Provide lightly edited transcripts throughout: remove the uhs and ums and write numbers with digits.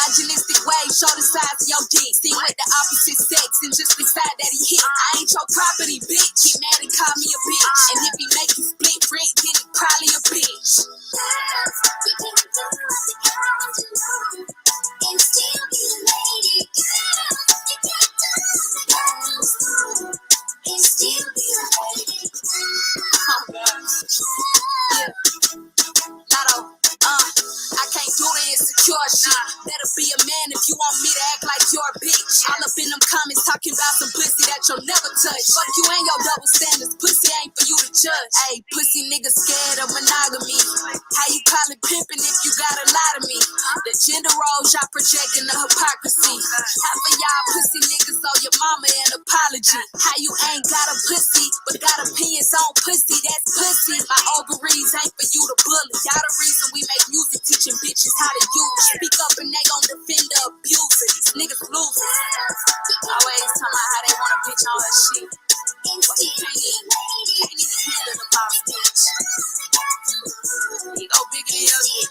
misogynistic ways, show the size of your dick. Seen with the opposite sex and just decide that he hit. I ain't your property, bitch. Get mad and call me a bitch. And if he make you split rent, then he probably a bitch. And still be a lady. And still be a lady. Oh God. Yeah. Lotto. I can't do the insecure shit. Better be a man if you want me to act like you're a bitch. All up in them comments talking about some pussy that you'll never touch. Fuck you and your double standards. Pussy ain't for you to judge. Ayy, pussy niggas scared of monogamy. How you call it pimping if you got a lot of me? The gender roles y'all projecting the hypocrisy. Half of y'all pussy niggas owe your mama an apology. How you ain't got a pussy but got opinions on pussy? That's pussy. My ovaries ain't for you to bully. Y'all the reason we make music teaching bitches how to use. Speak up and they gon' defend the abuser. These niggas losers. Always talking about how they want a bitch on her shit. Well, he can't even handle the boss bitch. He go bigger than your dick.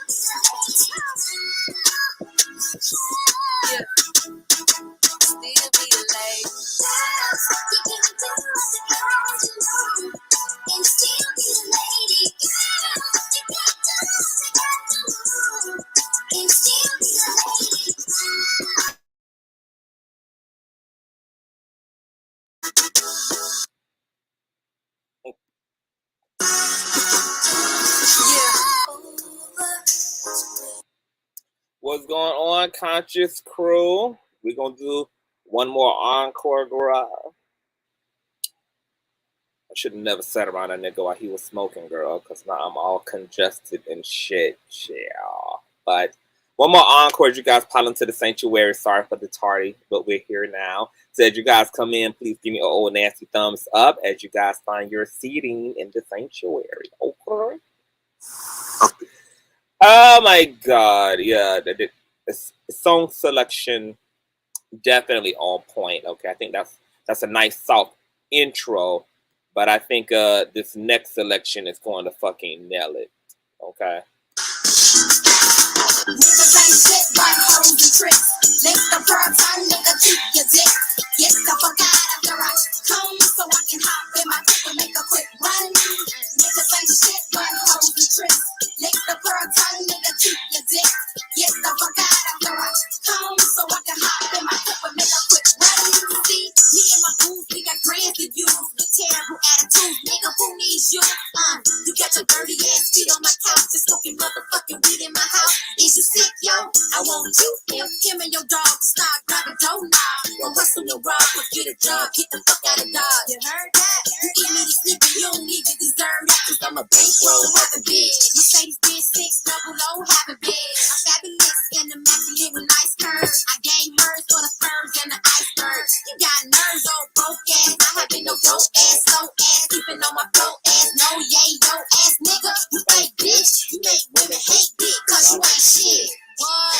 Yeah. Still be a lady. And still be a lady. And still be a lady. What's going on, Conscious crew? We're gonna do one more encore, girl. I should have never sat around that nigga while he was smoking, girl, because now I'm all congested and shit. Yeah. But one more encore. You guys pile into the sanctuary. Sorry for the tardy, but we're here now. So as you guys come in, please give me an old nasty thumbs up as you guys find your seating in the sanctuary. Okay. Oh my God, yeah, the song selection definitely on point. Okay, I think that's a nice soft intro, but I think this next selection is going to fucking nail it. Okay. Niggas ain't shit but hoes and tricks. Lick the pearl tongue, nigga, keep your dick. Get the fuck out of the rush. Come so I can hop in my coupe and make a quick run. Niggas ain't shit but hoes and tricks. Lick the pearl tongue, nigga, keep your dick. Get the fuck out of the rush. Come so I can hop in my coupe and make a quick run. See, me and my booze, we got grand to use with terrible attitudes. Nigga, who needs you? You got your dirty ass feet on my couch and smoking motherfucking weed in my house. Is you sick, yo? I want you, him and your dog to start grabbing doorknob. Or hustle your rob or get a job. Get the fuck out of Dodge. You heard that? You eat me to sleep and you don't even deserve that. Cause I'm a bankroll having bitch. Mercedes-Benz 6 double O having bitch. I'm fabulous and immaculate with nice curves. I gain hers for the furs and the icebergs. You got nerves, old broke ass. I having no dope ass, slow ass. Keeping on my throat ass. No yay, no ass nigga. You fake bitch. You make women hate dick cause you ain't shit. What?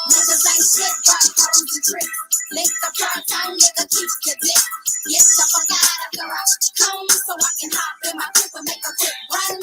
Niggas ain't shit but hoes and tricks. Lick the pearl tongue, nigga, keep your dick. Get the fuck out of the rush. Come so I can hop in my coupe and make a quick run.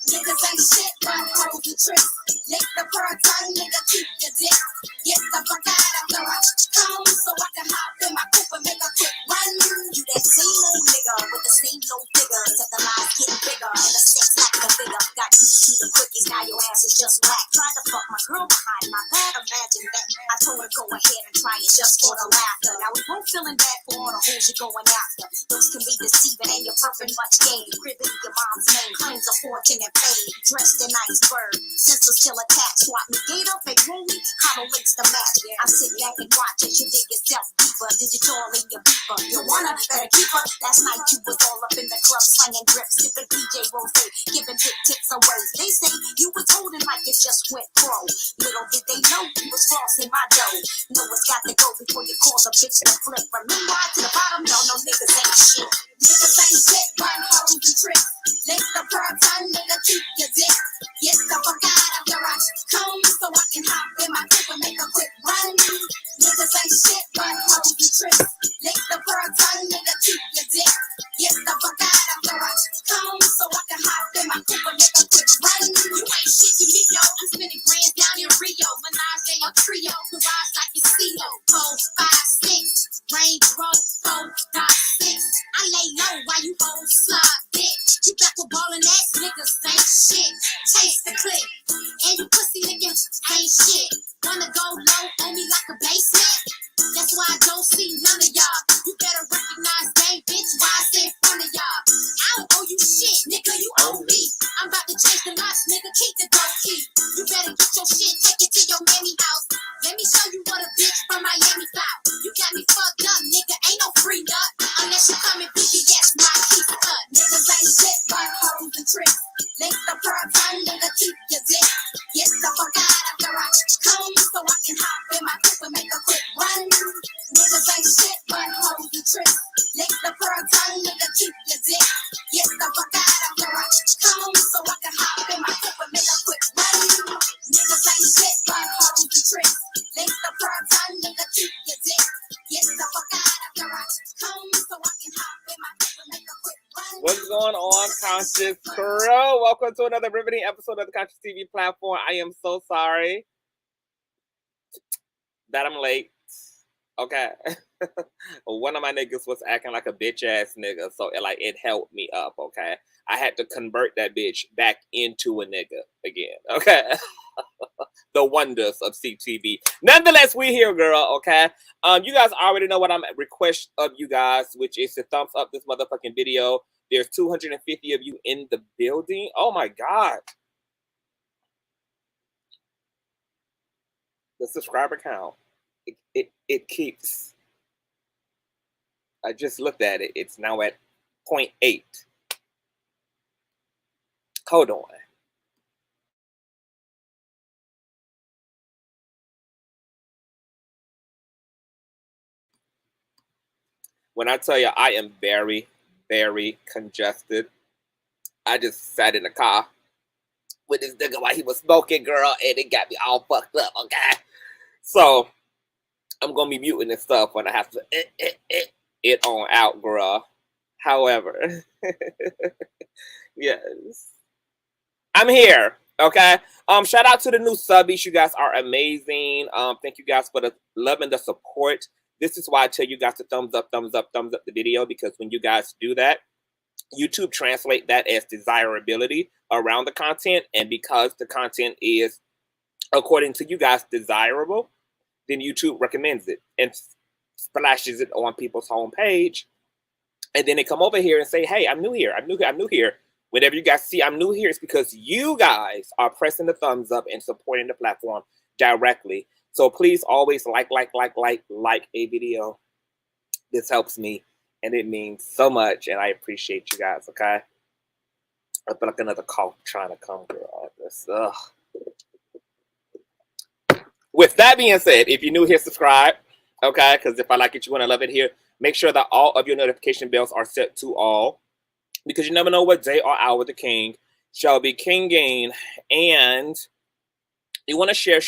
Niggas ain't shit but hoes and tricks. Lick the pearl tongue, nigga, keep your dick. Get the fuck out of the rush. Come so I can hop in my coupe and make a quick run. You that same old nigga with the same low figure. Except the lies getting bigger and the sex like the bigger. Got used to the quickies, now your ass is just whack. Tried to fuck my girl behind my back. Imagine that. I told her go ahead and try it just for the laughter. Now we both feeling bad for all the hoes you're going after. Looks can be deceiving and you're perfect much game. Cribbing your mom's name, claims a fortune and fame. Dressed in iceberg, senseless still attached. Swat me gator, fake rolling, hollow links to match. I sit back and watch as you dig yourself deeper. Digital in your beeper. You wanna better keep her. Last night you was all up in the club, slanging drips, sipping PJ Rose, giving dick tips away. They say you was holding like it just went pro. Little did they know you was flossing my dough. Know it's got to go before you cause a bitch to flip. From the bottom to the bottom, y'all know niggas ain't shit. Niggas ain't shit but hoes and tricks. Lick the pearl tongue, nigga, keep your dick. Get the fuck out of the rush. Come so I can hop in my coupe and make a quick run. Niggas ain't shit but hoes and tricks. Lick the pearl tongue, nigga, keep your dick. Get the fuck out of the rush. Come so I can hop in my coupe and make a quick run. You ain't shit to me, yo. I'm spending grand down in Rio. Menage a trio. Cause I rise like you see no 4, 5, 6. Range road, 4, 5, 6. I lay low while you hold slide, bitch. You back with ballin' ass niggas ain't shit. Taste the clip, and you pussy niggas ain't shit. Wanna go low on me like a basement? That's why I don't see none of y'all. You better recognize game, bitch, why it's in front of y'all. I don't owe you shit, nigga, you owe me. I'm about to change the locks, nigga, keep the door key. You better get your shit, take it to your mammy house. Let me show you what a bitch from Miami found. You got me fucked up, nigga, ain't no free nut. Unless you come and BBS, my keep cut. Niggas ain't shit but hoes and tricks. Link the prime time, nigga, keep your dick. Get the fuck out of the rock. Come so I can hop in my coupe and make a quick run. Niggas ain't shit but hoes and tricks. Link the prime time, nigga, keep your dick. Get the fuck out of the rock. Come so I can hop in my coupe and make a quick run. Niggas ain't shit but hoes and tricks. Link the prime time, nigga, keep your dick. Get the fuck out of the rock. Come so I can hop in my coupe and make a quick run. What's going on, Conscious Crew? Welcome to another riveting episode of the Consciouztv platform. I am so sorry that I'm late. Okay. One of my niggas was acting like a bitch ass nigga, so it held me up, okay? I had to convert that bitch back into a nigga again, okay? The wonders of CTV. Nonetheless, we're here, girl, okay? You guys already know what I'm request of you guys, which is to thumbs up this motherfucking video. There's 250 of you in the building. Oh my God. The subscriber count, it keeps. I just looked at it. It's now at 0.8. Hold on. When I tell you I am very, very congested, I just sat in the car with this nigga while he was smoking, girl, and it got me all fucked up, okay? So, I'm going to be muting this stuff when I have to it on out, girl. However, yes, I'm here, okay? Shout out to the new subbies. You guys are amazing. Thank you guys for the love and the support. This is why I tell you guys to thumbs up the video, because when you guys do that, YouTube translate that as desirability around the content, and because the content is, according to you guys, desirable, then YouTube recommends it and splashes it on people's homepage, and then they come over here and say, hey, I'm new here, I'm new here. Whenever you guys see I'm new here, it's because you guys are pressing the thumbs up and supporting the platform directly. So please always like a video. This helps me, and it means so much, and I appreciate you guys, okay? I feel like another cough trying to come, girl. With that being said, if you're new here, subscribe, okay? Because if I like it, you want to love it here. Make sure that all of your notification bells are set to all, because you never know what day or hour the king shall be kinging. And you want to share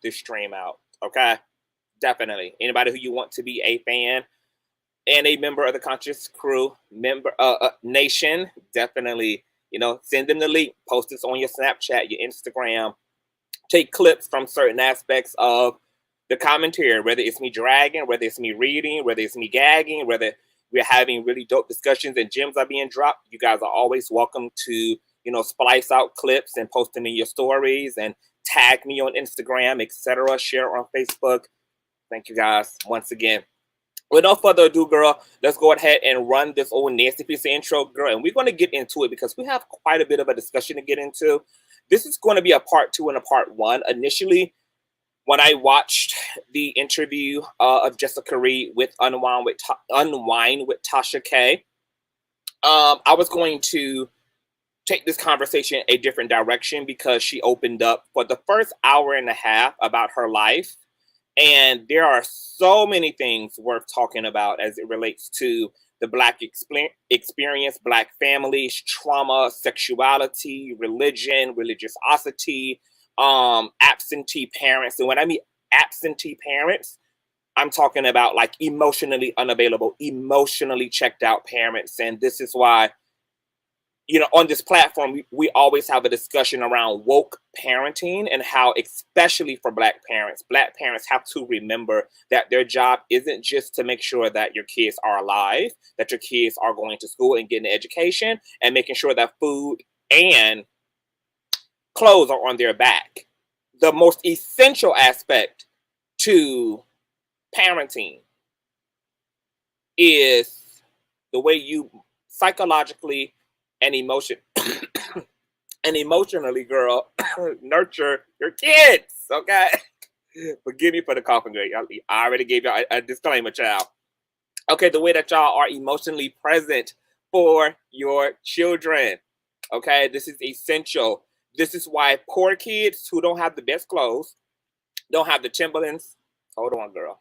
this stream out, okay? Definitely. Anybody who you want to be a fan and a member of the Conscious Crew Nation, definitely, send them the link, post this on your Snapchat, your Instagram, take clips from certain aspects of the commentary, whether it's me dragging, whether it's me reading, whether it's me gagging, whether we're having really dope discussions and gems are being dropped. You guys are always welcome to, splice out clips and post them in your stories and tag me on Instagram, etc. Share on Facebook. Thank you guys once again. Without further ado, girl, let's go ahead and run this old nasty piece of intro, girl. And we're going to get into it because we have quite a bit of a discussion to get into. This is going to be a part 2 and a part 1. Initially, when I watched the interview of Jessica Reid with Unwine with Tasha K, I was going to take this conversation a different direction because she opened up for the first hour and a half about her life. And there are so many things worth talking about as it relates to the Black experience, Black families, trauma, sexuality, religion, religiosity, absentee parents. And when I mean absentee parents, I'm talking about like emotionally unavailable, emotionally checked out parents. And this is why you know, on this platform, we always have a discussion around woke parenting and how, especially for Black parents have to remember that their job isn't just to make sure that your kids are alive, that your kids are going to school and getting an education and making sure that food and clothes are on their back. The most essential aspect to parenting is the way you psychologically and emotionally, girl, nurture your kids. Okay, forgive me for the coughing. I already gave y'all a disclaimer, child. Okay, the way that y'all are emotionally present for your children. Okay, this is essential. This is why poor kids who don't have the best clothes, don't have the Timberlands. Hold on, girl.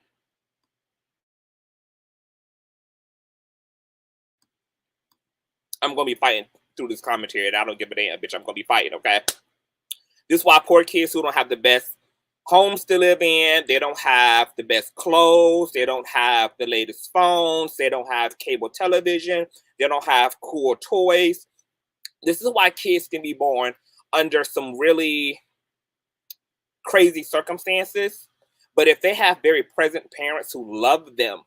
I'm gonna be fighting through this commentary, and I don't give a damn, bitch. I'm gonna be fighting, okay? This is why poor kids who don't have the best homes to live in, they don't have the best clothes, they don't have the latest phones, they don't have cable television, they don't have cool toys. This is why kids can be born under some really crazy circumstances. But if they have very present parents who love them,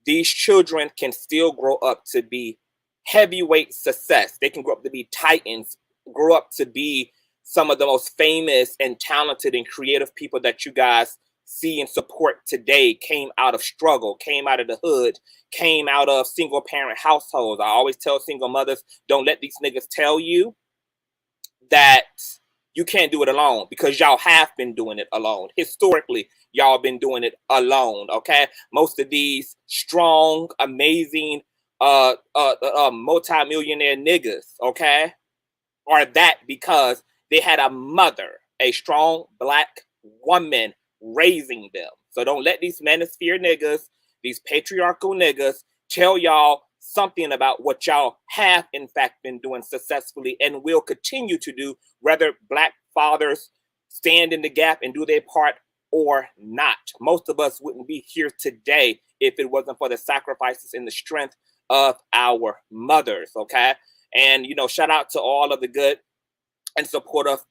these children can still grow up to be heavyweight success. They can grow up to be titans, grow up to be some of the most famous and talented and creative people that you guys see and support today. Came out of struggle, came out of the hood, came out of single parent households. I always tell single mothers, don't let these niggas tell you that you can't do it alone, because y'all have been doing it alone. Historically, y'all been doing it alone, okay? Most of these strong, amazing, multi-millionaire niggas, okay, are that because they had a mother, a strong Black woman raising them. So don't let these manosphere niggas, these patriarchal niggas, tell y'all something about what y'all have in fact been doing successfully and will continue to do, whether Black fathers stand in the gap and do their part or not. Most of us wouldn't be here today if it wasn't for the sacrifices and the strength of our mothers, okay? And, you know, shout out to all of the good and supportive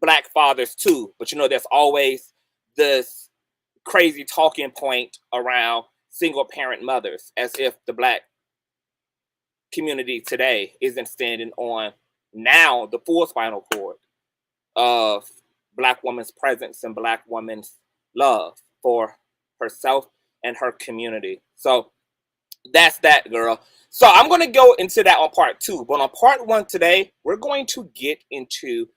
Black fathers too. But, you know, there's always this crazy talking point around single parent mothers, as if the Black community today isn't standing on now the full spinal cord of Black woman's presence and Black woman's love for herself and her community. So that's that, girl. So I'm going to go into that on part 2. But on part 1 today, we're going to get into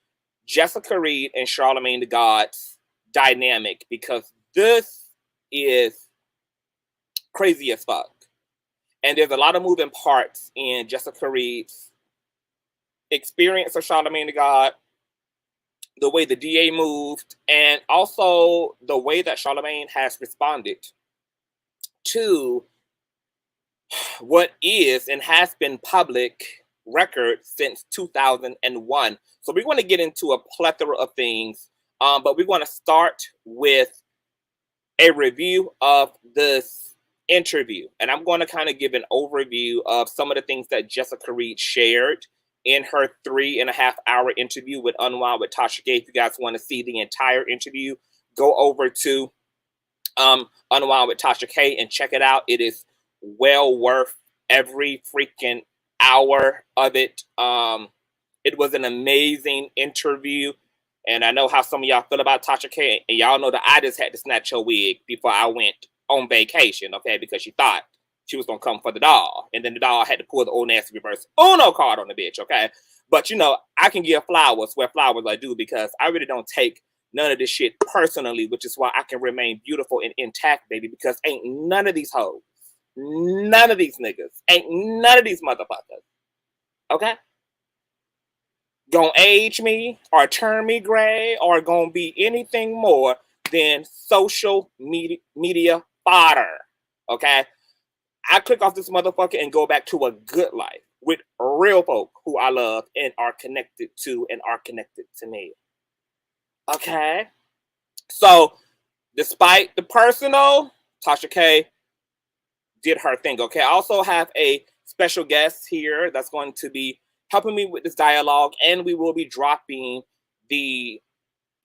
Jessica Reid and Charlamagne Tha God's dynamic, because this is crazy as fuck. And there's a lot of moving parts in Jessica Reid's experience of Charlamagne Tha God, the way the DA moved, and also the way that Charlamagne has responded to what is and has been public record since 2001. So we want to get into a plethora of things, but we want to start with a review of this interview. And I'm going to kind of give an overview of some of the things that Jessica Reid shared in her 3.5-hour interview with UnwineWithTashaK. If you guys want to see the entire interview, go over to UnwineWithTashaK and check it out. It is well worth every freaking hour of it. It was an amazing interview. And I know how some of y'all feel about Tasha K. And y'all know that I just had to snatch her wig before I went on vacation, okay? Because she thought she was going to come for the doll. And then the doll had to pull the old nasty reverse Uno card on the bitch, okay? But, you know, I can give flowers where flowers are due, because I really don't take none of this shit personally, which is why I can remain beautiful and intact, baby, because ain't none of these hoes, none of these niggas, ain't none of these motherfuckers, okay, gonna age me or turn me gray or gonna be anything more than social media fodder, okay? I click off this motherfucker and go back to a good life with real folk who I love and are connected to me, okay? So despite the personal, Tasha K did her thing, okay? I also have a special guest here that's going to be helping me with this dialogue, and we will be dropping the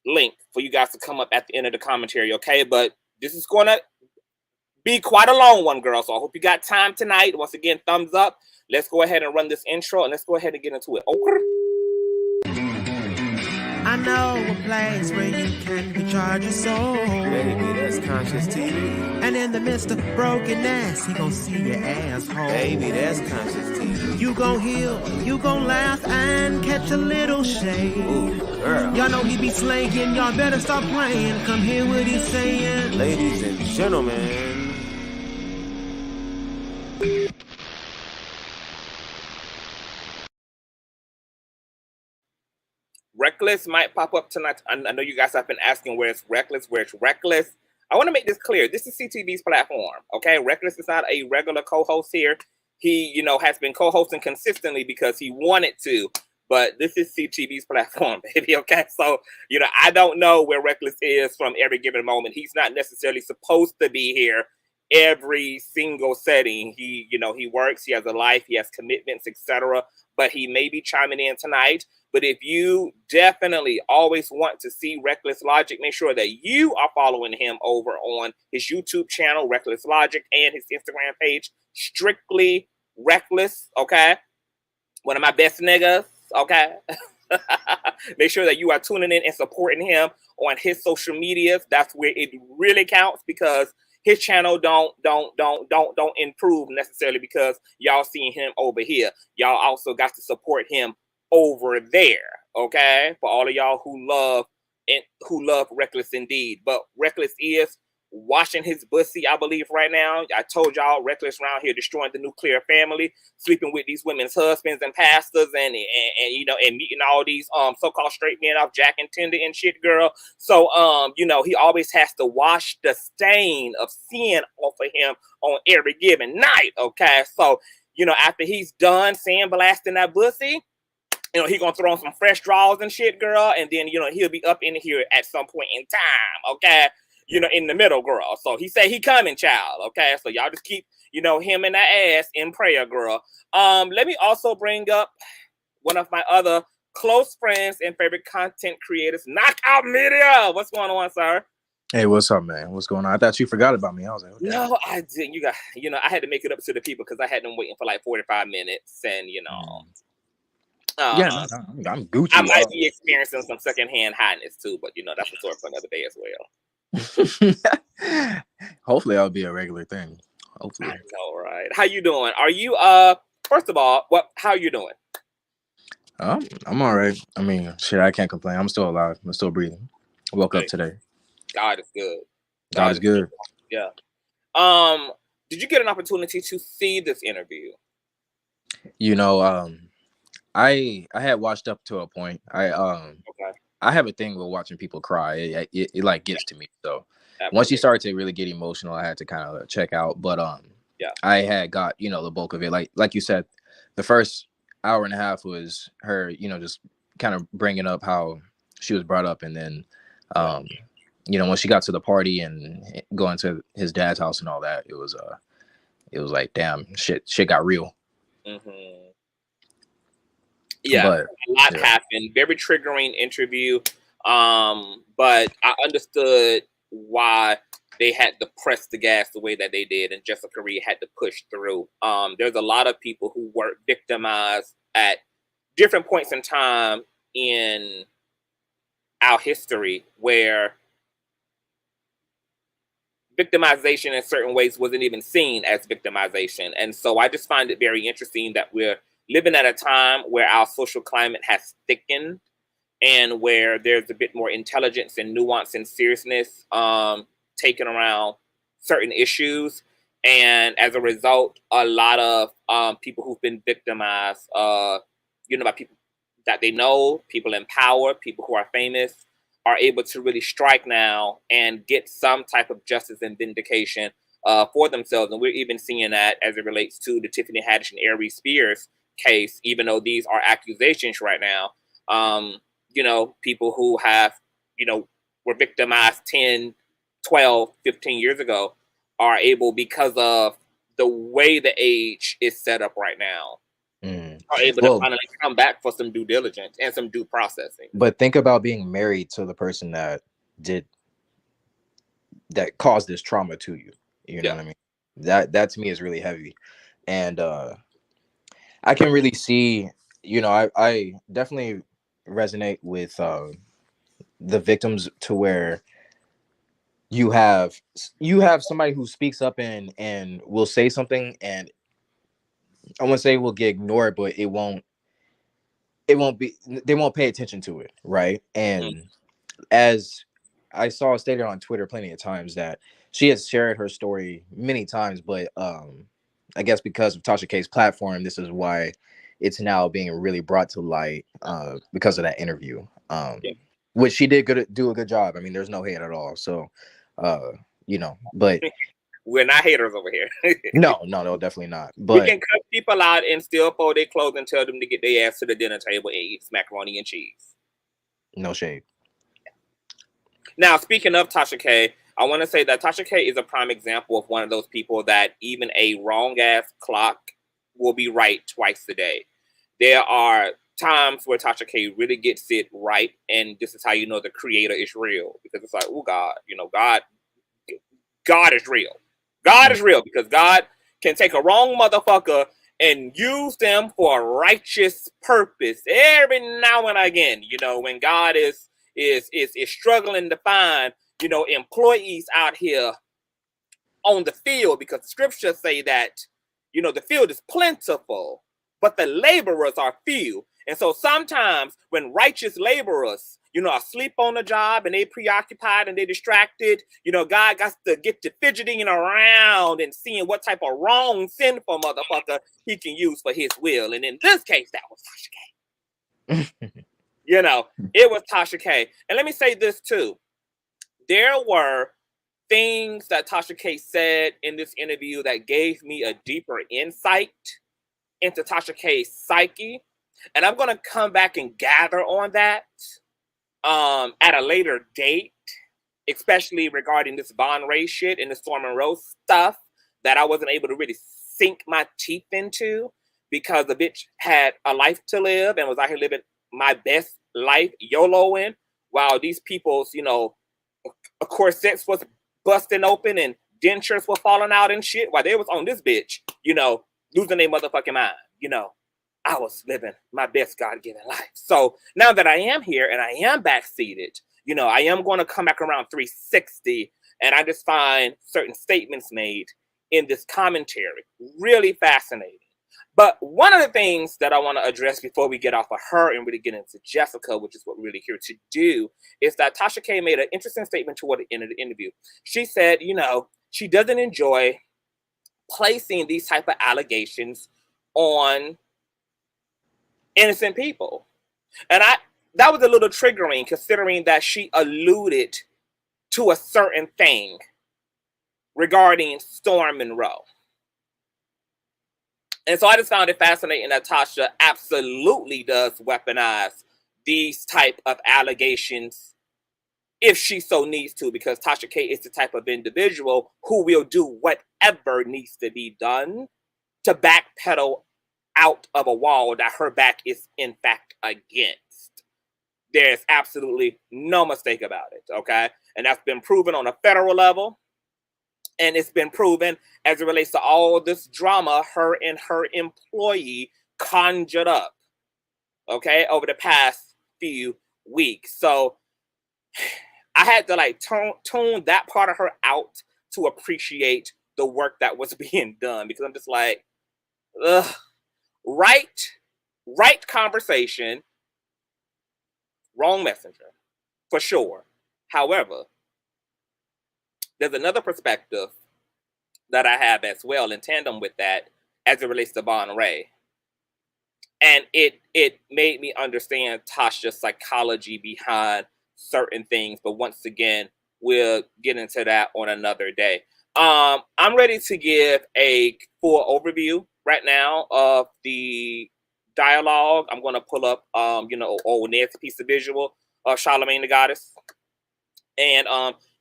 link for you guys to come up at the end of the commentary, okay? But this is going to be quite a long one, girl, so I hope you got time tonight. Once again, thumbs up. Let's go ahead and run this intro, and let's go ahead and get into it. Okay. I know a place where you can recharge your soul. Baby, that's Consciouztv. And in the midst of brokenness, he gon' see your asshole. Baby, that's Consciouztv. You gon' heal, you gon' laugh and catch a little shade. Ooh, girl. Y'all know he be slaying, y'all better stop playing. Come hear what he's saying. Ladies and gentlemen. Reckless might pop up tonight. I know you guys have been asking where it's Reckless. I want to make this clear. This is CTV's platform, okay? Reckless is not a regular co-host here. He, has been co-hosting consistently because he wanted to, but this is CTV's platform, baby, okay? So, I don't know where Reckless is from every given moment. He's not necessarily supposed to be here every single setting. He, he works, he has a life, he has commitments, etc. But he may be chiming in tonight. But if you definitely always want to see Reckless Logic, make sure that you are following him over on his YouTube channel, Reckless Logic, and his Instagram page, Strictly Reckless, okay? One of my best niggas, okay? Make sure that you are tuning in and supporting him on his social medias. That's where it really counts, because his channel don't improve necessarily because y'all seeing him over here. Y'all also got to support him over there, okay? For all of y'all who love Reckless indeed. But Reckless is washing his pussy, I believe, right now. I told y'all Reckless around here destroying the nuclear family, sleeping with these women's husbands and pastors, and meeting all these so-called straight men off Jack and Tinder and shit, girl. So he always has to wash the stain of sin off of him on every given night, okay? So after he's done sandblasting that pussy, he gonna throw on some fresh draws and shit, girl, and then he'll be up in here at some point in time, okay? In the middle, girl. So he say he coming, child, okay? So y'all just keep him and that ass in prayer, girl. Let me also bring up one of my other close friends and favorite content creators, Knockout Media. What's going on, sir? Hey, what's up, man? What's going on? I thought you forgot about me. I was like, okay. No, I didn't. I had to make it up to the people because I had them waiting for like 45 minutes, and yeah, no, I'm Gucci. I might be experiencing some secondhand hotness too, but that's a story for another day as well. Hopefully, I'll be a regular thing. Hopefully. All right. How you doing? Are you first of all, how are you doing? I'm all right. I mean, shit, I can't complain. I'm still alive. I'm still breathing. I woke up today. God is good. God is good. Yeah. Did you get an opportunity to see this interview? I had watched up to a point. I have a thing with watching people cry. It like gets to me. So once you start to really get emotional, I had to kind of check out. But I had got the bulk of it. Like you said, the first hour and a half was her just kind of bringing up how she was brought up, and then when she got to the party and going to his dad's house and all that, it was like, damn, shit got real. Mm-hmm. Yeah, a lot happened. Very triggering interview. But I understood why they had to press the gas the way that they did, and Jessica Reid had to push through. There's a lot of people who were victimized at different points in time in our history where victimization in certain ways wasn't even seen as victimization. And so I just find it very interesting that we're living at a time where our social climate has thickened and where there's a bit more intelligence and nuance and seriousness taken around certain issues. And as a result, a lot of people who've been victimized, by people that they know, people in power, people who are famous, are able to really strike now and get some type of justice and vindication for themselves. And we're even seeing that as it relates to the Tiffany Haddish and Aries Spears case, even though these are accusations right now. People who have, were victimized 10, 12, 15 years ago are able, because of the way the age is set up right now, are able to finally come back for some due diligence and some due processing. But think about being married to the person that caused this trauma to you. You know what I mean? That to me is really heavy. And I can really see, you know, I definitely resonate with the victims, to where you have somebody who speaks up and will say something, and I wouldn't say will get ignored, but it won't be, they won't pay attention to it, right? And as I saw stated on Twitter plenty of times, that she has shared her story many times, but I guess because of Tasha K's platform, this is why it's now being really brought to light, because of that interview, which she did do a good job. I mean, there's no hate at all. So, you know, but we're not haters over here. no, definitely not. But we can cut people out and still fold their clothes and tell them to get their ass to the dinner table and eat macaroni and cheese. No shade. Now, speaking of Tasha K, I want to say that Tasha K is a prime example of one of those people that even a wrong-ass clock will be right twice a day. There are times where Tasha K really gets it right, and this is how you know the creator is real. Because it's like, oh, God, you know, God is real. God is real, because God can take a wrong motherfucker and use them for a righteous purpose every now and again. You know, when God is struggling to find, you know, employees out here on the field, because the scriptures say that, you know, the field is plentiful, but the laborers are few. And so sometimes when righteous laborers, you know, are asleep on the job and they preoccupied and they distracted, you know, God got to get to fidgeting around and seeing what type of wrong, sinful motherfucker he can use for his will. And in this case, that was Tasha K. You know, it was Tasha K. And let me say this too. There were things that Tasha K said in this interview that gave me a deeper insight into Tasha K's psyche. And I'm going to come back and gather on that at a later date, especially regarding this Von Ray shit and the Storm and Rose stuff that I wasn't able to really sink my teeth into, because the bitch had a life to live and was out here living my best life, YOLOing, while these people's, you know, corsets was busting open and dentures were falling out and shit, while they was on this bitch, you know, losing their motherfucking mind. You know, I was living my best God-given life. So now that I am here and I am backseated, you know, I am going to come back around 360, and I just find certain statements made in this commentary really fascinating. But one of the things that I want to address before we get off of her and really get into Jessica, which is what we're really here to do, is that Tasha K made an interesting statement toward the end of the interview. She said, you know, she doesn't enjoy placing these type of allegations on innocent people. And that was a little triggering, considering that she alluded to a certain thing regarding Storm Monroe. And so I just found it fascinating that Tasha absolutely does weaponize these type of allegations if she so needs to, because Tasha K is the type of individual who will do whatever needs to be done to backpedal out of a wall that her back is in fact against. There's absolutely no mistake about it, okay? And that's been proven on a federal level. And it's been proven as it relates to all this drama her and her employee conjured up, okay, over the past few weeks. So I had to like tune that part of her out to appreciate the work that was being done, because I'm just like, ugh, right conversation, wrong messenger, for sure. However, there's another perspective that I have as well in tandem with that as it relates to Von Ray. And it made me understand Tasha's psychology behind certain things. But once again, we'll get into that on another day. I'm ready to give a full overview right now of the dialogue. I'm going to pull up, old Nancy piece of visual of Charlamagne the Goddess and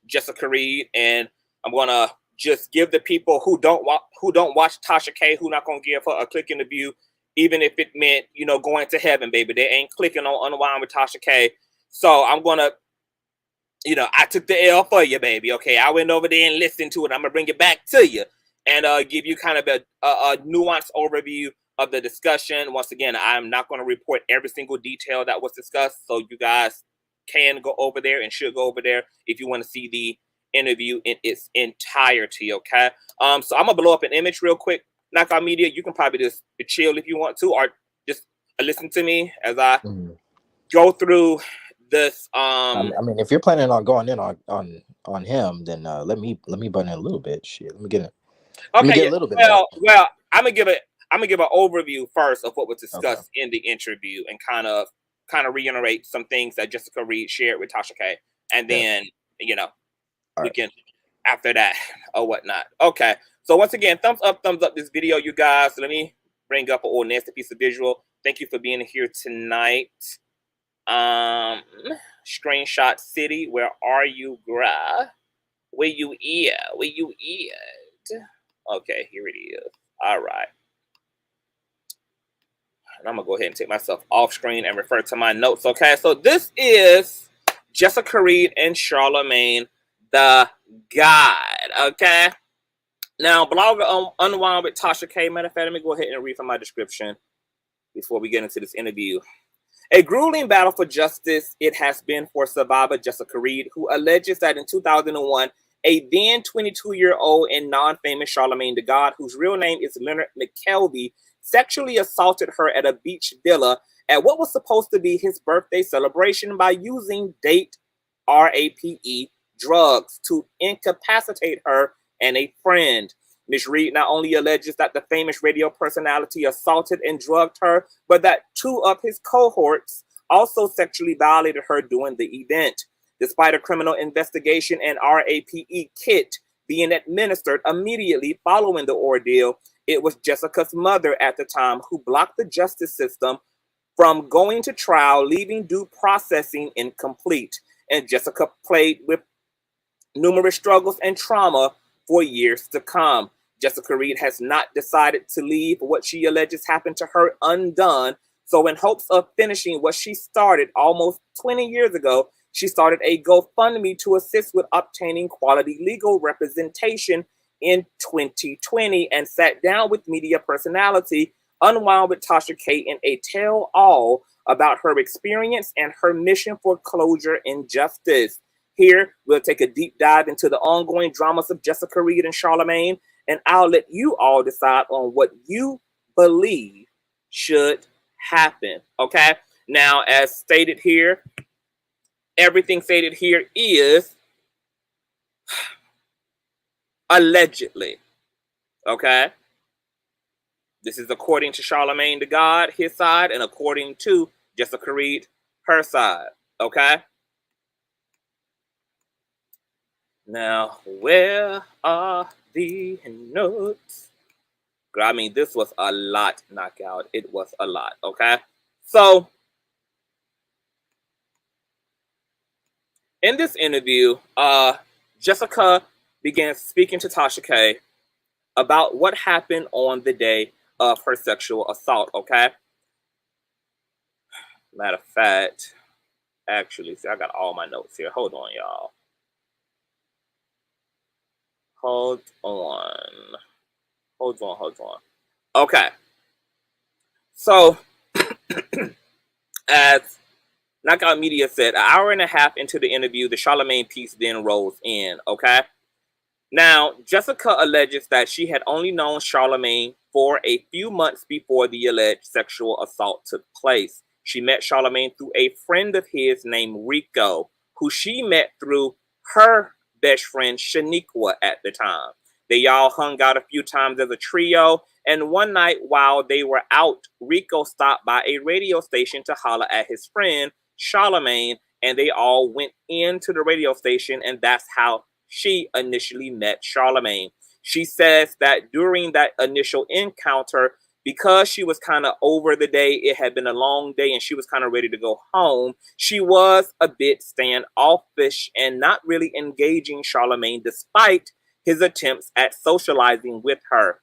Jessica Reid, and I'm going to just give the people who don't who don't watch Tasha K, who not gonna give her a click in the view, even if it meant, you know, going to heaven, baby. They ain't clicking on Unwind with Tasha K. So I'm gonna, you know, I took the L for you, baby. Okay, I went over there and listened to it. I'm gonna bring it back to you and give you kind of a nuanced overview of the discussion. Once again, I'm not going to report every single detail that was discussed, so you guys can go over there and should go over there if you want to see the interview in its entirety. Okay, so I'm gonna blow up an image real quick. Knockout Media, you can probably just chill if you want to, or just listen to me as I go through this. I mean, if you're planning on going in on him, then let me butt in a little bit. Shit, let me get it. Okay, a little bit. Well, I'm gonna give an overview first of what was discussed in the interview, and kind of reiterate some things that Jessica Reid shared with Tasha K, and then we can after that or whatnot. Okay, so once again, thumbs up this video, you guys. Let me bring up an old nasty piece of visual. Thank you for being here tonight. Screenshot City, where are you, bruh? Where you at? Okay, here it is. All right. And I'm going to go ahead and take myself off screen and refer to my notes. Okay, so this is Jessica Reid and Charlamagne Tha God. Okay. Now, blogger Unwind with Tasha K. Matter of fact, let me go ahead and read from my description before we get into this interview. A grueling battle for justice it has been for survivor Jessica Reid, who alleges that in 2001, a then 22-year-old and non-famous Charlamagne Tha God, whose real name is Lenard McKelvey, sexually assaulted her at a beach villa at what was supposed to be his birthday celebration by using date RAPE drugs to incapacitate her and a friend. Ms. Reid not only alleges that the famous radio personality assaulted and drugged her, but that two of his cohorts also sexually violated her during the event. Despite a criminal investigation and RAPE kit being administered immediately following the ordeal, it was Jessica's mother at the time who blocked the justice system from going to trial, leaving due processing incomplete. And Jessica played with numerous struggles and trauma for years to come. Jessica Reid has not decided to leave what she alleges happened to her undone. So in hopes of finishing what she started almost 20 years ago, she started a GoFundMe to assist with obtaining quality legal representation in 2020 and sat down with media personality Unwind with Tasha K in a tell-all about her experience and her mission for closure and justice. Here, we'll take a deep dive into the ongoing dramas of Jessica Reid and Charlamagne, and I'll let you all decide on what you believe should happen, okay? Now, as stated here, everything stated here is allegedly, okay? This is according to Charlamagne Tha God, his side, and according to Jessica Reid, her side, okay? Now, where are the notes? I mean, this was a lot, knockout. It was a lot, okay? So, in this interview, Jessica began speaking to Tasha K about what happened on the day of her sexual assault, okay? Matter of fact, actually, see, I got all my notes here. Hold on, y'all. Hold on. Okay. So, as Knockout Media said, an hour and a half into the interview, the Charlamagne piece then rolls in, okay? Now, Jessica alleges that she had only known Charlamagne for a few months before the alleged sexual assault took place. She met Charlamagne through a friend of his named Rico, who she met through her best friend Shaniqua at the time. They all hung out a few times as a trio, and one night while they were out, Rico stopped by a radio station to holler at his friend Charlamagne, and they all went into the radio station, and that's how she initially met Charlamagne. She says that during that initial encounter, because she was kind of over the day, it had been a long day and she was kind of ready to go home, she was a bit standoffish and not really engaging Charlamagne despite his attempts at socializing with her.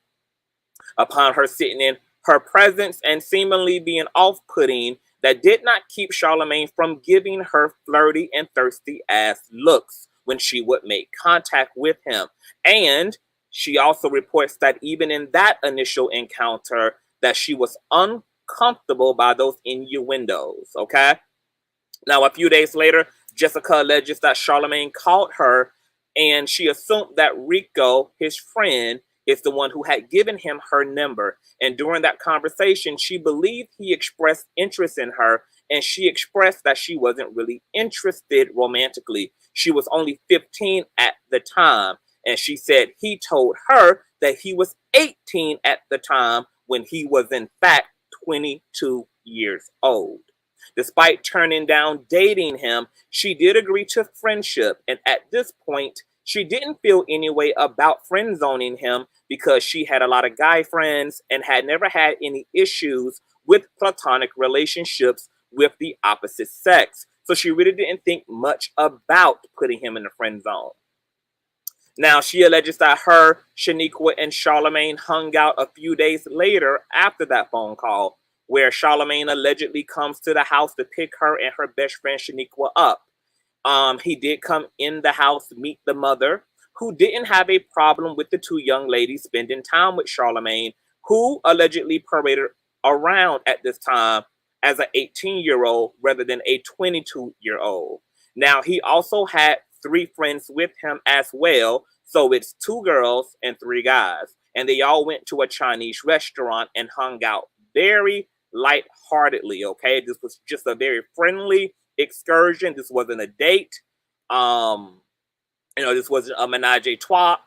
upon her sitting in her presence and seemingly being off-putting, that did not keep Charlamagne from giving her flirty and thirsty ass looks when she would make contact with him. And she also reports that even in that initial encounter, that she was uncomfortable by those innuendos, okay? Now, a few days later, Jessica alleges that Charlamagne called her and she assumed that Rico, his friend, is the one who had given him her number. And during that conversation, she believed he expressed interest in her, and she expressed that she wasn't really interested romantically. She was only 15 at the time. And she said he told her that he was 18 at the time when he was in fact 22 years old. Despite turning down dating him, she did agree to friendship. And at this point, she didn't feel any way about friend zoning him because she had a lot of guy friends and had never had any issues with platonic relationships with the opposite sex. So she really didn't think much about putting him in the friend zone. Now, she alleges that her, Shaniqua, and Charlamagne hung out a few days later after that phone call, where Charlamagne allegedly comes to the house to pick her and her best friend Shaniqua up. He did come in the house, meet the mother, who didn't have a problem with the two young ladies spending time with Charlamagne, who allegedly paraded around at this time as an 18-year-old rather than a 22-year-old. Now, he also had 3 friends with him as well, so it's 2 girls and 3 guys. And they all went to a Chinese restaurant and hung out very lightheartedly, okay? This was just a very friendly excursion. This wasn't a date. This wasn't a menage a trois.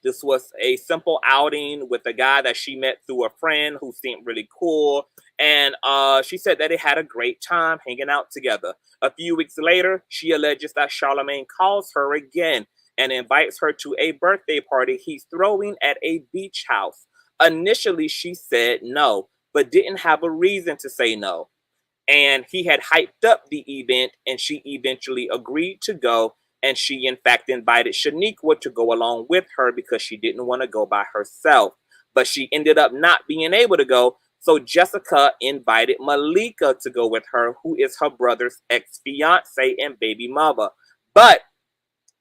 This was a simple outing with a guy that she met through a friend who seemed really cool. And she said that they had a great time hanging out together. A few weeks later, she alleges that Charlamagne calls her again and invites her to a birthday party he's throwing at a beach house. Initially, she said no, but didn't have a reason to say no. And he had hyped up the event, and she eventually agreed to go. And she, in fact, invited Shaniqua to go along with her because she didn't want to go by herself. But she ended up not being able to go. So Jessica invited Malika to go with her, who is her brother's ex-fiance and baby mother. But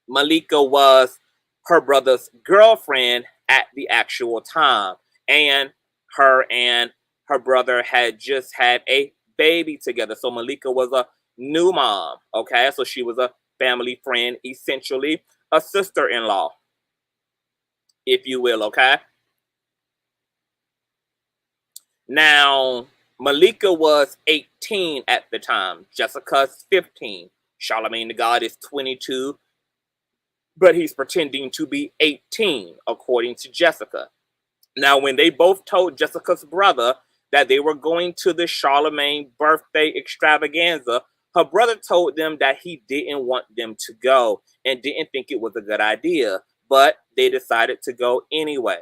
Malika was her brother's girlfriend at the actual time. And her brother had just had a baby together. So Malika was a new mom, okay? So she was a family friend, essentially a sister-in-law, if you will, okay? Now, Malika was 18 at the time. Jessica's 15. Charlamagne Tha God is 22, but he's pretending to be 18, according to Jessica. Now, when they both told Jessica's brother that they were going to the Charlamagne birthday extravaganza, her brother told them that he didn't want them to go and didn't think it was a good idea, but they decided to go anyway.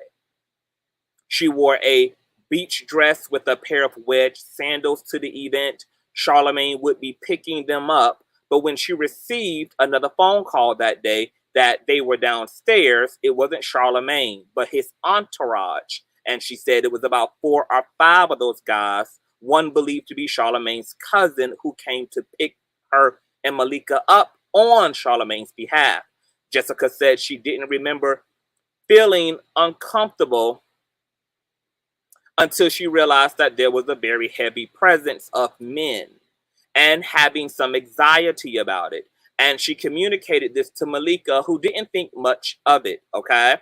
She wore a beach dress with a pair of wedge sandals to the event. Charlamagne would be picking them up, but when she received another phone call that day that they were downstairs, it wasn't Charlamagne, but his entourage. And she said it was about 4 or 5 of those guys, one believed to be Charlamagne's cousin, who came to pick her and Malika up on Charlamagne's behalf. Jessica said she didn't remember feeling uncomfortable until she realized that there was a very heavy presence of men and having some anxiety about it. And she communicated this to Malika, who didn't think much of it, okay?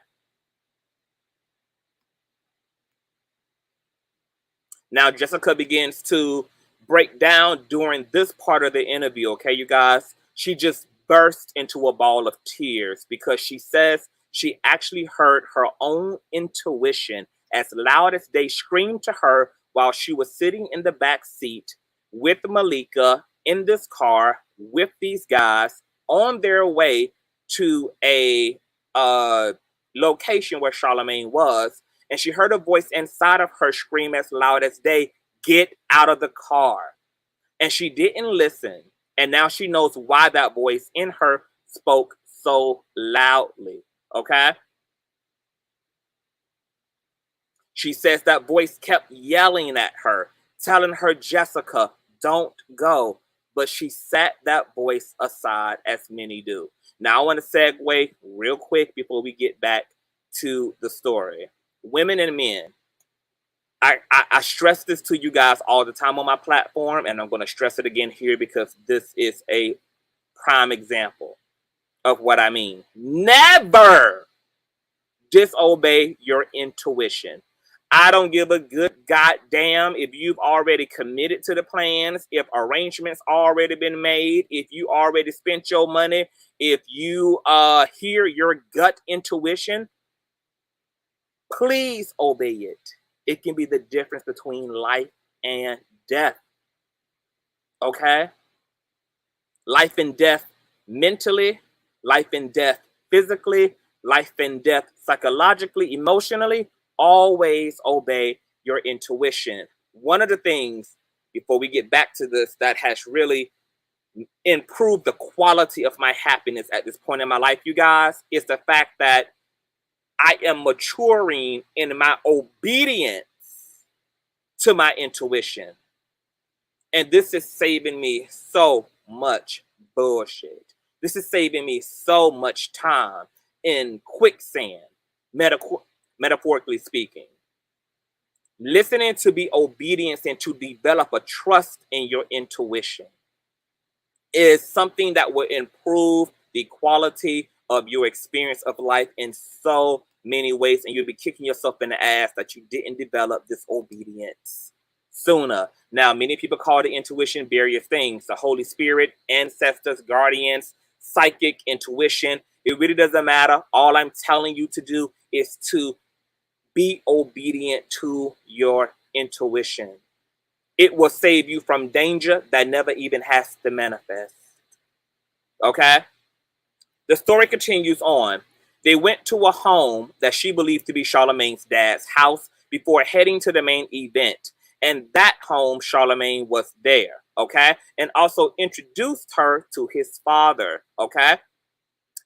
Now, Jessica begins to break down during this part of the interview, okay, you guys? She just burst into a ball of tears because she says she actually heard her own intuition as loud as they screamed to her while she was sitting in the back seat with Malika in this car with these guys on their way to a location where Charlamagne was. And she heard a voice inside of her scream as loud as day, "Get out of the car." And she didn't listen. And now she knows why that voice in her spoke so loudly. Okay? She says that voice kept yelling at her, telling her, Jessica, don't go. But she sat that voice aside, as many do. Now, I want to segue real quick before we get back to the story. Women and men, I stress this to you guys all the time on my platform, and I'm going to stress it again here because this is a prime example of what I mean. Never disobey your intuition. I don't give a good goddamn if you've already committed to the plans, if arrangements already been made, if you already spent your money, if you hear your gut intuition, please obey it. It can be the difference between life and death. Okay? Life and death mentally, life and death physically, life and death psychologically, emotionally. Always obey your intuition. One of the things, before we get back to this, that has really improved the quality of my happiness at this point in my life, you guys, is the fact that I am maturing in my obedience to my intuition. And this is saving me so much bullshit. This is saving me so much time in quicksand, metaphorically speaking. Listening to be obedient and to develop a trust in your intuition is something that will improve the quality of your experience of life in so many ways, and you'll be kicking yourself in the ass that you didn't develop this obedience sooner. Now, many people call the intuition various things: the Holy Spirit, ancestors, guardians, psychic, intuition. It really doesn't matter. All I'm telling you to do is to be obedient to your intuition. It will save you from danger that never even has to manifest. Okay? The story continues on. They went to a home that she believed to be Charlemagne's dad's house before heading to the main event. And that home, Charlemagne was there, okay? And also introduced her to his father, okay?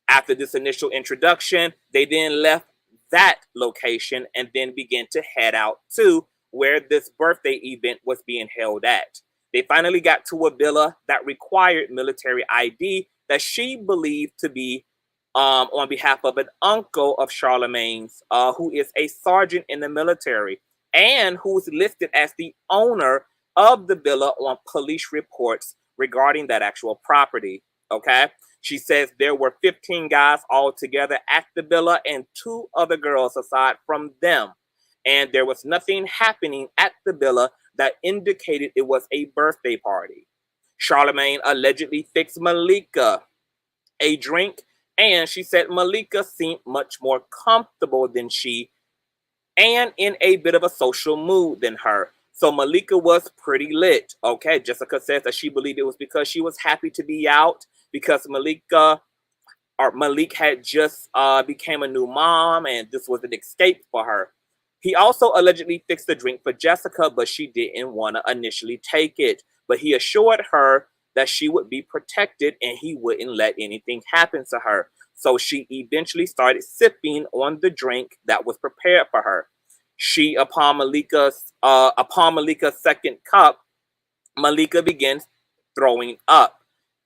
After this initial introduction, they then left that location and then began to head out to where this birthday event was being held at. They finally got to a villa that required military ID that she believed to be on behalf of an uncle of Charlemagne's, who is a sergeant in the military and who's listed as the owner of the villa on police reports regarding that actual property, okay? She says there were 15 guys all together at the villa and 2 other girls aside from them. And there was nothing happening at the villa that indicated it was a birthday party. Charlemagne allegedly fixed Malika a drink, and she said Malika seemed much more comfortable than she and in a bit of a social mood than her. So Malika was pretty lit, okay? Jessica says that she believed it was because she was happy to be out, because Malik had just became a new mom, and this was an escape for her. He also allegedly fixed a drink for Jessica, but she didn't want to initially take it. But he assured her that she would be protected and he wouldn't let anything happen to her. So she eventually started sipping on the drink that was prepared for her. She, upon Malika's second cup, Malika began throwing up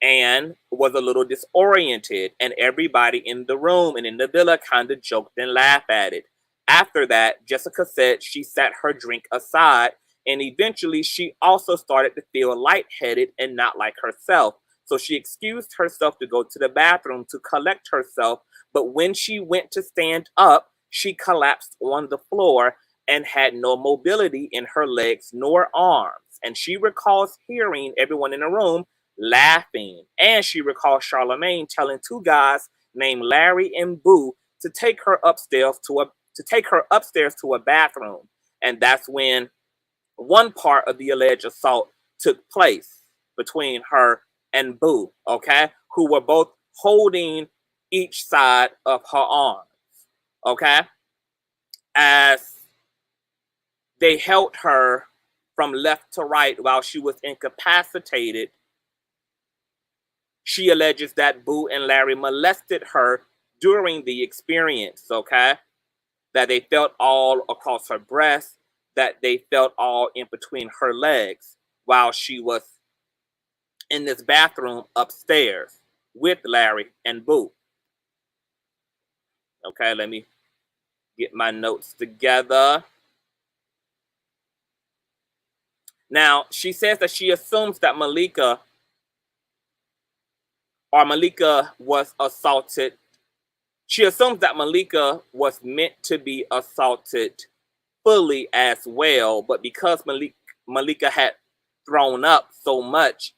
and was a little disoriented, and everybody in the room and in the villa kind of joked and laughed at it. After that, Jessica said she set her drink aside, and eventually she also started to feel lightheaded and not like herself. So she excused herself to go to the bathroom to collect herself, but when she went to stand up, she collapsed on the floor and had no mobility in her legs nor arms. And she recalls hearing everyone in the room laughing. And she recalls Charlemagne telling 2 guys named Larry and Boo to take her upstairs to a bathroom. And that's when one part of the alleged assault took place between her and Boo, okay, who were both holding each side of her arms, okay, as they held her from left to right while she was incapacitated. She alleges that Boo and Larry molested her during the experience, okay? that they felt all across her breast, that they felt all in between her legs while she was in this bathroom upstairs with Larry and Boo. Okay, let me get my notes together. Now, she says that she assumes that Malika was assaulted. She assumes that Malika was meant to be assaulted fully as well, but because Malika had thrown up so much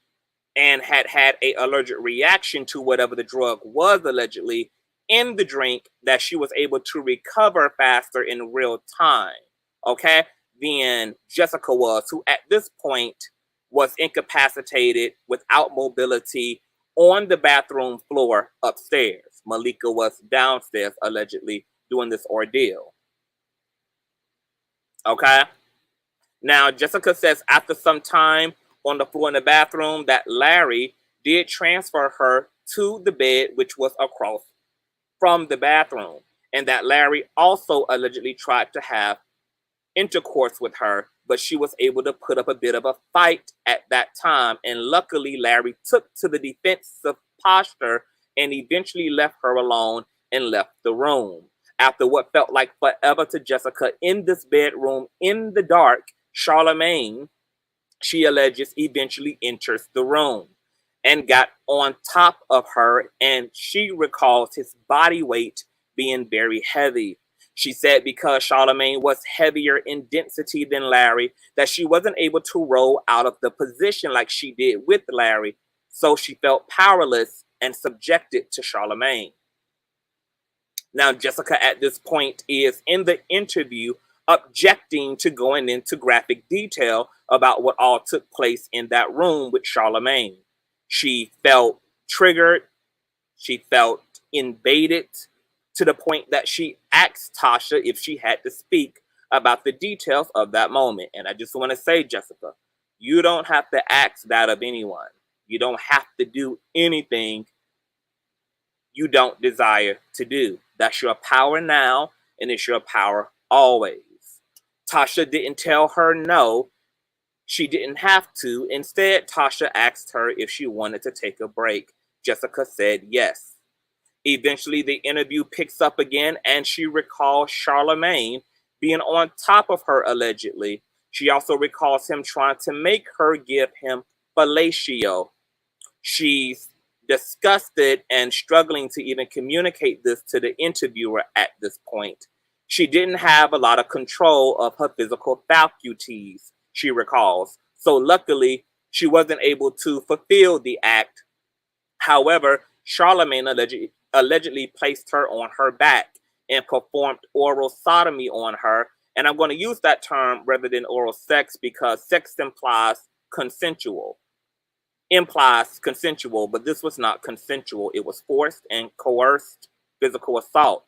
and had a allergic reaction to whatever the drug was allegedly in the drink, that she was able to recover faster in real time, okay, than Jessica was, who at this point was incapacitated without mobility on the bathroom floor upstairs. Malika was downstairs allegedly doing this ordeal. Okay? Now, Jessica says after some time on the floor in the bathroom that Larry did transfer her to the bed, which was across from the bathroom, and that Larry also allegedly tried to have intercourse with her, but she was able to put up a bit of a fight at that time, and luckily Larry took to the defensive posture and eventually left her alone and left the room. After what felt like forever to Jessica in this bedroom in the dark, Charlemagne, she alleges, eventually enters the room and got on top of her, and she recalls his body weight being very heavy. She said because Charlemagne was heavier in density than Larry, that she wasn't able to roll out of the position like she did with Larry, so she felt powerless and subjected to Charlemagne. Now, Jessica at this point is in the interview objecting to going into graphic detail about what all took place in that room with Charlemagne. She felt triggered. She felt invaded to the point that she asked Tasha if she had to speak about the details of that moment. And I just want to say, Jessica, you don't have to ask that of anyone. You don't have to do anything you don't desire to do. That's your power now, and it's your power always. Tasha didn't tell her no. She didn't have to. Instead, Tasha asked her if she wanted to take a break. Jessica said yes. Eventually, the interview picks up again, and she recalls Charlemagne being on top of her allegedly. She also recalls him trying to make her give him fellatio. She's disgusted and struggling to even communicate this to the interviewer at this point. She didn't have a lot of control of her physical faculties, she recalls. So luckily, she wasn't able to fulfill the act. However, Charlemagne allegedly placed her on her back and performed oral sodomy on her. And I'm going to use that term rather than oral sex because sex implies consensual, but this was not consensual. It was forced and coerced physical assault.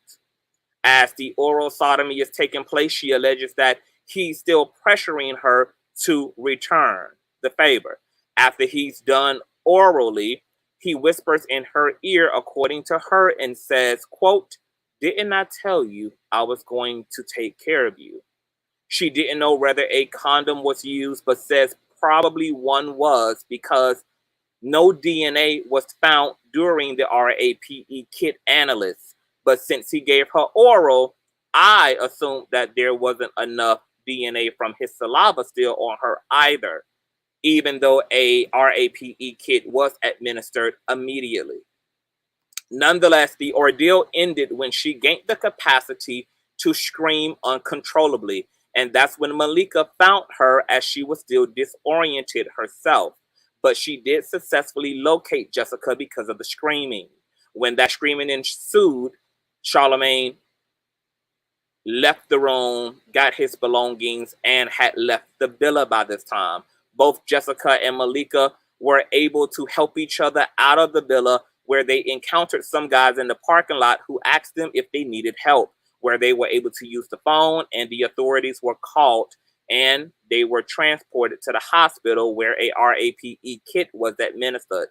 As the oral sodomy is taking place, she alleges that he's still pressuring her to return the favor. After he's done orally, he whispers in her ear, according to her, and says, quote, "Didn't I tell you I was going to take care of you?" She didn't know whether a condom was used, but says probably one was because no DNA was found during the RAPE kit analysis. But since he gave her oral, I assumed that there wasn't enough DNA from his saliva still on her either, even though a RAPE kit was administered immediately. Nonetheless, the ordeal ended when she gained the capacity to scream uncontrollably, and that's when Malika found her as she was still disoriented herself. But she did successfully locate Jessica because of the screaming. When that screaming ensued, Charlemagne left the room, got his belongings, and had left the villa by this time. Both Jessica and Malika were able to help each other out of the villa, where they encountered some guys in the parking lot who asked them if they needed help, where they were able to use the phone, and the authorities were called, and they were transported to the hospital where a RAPE kit was administered.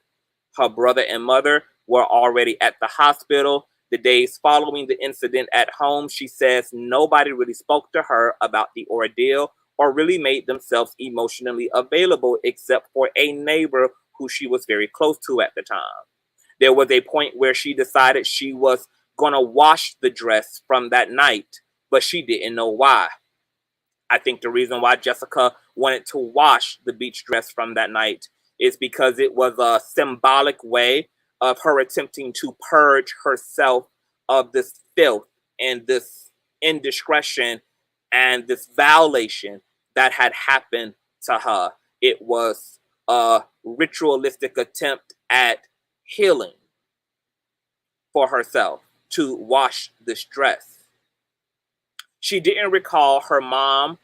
Her brother and mother were already at the hospital. The days following the incident at home, she says nobody really spoke to her about the ordeal or really made themselves emotionally available except for a neighbor who she was very close to at the time. There was a point where she decided she was going to wash the dress from that night, but she didn't know why. I think the reason why Jessica wanted to wash the beach dress from that night is because it was a symbolic way of her attempting to purge herself of this filth and this indiscretion and this violation that had happened to her. It was a ritualistic attempt at healing for herself to wash this dress. She didn't recall her mom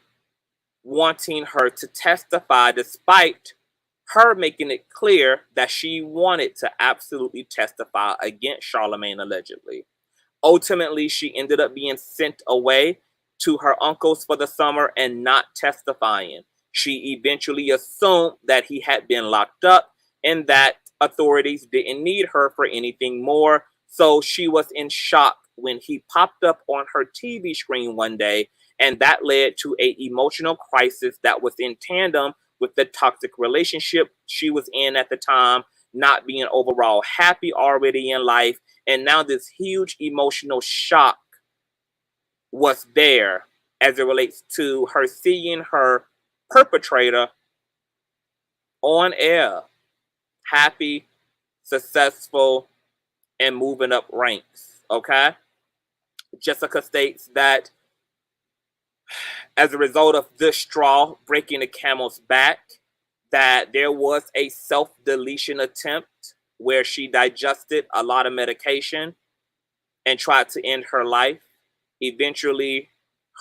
wanting her to testify, despite her making it clear that she wanted to absolutely testify against Charlemagne, allegedly. Ultimately, she ended up being sent away to her uncle's for the summer and not testifying. She eventually assumed that he had been locked up and that authorities didn't need her for anything more. So she was in shock when he popped up on her TV screen one day, and that led to an emotional crisis that was in tandem with the toxic relationship she was in at the time, not being overall happy already in life. And now this huge emotional shock was there as it relates to her seeing her perpetrator on air, happy, successful, and moving up ranks. Okay? Jessica states that as a result of this straw breaking the camel's back, that there was a self-deletion attempt where she digested a lot of medication and tried to end her life. Eventually,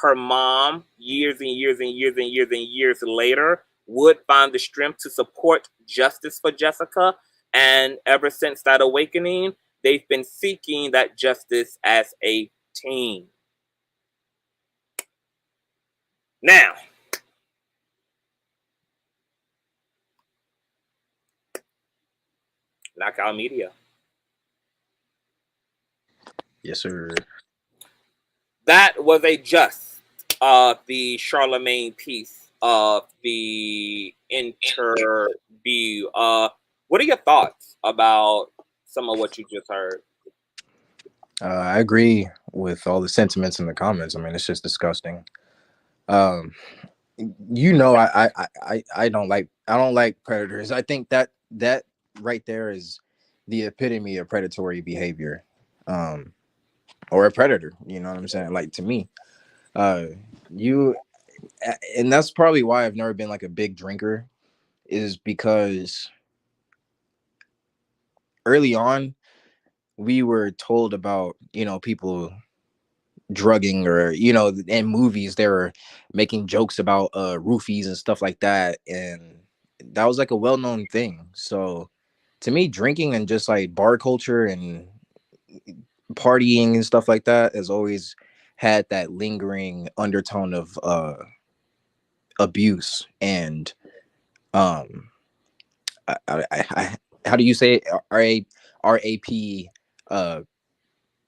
her mom, years and years and years and years and years later, would find the strength to support justice for Jessica. And ever since that awakening, they've been seeking that justice as a team. Now, Knockout Media. Yes, sir. That was a just of the Charlemagne piece of the interview. What are your thoughts about some of what you just heard? I agree with all the sentiments in the comments. I mean, it's just disgusting. You know, I don't like predators. I think that right there is the epitome of predatory behavior, or a predator. You know what I'm saying? Like, to me, you, and that's probably why I've never been like a big drinker, is because early on we were told about, you know, people drugging, or, you know, in movies they were making jokes about roofies and stuff like that, and that was like a well-known thing. So to me, drinking and just like bar culture and partying and stuff like that has always had that lingering undertone of abuse and how do you say it? RAP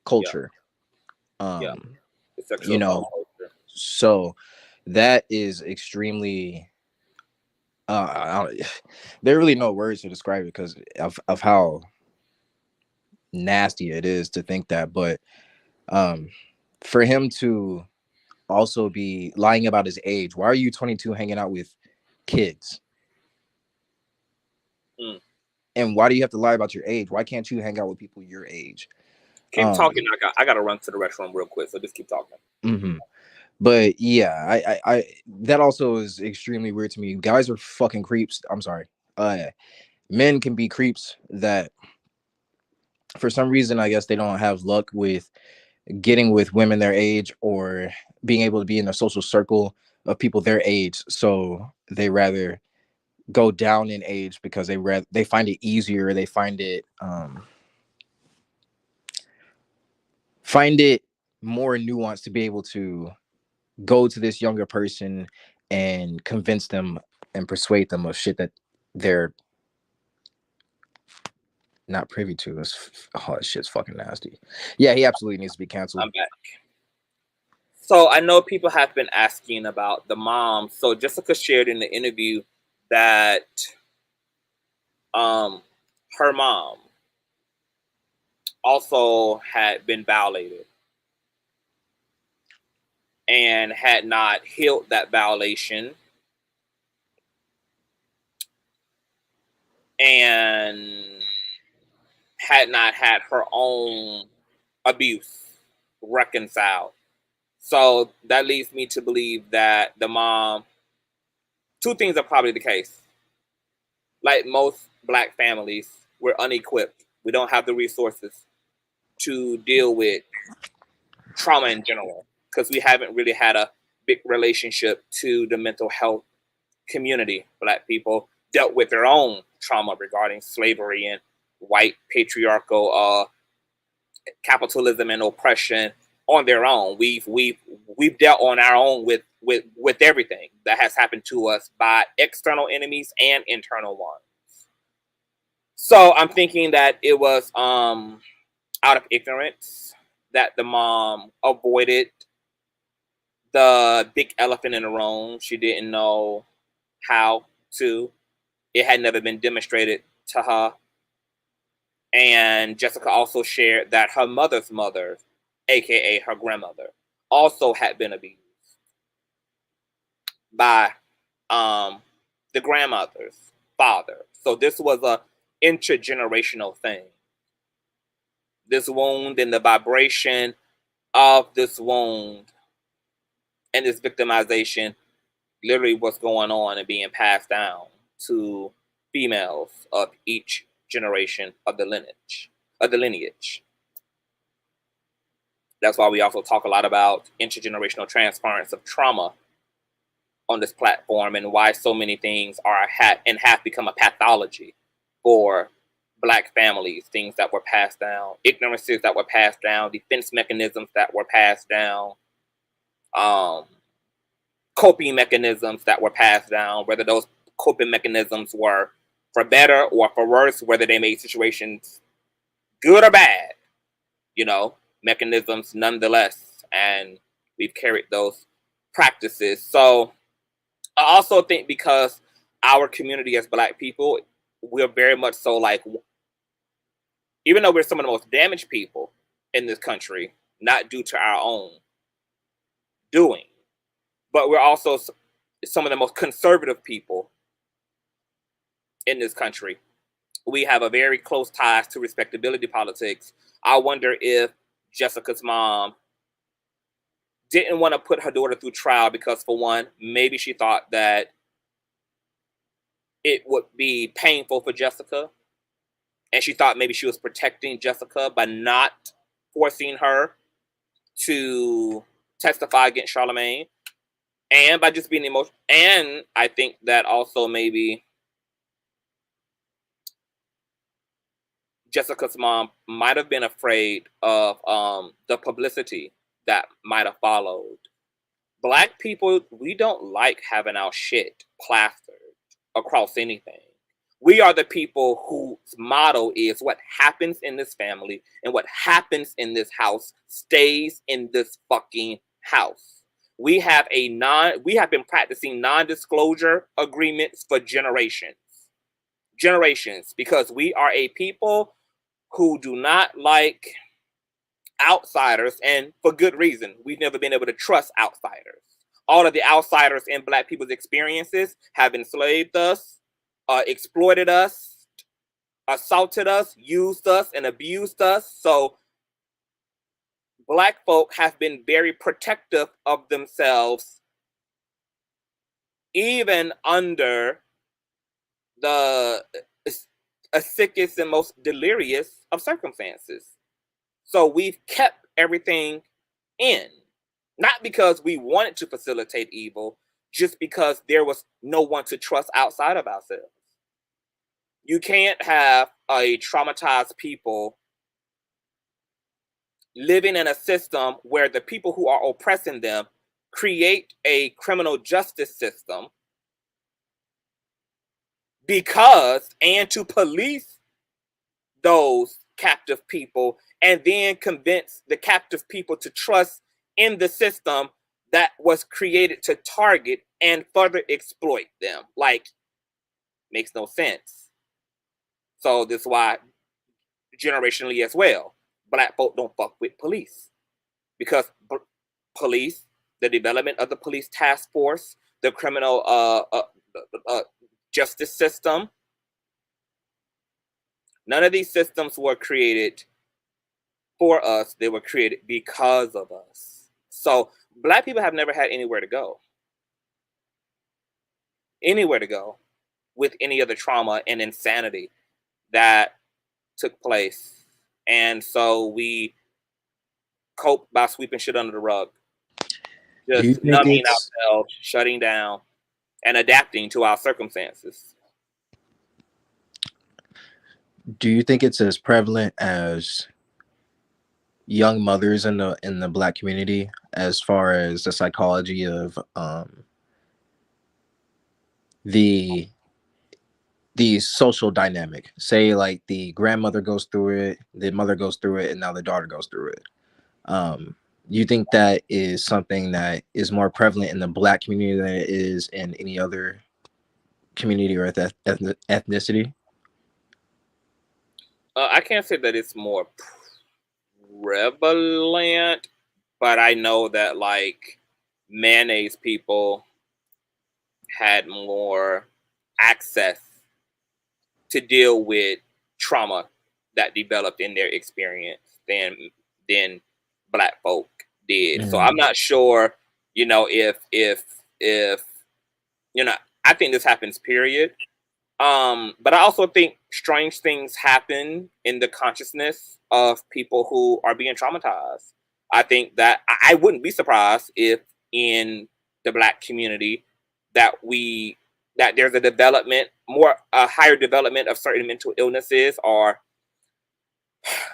culture. Yeah. You know, so that is extremely there are really no words to describe it because of how nasty it is to think that. But for him to also be lying about his age, why are you 22 hanging out with kids? And why do you have to lie about your age? Why can't you hang out with people your age? Keep talking. I got to run to the restroom real quick, so just keep talking. Mm-hmm. But yeah, I that also is extremely weird to me. Guys are fucking creeps. I'm sorry. Men can be creeps that for some reason, I guess they don't have luck with getting with women their age or being able to be in a social circle of people their age. So they rather go down in age because they find it easier. They find it more nuanced to be able to go to this younger person and convince them and persuade them of shit that they're Not privy to. Oh, shit's fucking nasty. Yeah, he absolutely needs to be canceled. I'm back. So I know people have been asking about the mom. So Jessica shared in the interview that her mom also had been violated and had not healed that violation, and had not had her own abuse reconciled. So that leads me to believe that the mom, two things are probably the case. Like most Black families, we're unequipped. We don't have the resources to deal with trauma in general because we haven't really had a big relationship to the mental health community. Black people dealt with their own trauma regarding slavery and white patriarchal capitalism and oppression on their own. We've dealt on our own with everything that has happened to us by external enemies and internal ones. So I'm thinking that it was out of ignorance that the mom avoided the big elephant in the room. She didn't know how to. It had never been demonstrated to her. And Jessica also shared that her mother's mother, aka her grandmother, also had been abused by the grandmother's father. So this was a intergenerational thing. This wound and the vibration of this wound and this victimization, literally what's going on and being passed down to females of each generation of the lineage. That's why we also talk a lot about intergenerational transference of trauma on this platform, and why so many things are have become a pathology for Black families. Things that were passed down, ignorances that were passed down, defense mechanisms that were passed down, coping mechanisms that were passed down, whether those coping mechanisms were for better or for worse, whether they made situations good or bad, mechanisms nonetheless. And we've carried those practices. So I also think because our community as Black people, we're very much so like, even though we're some of the most damaged people in this country, not due to our own doing, but we're also some of the most conservative people in this country. We have a very close ties to respectability politics. I wonder if Jessica's mom didn't want to put her daughter through trial because, for one, maybe she thought that it would be painful for Jessica, and she thought maybe she was protecting Jessica by not forcing her to testify against Charlemagne, and by just being emotional. And I think that also maybe Jessica's mom might have been afraid of the publicity that might have followed. Black people, we don't like having our shit plastered across anything. We are the people whose motto is what happens in this family and what happens in this house stays in this fucking house. We have been practicing non-disclosure agreements for generations, because we are a people who do not like outsiders, and for good reason. We've never been able to trust outsiders. All of the outsiders in Black people's experiences have enslaved us, exploited us, assaulted us, used us, and abused us. So Black folk have been very protective of themselves, even under the sickest and most delirious of circumstances. So we've kept everything in, not because we wanted to facilitate evil, just because there was no one to trust outside of ourselves. You can't have a traumatized people living in a system where the people who are oppressing them create a criminal justice system and to police those captive people and then convince the captive people to trust in the system that was created to target and further exploit them. Like, makes no sense. So this is why generationally as well, Black folk don't fuck with police, because police, the development of the police task force, the criminal justice system, none of these systems were created for us. They were created because of us. So Black people have never had anywhere to go with any of the trauma and insanity that took place. And so we cope by sweeping shit under the rug, just numbing ourselves, shutting down, and adapting to our circumstances. Do you think it's as prevalent as young mothers in the Black community, as far as the psychology of the social dynamic? Say like the grandmother goes through it, the mother goes through it, and now the daughter goes through it. You think that is something that is more prevalent in the Black community than it is in any other community or ethnicity? I can't say that it's more prevalent, but I know that like mayonnaise people had more access to deal with trauma that developed in their experience than Black folk did. Mm-hmm. So I'm not sure, if I think this happens, period. But I also think strange things happen in the consciousness of people who are being traumatized. I think that I wouldn't be surprised if in the Black community that there's a higher development of certain mental illnesses, or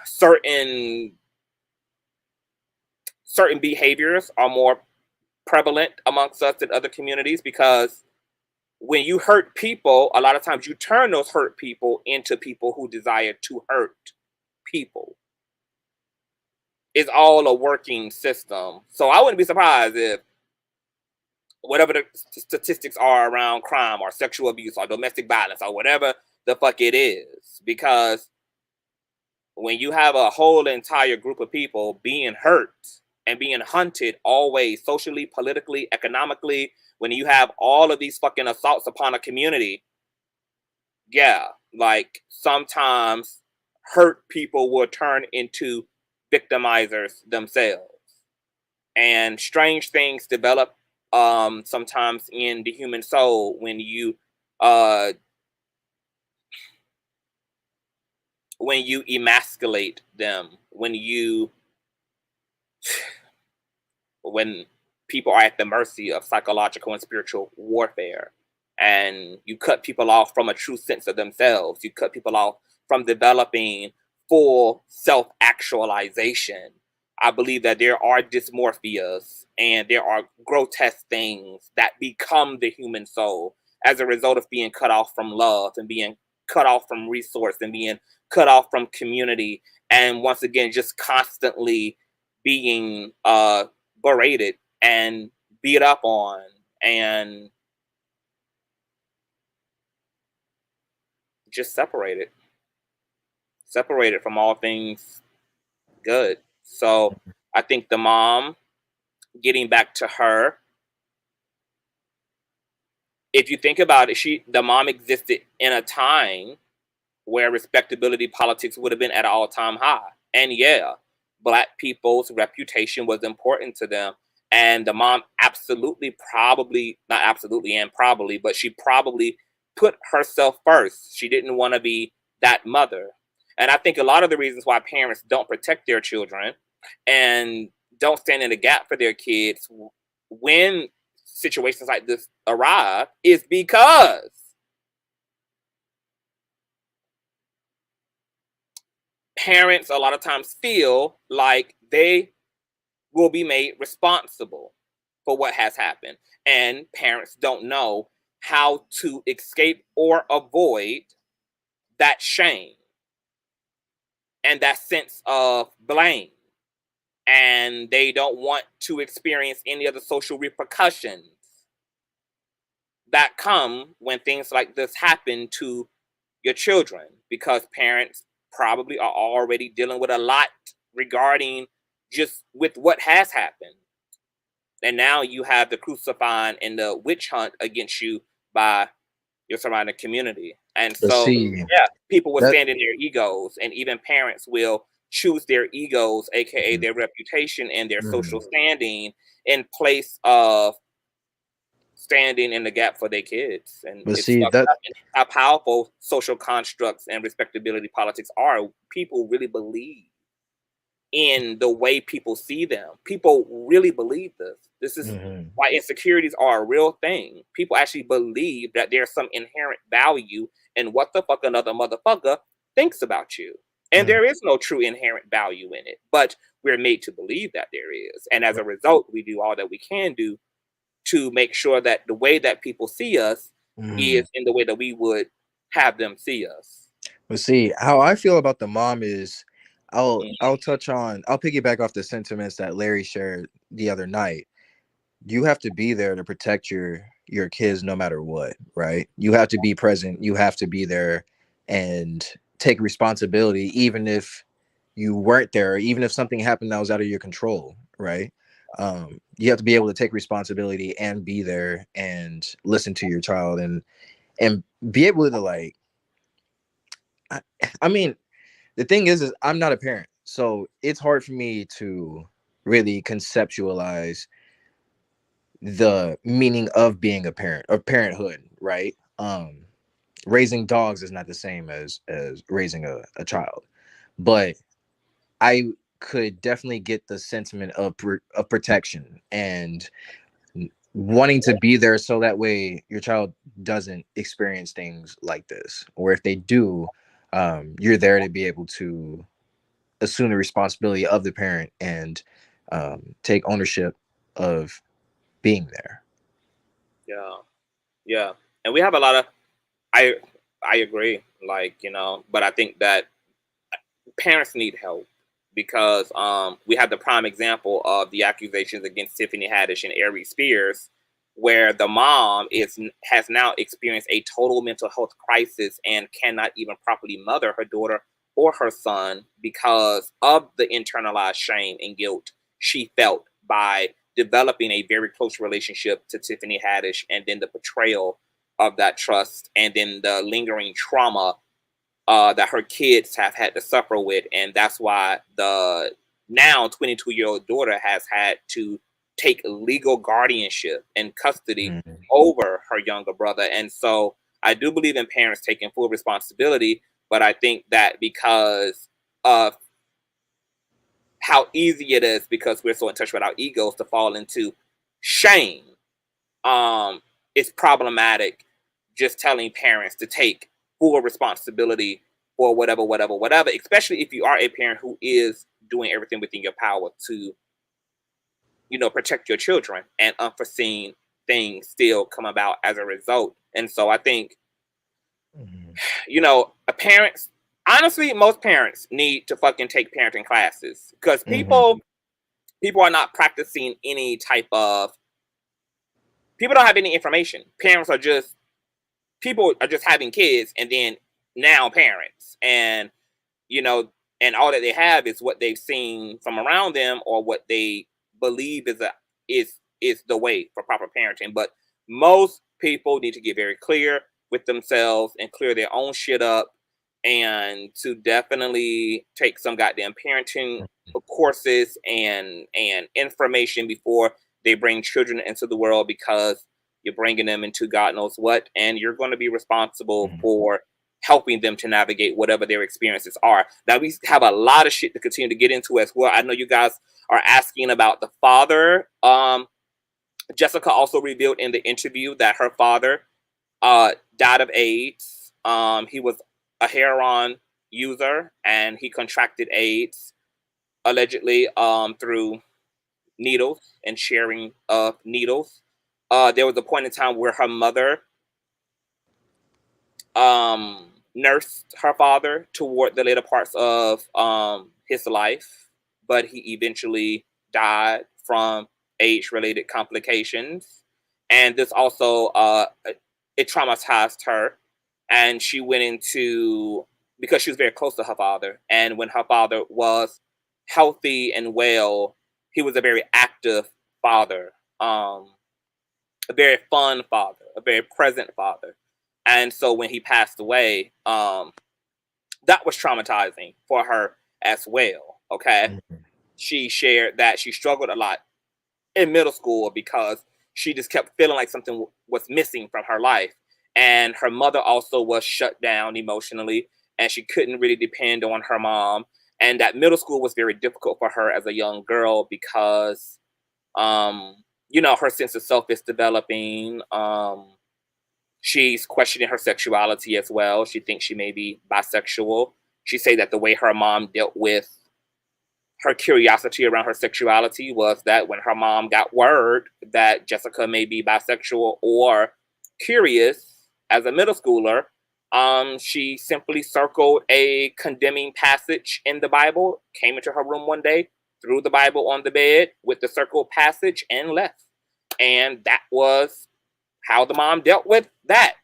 certain behaviors are more prevalent amongst us than other communities, because when you hurt people, a lot of times you turn those hurt people into people who desire to hurt people. It's all a working system. So I wouldn't be surprised if whatever the statistics are around crime or sexual abuse or domestic violence or whatever the fuck it is, because when you have a whole entire group of people being hurt and being hunted always, socially, politically, economically, when you have all of these fucking assaults upon a community, yeah, like sometimes hurt people will turn into victimizers themselves. And strange things develop sometimes in the human soul when you emasculate them, when people are at the mercy of psychological and spiritual warfare, and you cut people off from a true sense of themselves. You cut people off from developing full self-actualization. I believe that there are dysmorphias and there are grotesque things that become the human soul as a result of being cut off from love and being cut off from resource and being cut off from community, and once again just constantly being berated and beat up on and just separated from all things good. So I think the mom, getting back to her, if you think about it, the mom existed in a time where respectability politics would have been at an all-time high. And yeah, Black people's reputation was important to them. And the mom absolutely, probably, not absolutely and probably, but she probably put herself first. She didn't want to be that mother. And I think a lot of the reasons why parents don't protect their children and don't stand in the gap for their kids when situations like this arrive is because parents a lot of times feel like they will be made responsible for what has happened. And parents don't know how to escape or avoid that shame. and that sense of blame. And they don't want to experience any of the social repercussions that come when things like this happen to your children, because parents probably are already dealing with a lot regarding just with what has happened. And now you have the crucifying and the witch hunt against you by your surrounding community. And But so, see, yeah, people will that stand in their egos, and even parents will choose their egos, aka their reputation and their social standing, in place of standing in the gap for their kids. And but it's see fucked that up. And how powerful social constructs and respectability politics are. People really believe in the way people see them. People really believe this. This is why insecurities are a real thing. People actually believe that there's some inherent value in what the fuck another motherfucker thinks about you. And there is no true inherent value in it, but we're made to believe that there is. And as a result, we do all that we can do to make sure that the way that people see us is in the way that we would have them see us. But see, how I feel about the mom is I'll piggyback off the sentiments that Larry shared the other night. You have to be there to protect your kids no matter what, right? You have to be present, you have to be there and take responsibility even if you weren't there, or even if something happened that was out of your control, right? You have to be able to take responsibility and be there and listen to your child and be able to like I mean, the thing is I'm not a parent, so it's hard for me to really conceptualize the meaning of being a parent, of parenthood, right? Raising dogs is not the same as raising a child, but I could definitely get the sentiment of protection and wanting to be there so that way your child doesn't experience things like this, or if they do, you're there to be able to assume the responsibility of the parent and take ownership of being there. Yeah. And we have a lot of, I agree, like, but I think that parents need help, because we have the prime example of the accusations against Tiffany Haddish and Aries Spears, where the mom has now experienced a total mental health crisis and cannot even properly mother her daughter or her son because of the internalized shame and guilt she felt by developing a very close relationship to Tiffany Haddish, and then the betrayal of that trust, and then the lingering trauma that her kids have had to suffer with. And that's why the now 22-year-old daughter has had to take legal guardianship and custody over her younger brother. And so I do believe in parents taking full responsibility, but I think that because of how easy it is, because we're so in touch with our egos, to fall into shame, it's problematic just telling parents to take full responsibility for whatever, especially if you are a parent who is doing everything within your power to, protect your children, and unforeseen things still come about as a result. And so I think, parents, honestly, most parents need to fucking take parenting classes, because people are not practicing any type of, people don't have any information. People are just having kids, and then now parents, and and all that they have is what they've seen from around them, or what they believe is the way for proper parenting. But most people need to get very clear with themselves and clear their own shit up, and to definitely take some goddamn parenting courses and information before they bring children into the world, because you're bringing them into God knows what, and you're going to be responsible for helping them to navigate whatever their experiences are. Now, we have a lot of shit to continue to get into as well. I know you guys are asking about the father. Jessica also revealed in the interview that her father died of AIDS. He was a heroin user, and he contracted AIDS allegedly through needles and sharing of needles. There was a point in time where her mother nursed her father toward the later parts of his life, but he eventually died from age-related complications. And this also it traumatized her, and she went into, because she was very close to her father, and when her father was healthy and well, he was a very active father, a very fun father, a very present father. And so when he passed away, that was traumatizing for her as well. Okay. Mhm. She shared that she struggled a lot in middle school because she just kept feeling like something was missing from her life. And her mother also was shut down emotionally, and she couldn't really depend on her mom. And that middle school was very difficult for her as a young girl because, her sense of self is developing. She's questioning her sexuality as well. She thinks she may be bisexual. She said that the way her mom dealt with her curiosity around her sexuality was that when her mom got word that Jessica may be bisexual or curious as a middle schooler, she simply circled a condemning passage in the Bible, came into her room one day, threw the Bible on the bed with the circled passage, and left. And that was how the mom dealt with that.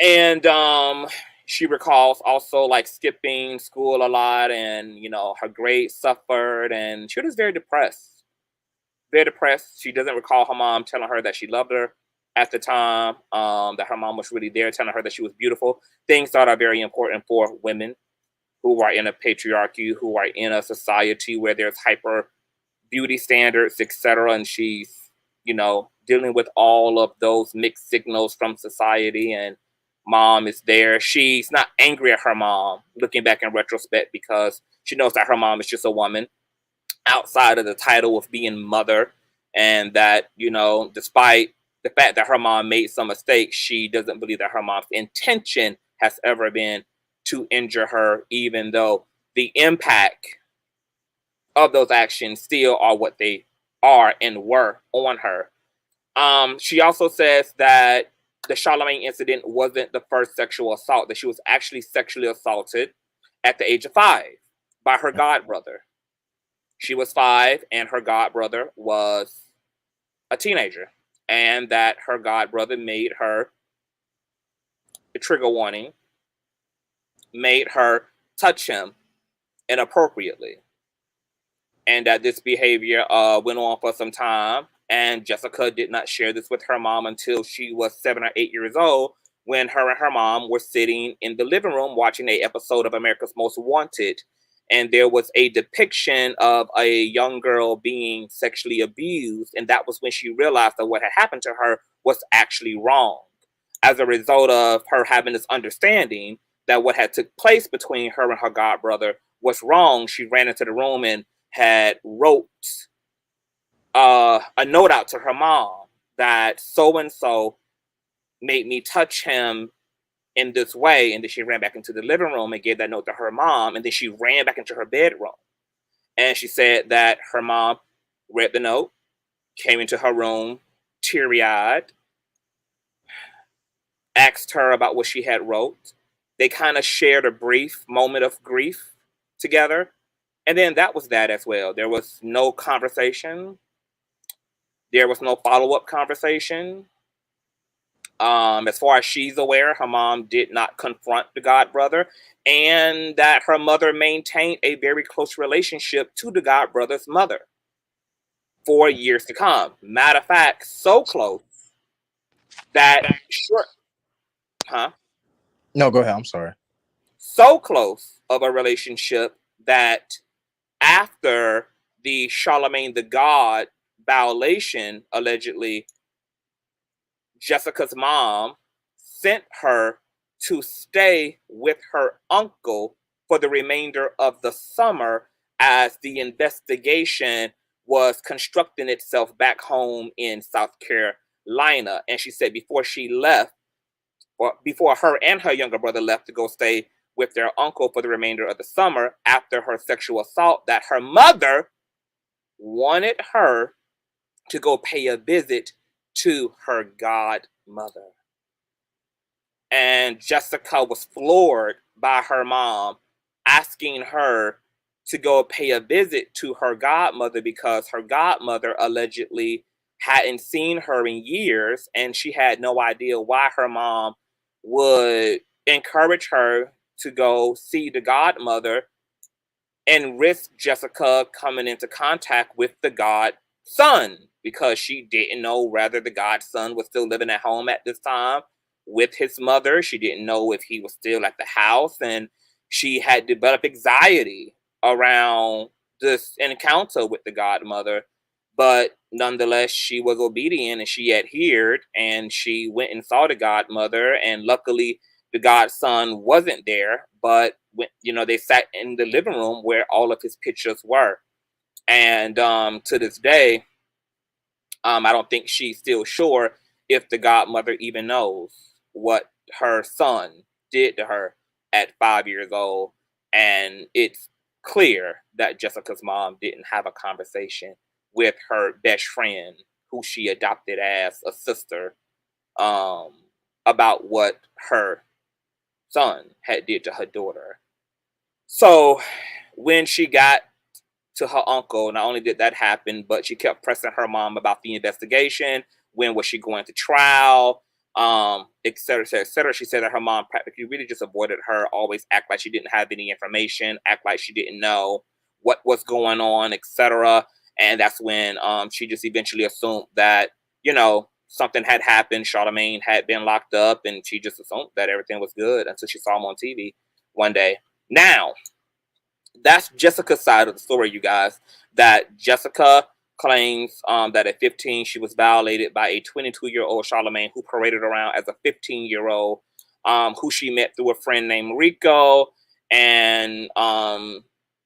And she recalls also like skipping school a lot, and her grades suffered, and she was very depressed. Very depressed. She doesn't recall her mom telling her that she loved her at the time, that her mom was really there telling her that she was beautiful. Things that are very important for women who are in a patriarchy, who are in a society where there's hyper beauty standards, etc. And she's, dealing with all of those mixed signals from society, and mom is there. She's not angry at her mom, looking back in retrospect, because she knows that her mom is just a woman outside of the title of being mother. And that, despite the fact that her mom made some mistakes, she doesn't believe that her mom's intention has ever been to injure her, even though the impact of those actions still are what they are and were on her. She also says that the Charlemagne incident wasn't the first sexual assault, that she was actually sexually assaulted at the age of 5 by her godbrother. She was 5 and her godbrother was a teenager, and that her godbrother made her a trigger warning, made her touch him inappropriately, and that this behavior went on for some time. And Jessica did not share this with her mom until she was 7 or 8 years old, when her and her mom were sitting in the living room watching an episode of America's Most Wanted. And there was a depiction of a young girl being sexually abused. And that was when she realized that what had happened to her was actually wrong. As a result of her having this understanding that what had took place between her and her godbrother was wrong, she ran into the room and had wrote a note out to her mom that so-and-so made me touch him in this way. And then she ran back into the living room and gave that note to her mom. And then she ran back into her bedroom. And she said that her mom read the note, came into her room, teary-eyed, asked her about what she had wrote. They kind of shared a brief moment of grief together. And then that was that as well. There was no conversation. There was no follow-up conversation. As far as she's aware, her mom did not confront the godbrother, and that her mother maintained a very close relationship to the godbrother's mother for years to come. Matter of fact, so close that No, go ahead. I'm sorry. So close of a relationship that after the Charlamagne Tha God violation, allegedly, Jessica's mom sent her to stay with her uncle for the remainder of the summer as the investigation was constructing itself back home in South Carolina. And she said before she left, or before her and her younger brother left to go stay with their uncle for the remainder of the summer after her sexual assault, that her mother wanted her to go pay a visit to her godmother. and Jessica was floored by her mom asking her to go pay a visit to her godmother because her godmother allegedly hadn't seen her in years, and she had no idea why her mom would encourage her to go see the godmother and risk Jessica coming into contact with the godson, because she didn't know whether the godson was still living at home at this time with his mother. She didn't know if he was still at the house, and she had developed anxiety around this encounter with the godmother. But nonetheless, she was obedient and she adhered, and she went and saw the godmother, and luckily the godson wasn't there, but when, they sat in the living room where all of his pictures were. And to this day, I don't think she's still sure if the godmother even knows what her son did to her at 5 years old. And it's clear that Jessica's mom didn't have a conversation with her best friend, who she adopted as a sister, about what her son had did to her daughter. So when she got to her uncle, not only did that happen, but she kept pressing her mom about the investigation. When was she going to trial? Et cetera, et cetera, et cetera. She said that her mom practically really just avoided her, always act like she didn't have any information, act like she didn't know what was going on, etc. And that's when she just eventually assumed that, something had happened. Charlamagne had been locked up, and she just assumed that everything was good until she saw him on TV one day. Now, that's Jessica's side of the story, you guys. That Jessica claims that at 15 she was violated by a 22-year-old Charlamagne, who paraded around as a 15-year-old, who she met through a friend named Rico. And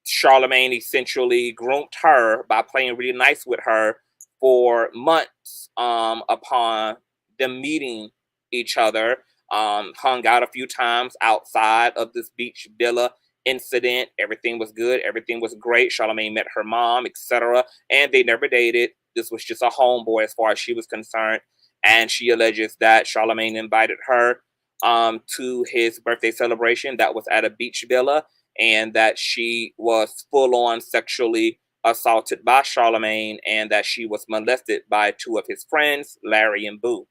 Charlamagne essentially groomed her by playing really nice with her for months upon them meeting each other. Hung out a few times outside of this beach villa incident. Everything was good. Everything was great. Charlamagne met her mom, etc. And they never dated. This was just a homeboy as far as she was concerned. And she alleges that Charlamagne invited her to his birthday celebration that was at a beach villa, and that she was full-on sexually assaulted by Charlamagne, and that she was molested by two of his friends, Larry and Boo,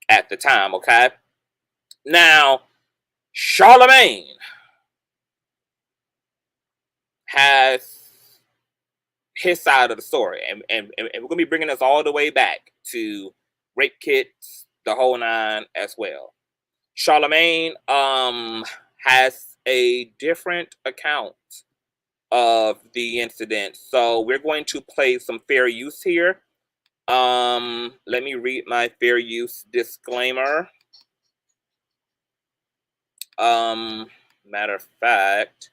at the time, okay? Now, Charlamagne has his side of the story, and we're going to be bringing us all the way back to rape kits, the whole nine as well. Charlamagne has a different account of the incident, so we're going to play some fair use here. Let me read my fair use disclaimer. Matter of fact,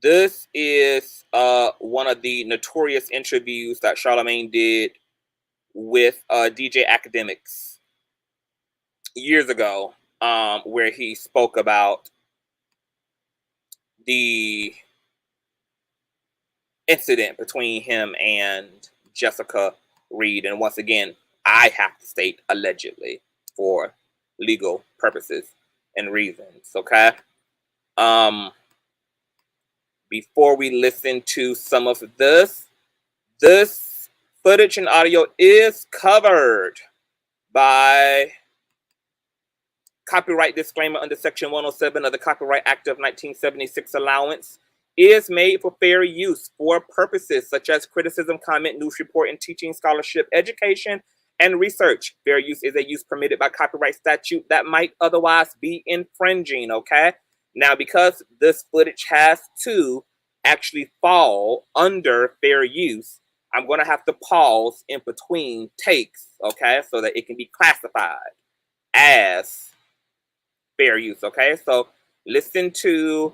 this is one of the notorious interviews that Charlamagne did with DJ Academics years ago, where he spoke about the incident between him and Jessica Reid. And once again, I have to state allegedly for legal purposes and reasons, okay? Before we listen to some of this footage and audio is covered by copyright disclaimer under Section 107 of the Copyright Act of 1976. Allowance is made for fair use for purposes such as criticism, comment, news reporting, teaching, scholarship, education, and research. Fair use is a use permitted by copyright statute that might otherwise be infringing, okay? Now, because this footage has to actually fall under fair use, I'm going to have to pause in between takes, okay, so that it can be classified as fair use, okay? So listen to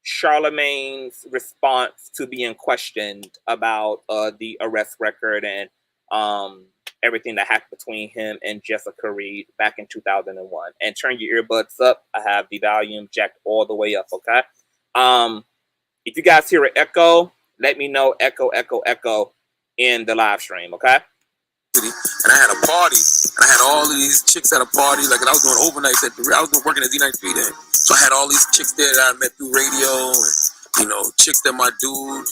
Charlemagne's response to being questioned about the arrest record and everything that happened between him and Jessica Reid back in 2001. And turn your earbuds up. I have the volume jacked all the way up, okay? If you guys hear an echo, let me know, echo, echo, echo in the live stream, okay? And I had a party And I had all these chicks at a party, like, and I was doing overnights I was working at Z93 then. So I had all these chicks there that I met through radio, and, you know, chicks that my dude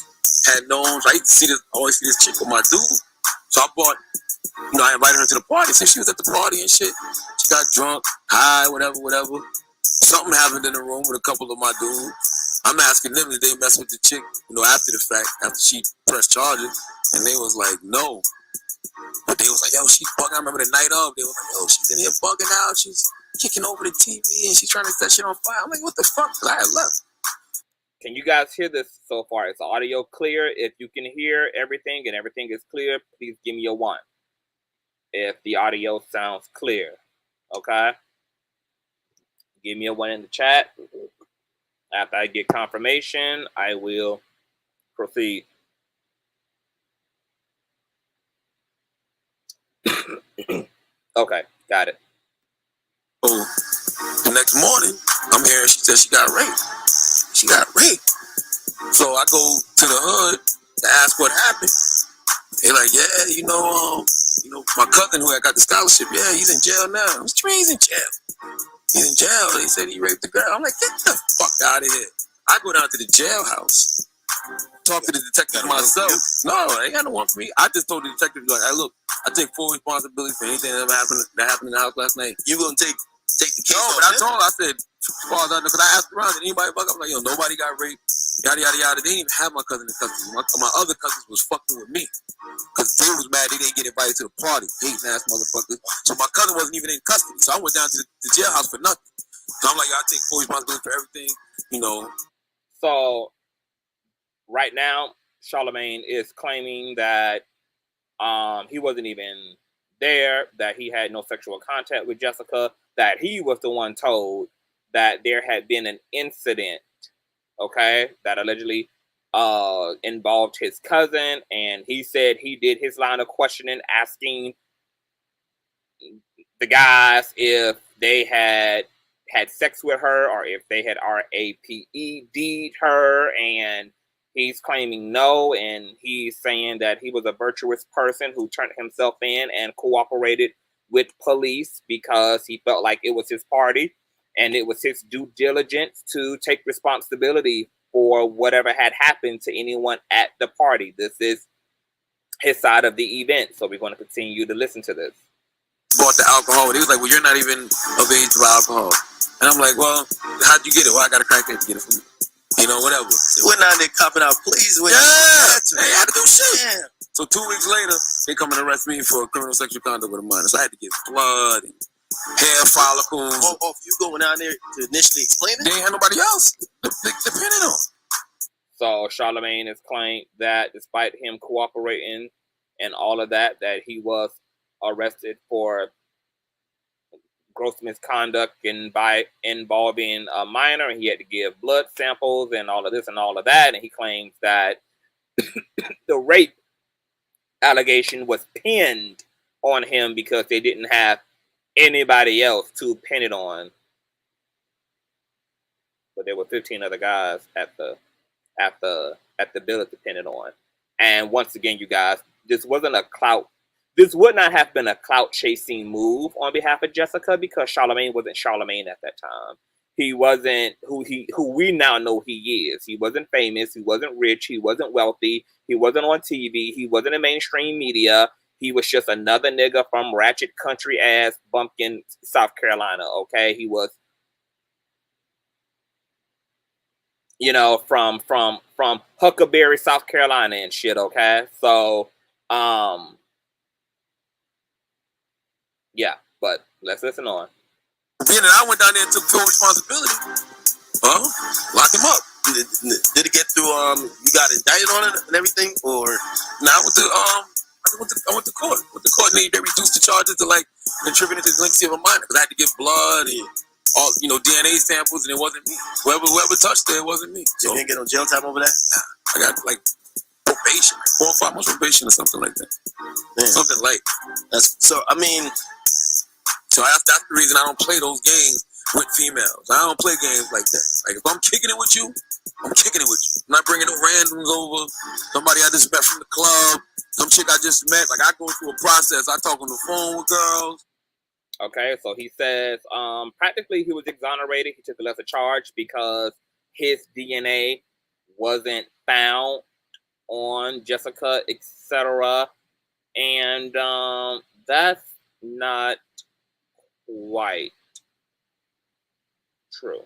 had known. So I used to see this, always see this chick with my dude. So I bought, you know, I invited her to the party. So she was at the party and shit. She got drunk, high, whatever. Something happened in the room with a couple of my dudes. I'm asking them, did they mess with the chick, you know, after the fact, after she pressed charges? And they was like, no. But they was like, yo, she's bugging. I remember the night of, they was like, yo, she's in here bugging out. She's kicking over the TV and she's trying to set shit on fire. I'm like, what the fuck? I had left. Can you guys hear this so far? Is the audio clear? If you can hear everything and everything is clear, please give me a 1. If the audio sounds clear, okay? Give me a 1 in the chat. After I get confirmation, I will proceed. Okay, got it. So the next morning, I'm hearing she said she got raped. She got raped. So I go to the hood to ask what happened. They're like, yeah, you know, my cousin who had got the scholarship, yeah, he's in jail now. What you mean he's in jail? He's in jail. They said he raped the girl. I'm like, get the fuck out of here. I go down to the jailhouse, talk to the detective myself. No, they ain't got no one for me. I just told the detective, like, hey, look, I take full responsibility for anything that happened in the house last night. You gonna take the case? No, but I told her, I said, as far as I know, because I asked around, did anybody fuck up? I'm like, yo, nobody got raped, yada, yada, yada. They didn't even have my cousin in custody. My other cousins was fucking with me. Because they was mad they didn't get invited to the party. Hating ass motherfuckers. So my cousin wasn't even in custody. So I went down to the jailhouse for nothing. So I'm like, I take full responsibility for everything, you know. So right now, Charlamagne is claiming that he wasn't even there, that he had no sexual contact with Jessica, that he was the one told that there had been an incident, okay, that allegedly involved his cousin, and he said he did his line of questioning, asking the guys if they had sex with her or if they had RAPED'd her, and he's claiming no, and he's saying that he was a virtuous person who turned himself in and cooperated with police because he felt like it was his party and it was his due diligence to take responsibility for whatever had happened to anyone at the party. This is his side of the event, so we're going to continue to listen to this. Bought the alcohol. He was like, well, you're not even of age for alcohol. And I'm like, well, how'd you get it? Well, I got a crackhead to get it from you. You know, whatever. We're not there copping out, please. Yeah, they had to do shit. Yeah. So 2 weeks later, they come and arrest me for criminal sexual conduct with a minor. So I had to get blood and hair follicles. Oh, you going down there to initially explain it? They ain't had nobody else depending on. So Charlamagne has claimed that despite him cooperating and all of that, that he was arrested for gross misconduct and by involving a minor, and he had to give blood samples and all of this and all of that, and he claims that the rape allegation was pinned on him because they didn't have anybody else to pin it on. But there were 15 other guys at the billet to pin it on. And once again, you guys, this would not have been a clout chasing move on behalf of Jessica, because Charlamagne wasn't Charlamagne at that time. He wasn't who we now know he is. He wasn't famous. He wasn't rich. He wasn't wealthy. He wasn't on TV. He wasn't in mainstream media. He was just another nigga from ratchet country ass bumpkin, South Carolina. Okay, he was, you know, from Huckleberry, South Carolina and shit. Okay, so yeah, but let's listen on. Being that I went down there and took full responsibility, lock him up. Did it get through? You got indicted on it and everything, or now with the I went to court. With the court, they reduced the charges to like contributing to the delinquency of a minor because I had to give blood and all, you know, DNA samples, and it wasn't me. Whoever touched it wasn't me. So you didn't get no jail time over that? Nah, I got like probation, 4 or 5 months probation or something like that. Man. Something like that's so. I mean. So that's the reason I don't play those games with females. I don't play games like that. Like, if I'm kicking it with you, I'm kicking it with you. I'm not bringing no randoms over. Somebody I just met from the club. Some chick I just met. Like, I go through a process. I talk on the phone with girls. Okay, so he says practically he was exonerated. He took a lesser charge because his DNA wasn't found on Jessica, etc. And that's not quite true.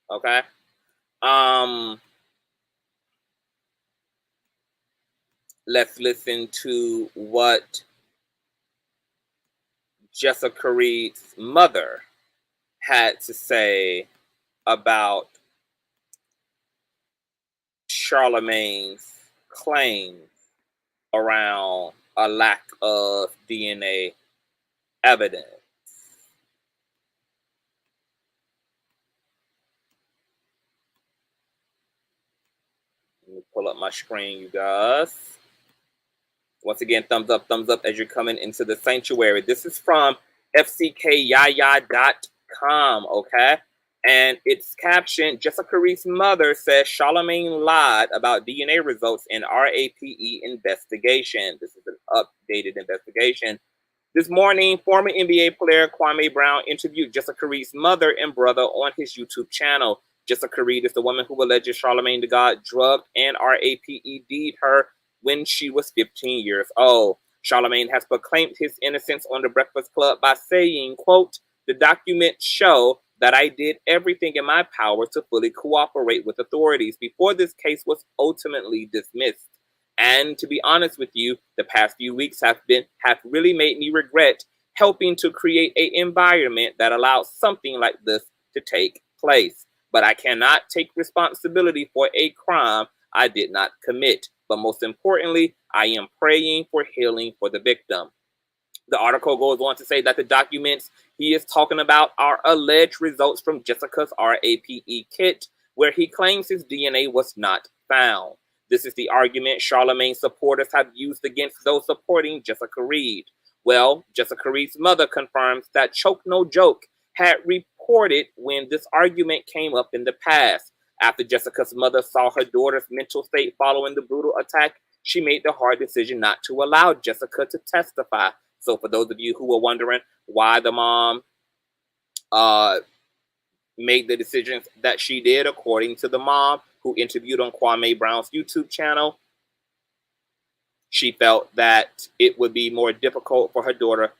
Okay. Let's listen to what Jessica Reid's mother had to say about Charlemagne's claims around a lack of DNA evidence. Let me pull up my screen, you guys. Once again, thumbs up as you're coming into the sanctuary. This is from fckyaya.com, okay? And it's captioned, Jessica Reid's mother says Charlamagne lied about DNA results in RAPE investigation. This is an updated investigation. This morning, former NBA player Kwame Brown interviewed Jessica Reid's mother and brother on his YouTube channel. Jessica Reid is the woman who alleges Charlamagne Tha God drugged and RAPE'd her when she was 15 years old. Charlamagne has proclaimed his innocence on The Breakfast Club by saying, quote, "The documents show that I did everything in my power to fully cooperate with authorities before this case was ultimately dismissed. And to be honest with you, the past few weeks have really made me regret helping to create an environment that allows something like this to take place. But I cannot take responsibility for a crime I did not commit. But most importantly, I am praying for healing for the victim." The article goes on to say that the documents he is talking about are alleged results from Jessica's RAPE kit, where he claims his DNA was not found. This is the argument Charlemagne supporters have used against those supporting Jessica Reid. Well, Jessica Reid's mother confirms that Choke No Joke had reported when this argument came up in the past. After Jessica's mother saw her daughter's mental state following the brutal attack, she made the hard decision not to allow Jessica to testify. So for those of you who were wondering why the mom made the decisions that she did, according to the mom who interviewed on Kwame Brown's YouTube channel, she felt that it would be more difficult for her daughter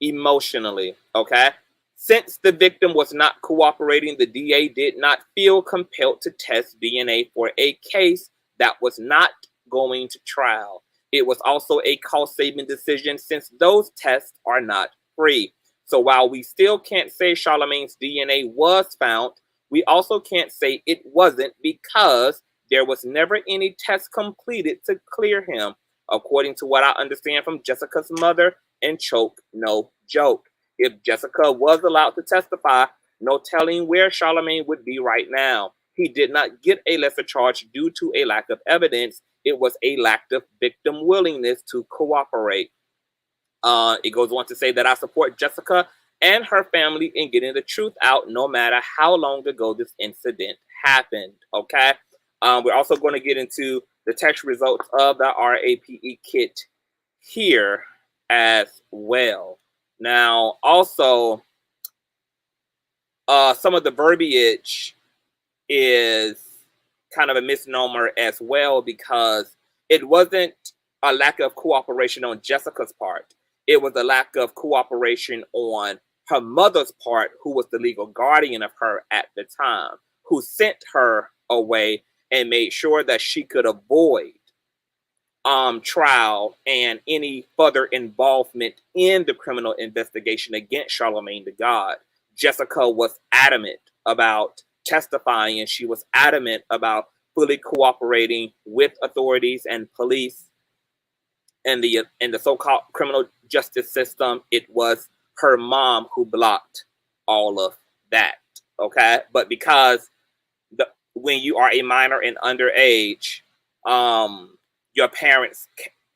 emotionally, okay? Since the victim was not cooperating, the DA did not feel compelled to test DNA for a case that was not going to trial. It was also a cost-saving decision since those tests are not free. So while we still can't say Charlemagne's DNA was found, we also can't say it wasn't because there was never any test completed to clear him, according to what I understand from Jessica's mother and Choke No Joke. If Jessica was allowed to testify, no telling where Charlamagne would be right now. He did not get a lesser charge due to a lack of evidence. It was a lack of victim willingness to cooperate. It goes on to say that I support Jessica and her family in getting the truth out, no matter how long ago this incident happened. Okay. We're also going to get into the test results of the RAPE kit here as well. Now, also, some of the verbiage is kind of a misnomer as well, because it wasn't a lack of cooperation on Jessica's part. It was a lack of cooperation on her mother's part, who was the legal guardian of her at the time, who sent her away and made sure that she could avoid trial and any further involvement in the criminal investigation against Charlamagne Tha God. Jessica was adamant about testifying, and she was adamant about fully cooperating with authorities and police and the so-called criminal justice system. It was her mom who blocked all of that. Okay, but because when you are a minor and underage, your parents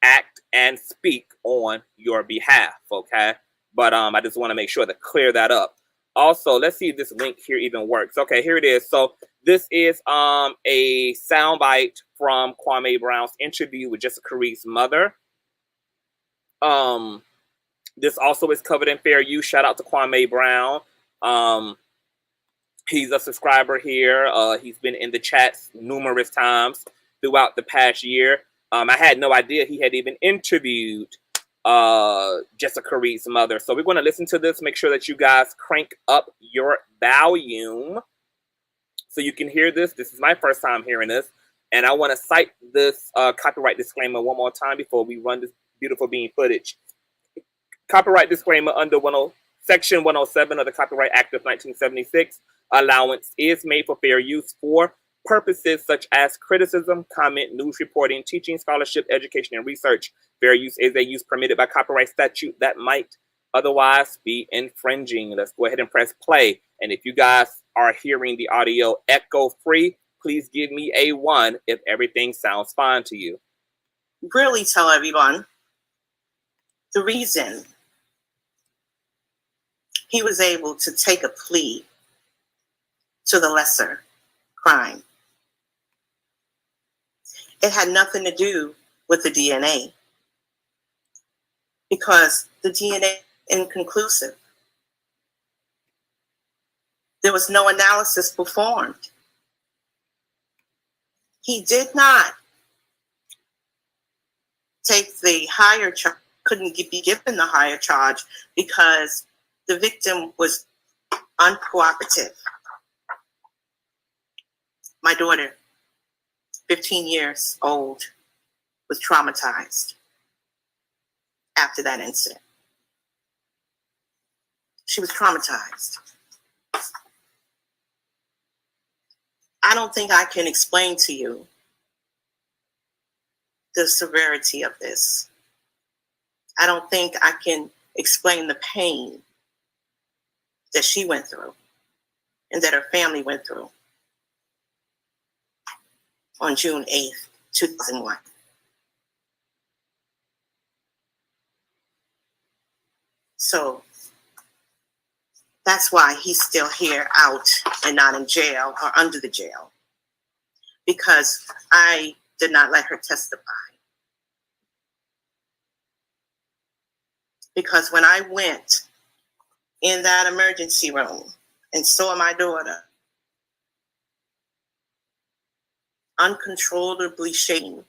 act and speak on your behalf, okay? But I just want to make sure to clear that up. Also, let's see if this link here even works. Okay, here it is. So this is a soundbite from Kwame Brown's interview with Jessica Reid's mother. This also is covered in fair use. Shout out to Kwame Brown. He's a subscriber here. He's been in the chats numerous times throughout the past year. I had no idea he had even interviewed Jessica Reid's mother. So we're going to listen to this. Make sure that you guys crank up your volume so you can hear this. This is my first time hearing this. And I want to cite this copyright disclaimer one more time before we run this beautiful bean footage. Copyright disclaimer under Section 107 of the Copyright Act of 1976. Allowance is made for fair use for purposes such as criticism, comment, news reporting, teaching, scholarship, education, and research. Fair use is a use permitted by copyright statute that might otherwise be infringing. Let's go ahead and press play. And if you guys are hearing the audio echo free, please give me a 1 if everything sounds fine to you. Really tell everyone the reason he was able to take a plea to the lesser crime. It had nothing to do with the DNA, because the DNA is inconclusive. There was no analysis performed. He did not take the higher charge, couldn't be given the higher charge because the victim was uncooperative. My daughter, 15 years old, was traumatized after that incident. She was traumatized. I don't think I can explain to you the severity of this. I don't think I can explain the pain that she went through and that her family went through on June 8th, 2001. So that's why he's still here out and not in jail or under the jail, because I did not let her testify. Because when I went in that emergency room and saw my daughter uncontrollably shaking,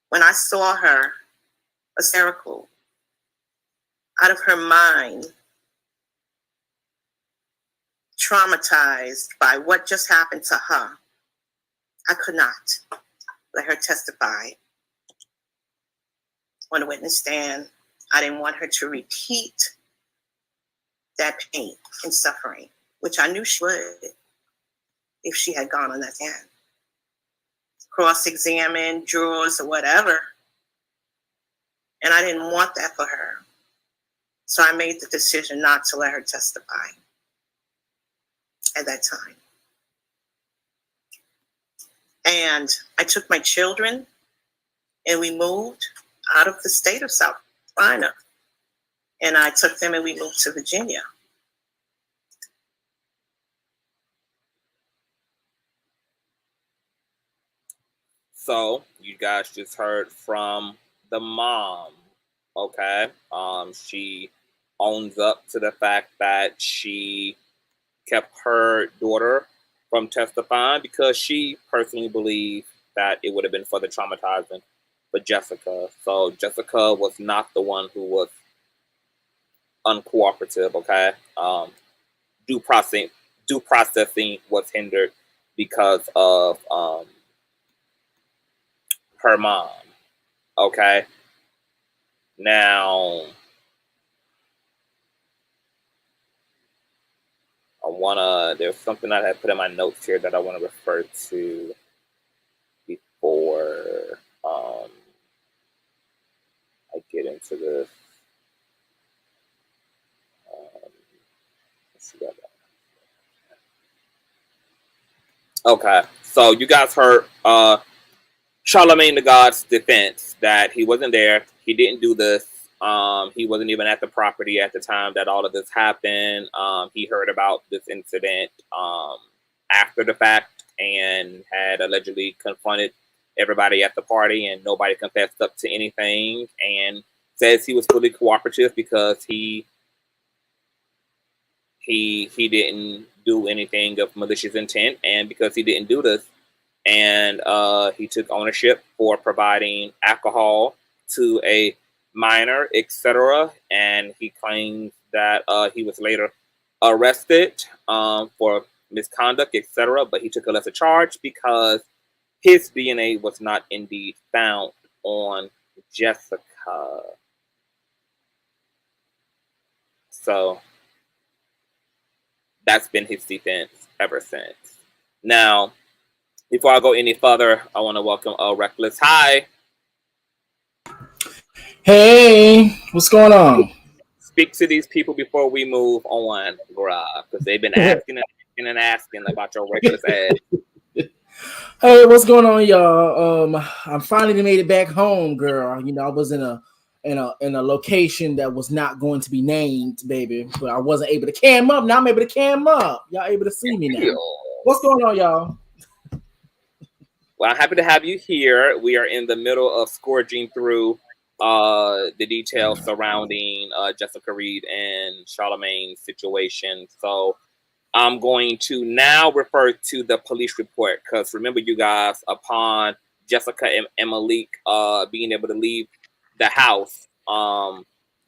when I saw her hysterical, out of her mind, traumatized by what just happened to her, I could not let her testify on the witness stand. I didn't want her to repeat that pain and suffering, which I knew she would if she had gone on that stand. Cross-examine, jurors, or whatever. And I didn't want that for her. So I made the decision not to let her testify at that time. And I took my children and we moved out of the state of South Carolina. And I took them and we moved to Virginia. So you guys just heard from the mom, okay? She owns up to the fact that she kept her daughter from testifying because she personally believed that it would have been further traumatizing for Jessica. So Jessica was not the one who was uncooperative, okay? Due processing was hindered because of her mom, okay? Now, there's something that I put in my notes here that I want to refer to before I get into this. Let's see that. Okay, so you guys heard Charlamagne Tha God's defense that he wasn't there, he didn't do this. He wasn't even at the property at the time that all of this happened. He heard about this incident after the fact and had allegedly confronted everybody at the party, and nobody confessed up to anything. And says he was fully cooperative because he didn't do anything of malicious intent, and because he didn't do this, and he took ownership for providing alcohol to a minor, etc. And he claims that he was later arrested for misconduct, etc. But he took a lesser charge because his DNA was not indeed found on Jessica. So that's been his defense ever since. Now, before I go any further, I want to welcome Reckless. Hi. Hey, what's going on? Speak to these people before we move on, because they've been asking and asking about your Reckless ass. Hey, what's going on, y'all? I finally made it back home, girl. You know, I was in a location that was not going to be named, baby, but I wasn't able to cam up. Now I'm able to cam up. Y'all able to see me now? What's going on, y'all? Well, I'm happy to have you here. We are in the middle of scourging through the details surrounding Jessica Reid and Charlemagne's situation. So I'm going to now refer to the police report, because remember, you guys, upon Jessica and Malik being able to leave the house,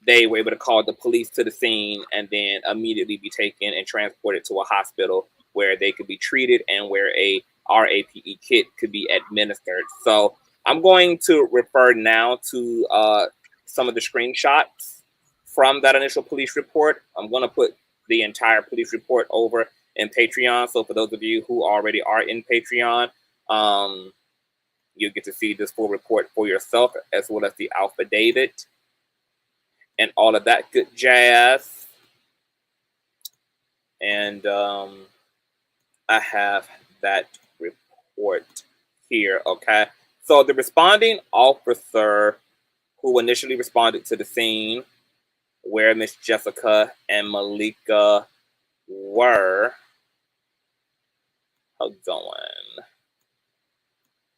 they were able to call the police to the scene and then immediately be taken and transported to a hospital where they could be treated and where a RAPE kit could be administered. So I'm going to refer now to some of the screenshots from that initial police report. I'm going to put the entire police report over in Patreon. So for those of you who already are in Patreon, you get to see this full report for yourself, as well as the affidavit and all of that good jazz. And I have that report here, okay? So the responding officer who initially responded to the scene where Miss Jessica and Malika were, hold on,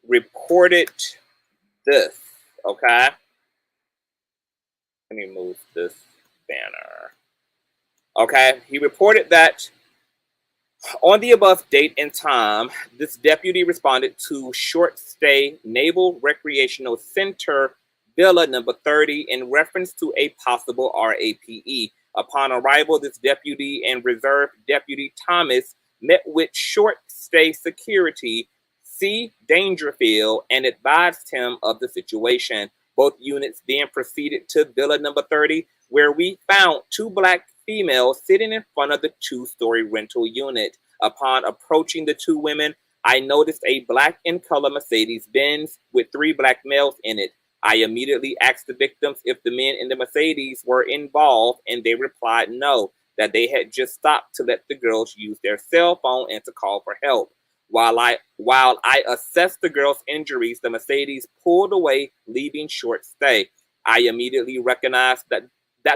reported this, okay? Let me move this banner. Okay, he reported that on the above date and time, this deputy responded to Short Stay Naval Recreational Center, Villa number 30, in reference to a possible RAPE. Upon arrival, this deputy and Reserve Deputy Thomas met with Short Stay Security, C. Dangerfield, and advised him of the situation. Both units then proceeded to Villa number 30, where we found two black females sitting in front of the two-story rental unit. Upon approaching the two women, I noticed a black in color Mercedes-Benz with three black males in it. I immediately asked the victims if the men in the Mercedes were involved, and they replied no, that they had just stopped to let the girls use their cell phone and to call for help. While I assessed the girls' injuries, the Mercedes pulled away, leaving Short Stay. I immediately recognized that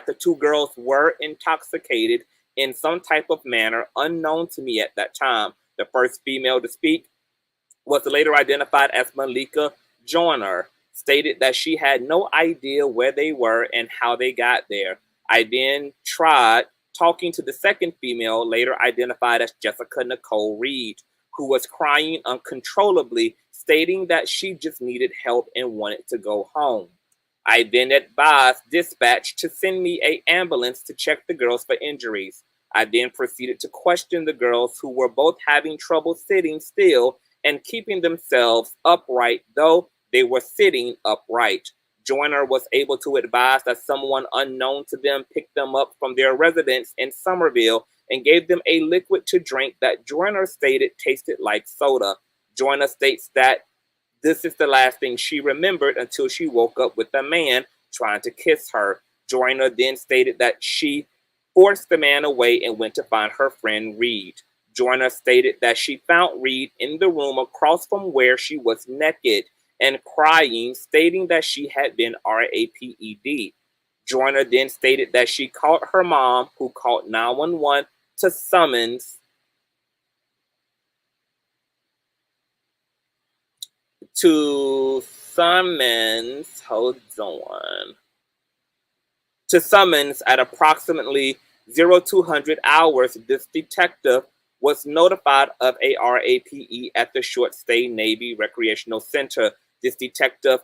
the two girls were intoxicated in some type of manner unknown to me at that time. The first female to speak was later identified as Malika Joyner, stated that she had no idea where they were and how they got there. I then tried talking to the second female, later identified as Jessica Nicole Reid, who was crying uncontrollably, stating that she just needed help and wanted to go home. I then advised dispatch to send me an ambulance to check the girls for injuries. I then proceeded to question the girls, who were both having trouble sitting still and keeping themselves upright, though they were sitting upright. Joyner was able to advise that someone unknown to them picked them up from their residence in Somerville and gave them a liquid to drink that Joyner stated tasted like soda. Joyner states that this is the last thing she remembered until she woke up with a man trying to kiss her. Joyner then stated that she forced the man away and went to find her friend Reid. Joyner stated that she found Reid in the room across from where she was naked and crying, stating that she had been RAPED. Joyner then stated that she called her mom, who called 911 to summons hold on. to summons at approximately 0200 hours, this detective was notified of a RAPE at the Short Stay Navy Recreational Center. This detective,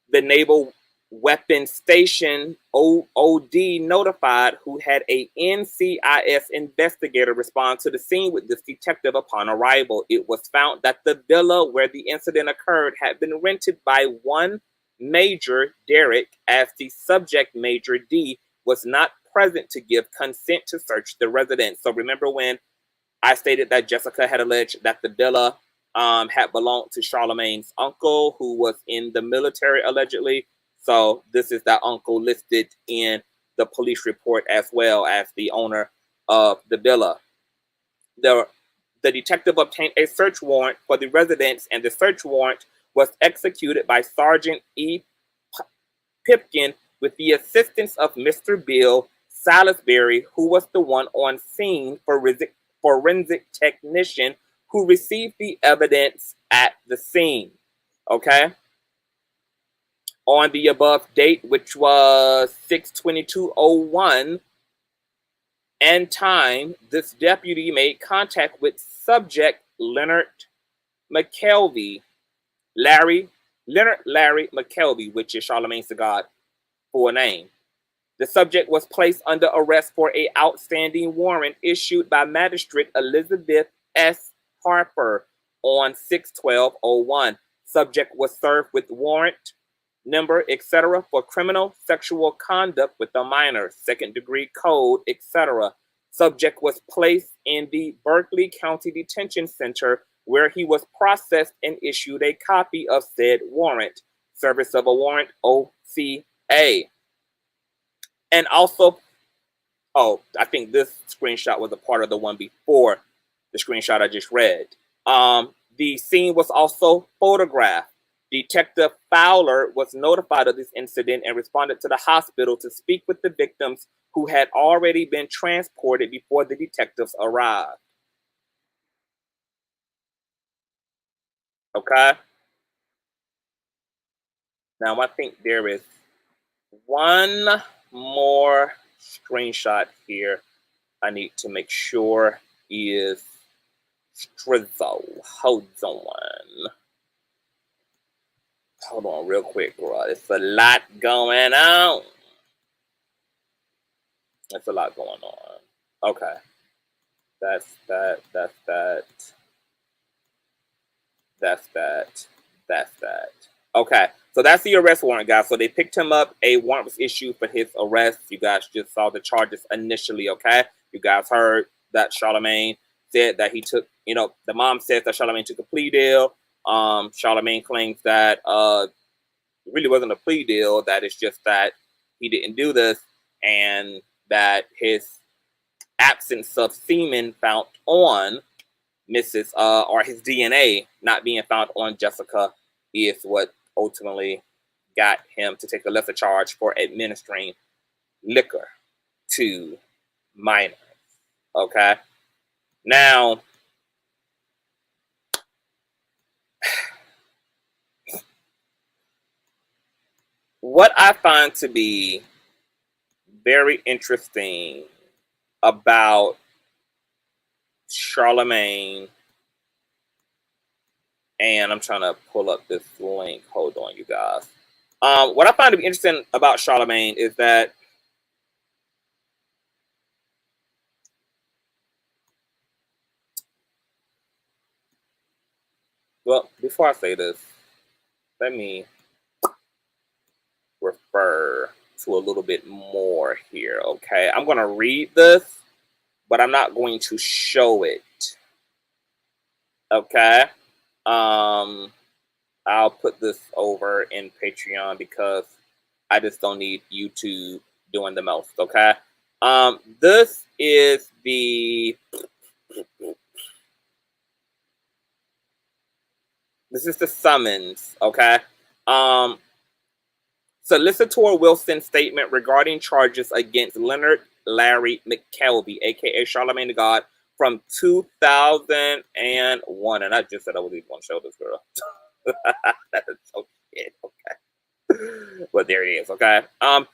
the Naval Weapons Station OD notified, who had a NCIS investigator respond to the scene with this detective upon arrival. It was found that the villa where the incident occurred had been rented by one Major Derrick, as the subject, Major D, was not present to give consent to search the residence. So remember when I stated that Jessica had alleged that the villa had belonged to Charlemagne's uncle, who was in the military allegedly. So this is that uncle listed in the police report as well as the owner of the villa. The detective obtained a search warrant for the residence, and the search warrant was executed by Sergeant E. Pipkin with the assistance of Mr. Bill Salisbury, who was the one on scene forensic technician who received the evidence at the scene. Okay. On the above date, which was 6/22/01, and time, this deputy made contact with subject Lenard McKelvey, Lenard McKelvey, which is Charlamagne Tha God full name. The subject was placed under arrest for an outstanding warrant issued by Magistrate Elizabeth S. Harper on 6/12/01. Subject was served with warrant number, etc., for criminal sexual conduct with a minor, second-degree code, etc. Subject was placed in the Berkeley County Detention Center, where he was processed and issued a copy of said warrant. Service of a warrant, OCA. And also, I think this screenshot was a part of the one before the screenshot I just read. The scene was also photographed. Detective Fowler was notified of this incident and responded to the hospital to speak with the victims, who had already been transported before the detectives arrived. Okay. Now I think there is one more screenshot here I need to make sure is Strizzo. Hold on real quick, bro. It's a lot going on. It's a lot going on. Okay. That's that. Okay. So that's the arrest warrant, guys. So they picked him up. A warrant was issued for his arrest. You guys just saw the charges initially, okay? You guys heard that Charlemagne said that he took, the mom says that Charlemagne took a plea deal. Charlemagne claims that it really wasn't a plea deal, that it's just that he didn't do this, and that his absence of semen found on Mrs. Or his DNA not being found on Jessica is what ultimately got him to take a lesser charge for administering liquor to minors. Okay. Now, what I find to be very interesting about Charlemagne, and I'm trying to pull up this link. Hold on, you guys. What I find to be interesting about Charlemagne is that well, before I say this, let me refer to a little bit more here, okay? I'm going to read this, but I'm not going to show it, okay? I'll put this over in Patreon because I just don't need YouTube doing the most, okay? This is the summons, okay? Solicitor Wilson's statement regarding charges against Lenard Larry McKelvey, aka Charlamagne Tha God, from 2001. And I just said I was even going to show this girl. That is so shit, okay. Well, there it is, okay?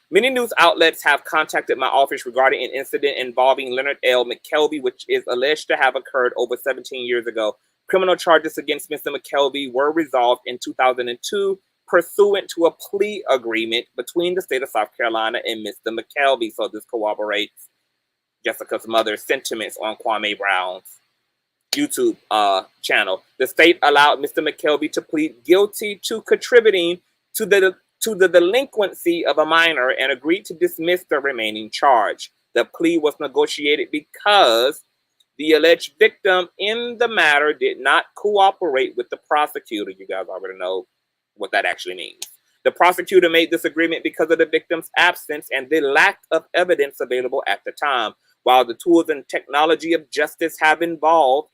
Many news outlets have contacted my office regarding an incident involving Lenard McKelvey, which is alleged to have occurred over 17 years ago. Criminal charges against Mr. McKelvey were resolved in 2002 pursuant to a plea agreement between the state of South Carolina and Mr. McKelvey. So this corroborates Jessica's mother's sentiments on Kwame Brown's YouTube channel. The state allowed Mr. McKelvey to plead guilty to contributing to the delinquency of a minor and agreed to dismiss the remaining charge. The plea was negotiated because the alleged victim in the matter did not cooperate with the prosecutor. You guys already know what that actually means. The prosecutor made this agreement because of the victim's absence and the lack of evidence available at the time. While the tools and technology of justice have evolved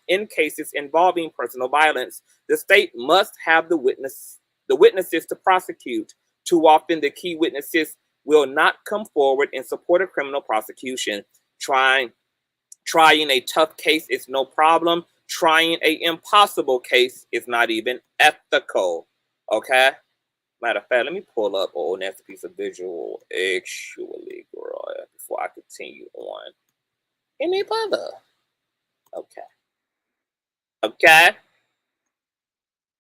in cases involving personal violence, the state must have the witnesses to prosecute. Too often, the key witnesses will not come forward in support of criminal prosecution. Trying a tough case is no problem. Trying an impossible case is not even ethical. Okay? Matter of fact, let me pull up a nasty piece of visual actually, girl, before I continue on. Any further? Okay. Okay.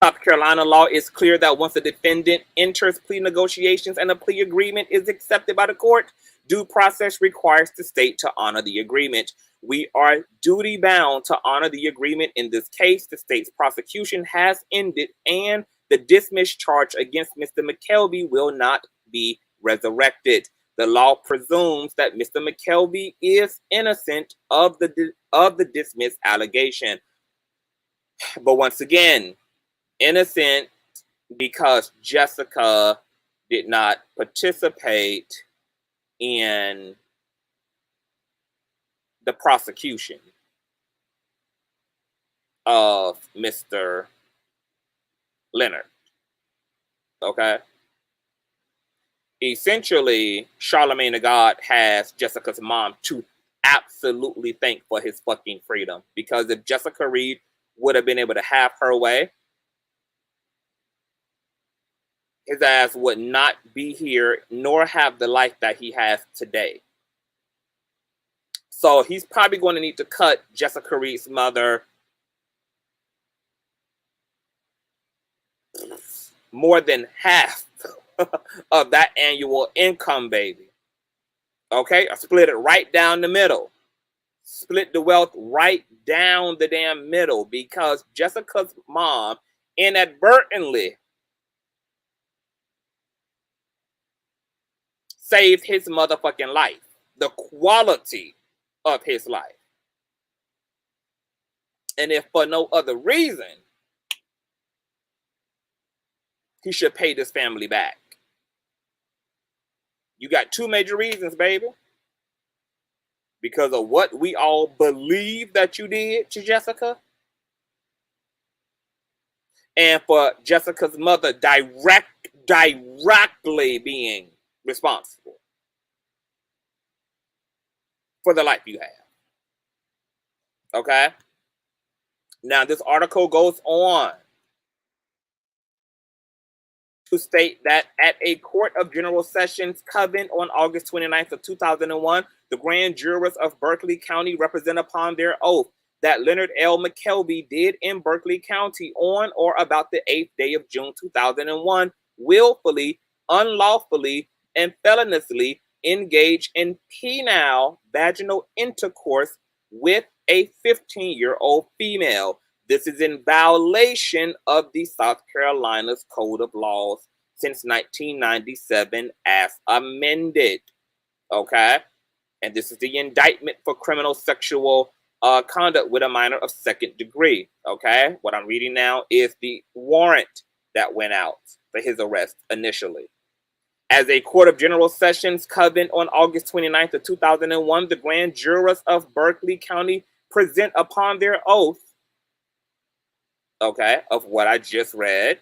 South Carolina law is clear that once a defendant enters plea negotiations and a plea agreement is accepted by the court, due process requires the state to honor the agreement. We are duty bound to honor the agreement. In this case, the state's prosecution has ended and the dismissed charge against Mr. McKelvey will not be resurrected. The law presumes that Mr. McKelvey is innocent of the dismissed allegation. But once again, innocent because Jessica did not participate in the prosecution of Mr. Lenard. Okay? Essentially, Charlamagne Tha God has Jessica's mom to absolutely thank for his fucking freedom. Because if Jessica Reid would have been able to have her way, his ass would not be here nor have the life that he has today. So he's probably going to need to cut Jessica Reid's mother more than half of that annual income, baby. Okay? I split it right down the middle. Split the wealth right down the damn middle because Jessica's mom inadvertently saved his motherfucking life. The quality of his life. And if for no other reason, he should pay this family back. You got two major reasons, baby. Because of what we all believe that you did to Jessica. And for Jessica's mother directly being responsible for the life you have. Okay? Now, this article goes on to state that at a court of general sessions convened on August 29th of 2001, the grand jurors of Berkeley County represent upon their oath that Lenard McKelvey did in Berkeley County on or about the 8th day of June 2001, willfully, unlawfully, and feloniously engage in penile vaginal intercourse with a 15-year-old female. This is in violation of the South Carolina's Code of Laws since 1997 as amended. Okay? And this is the indictment for criminal sexual conduct with a minor of second degree. Okay? What I'm reading now is the warrant that went out for his arrest initially. As a court of general sessions convened on August 29th of 2001, the grand jurors of Berkeley County present upon their oath, okay, of what I just read.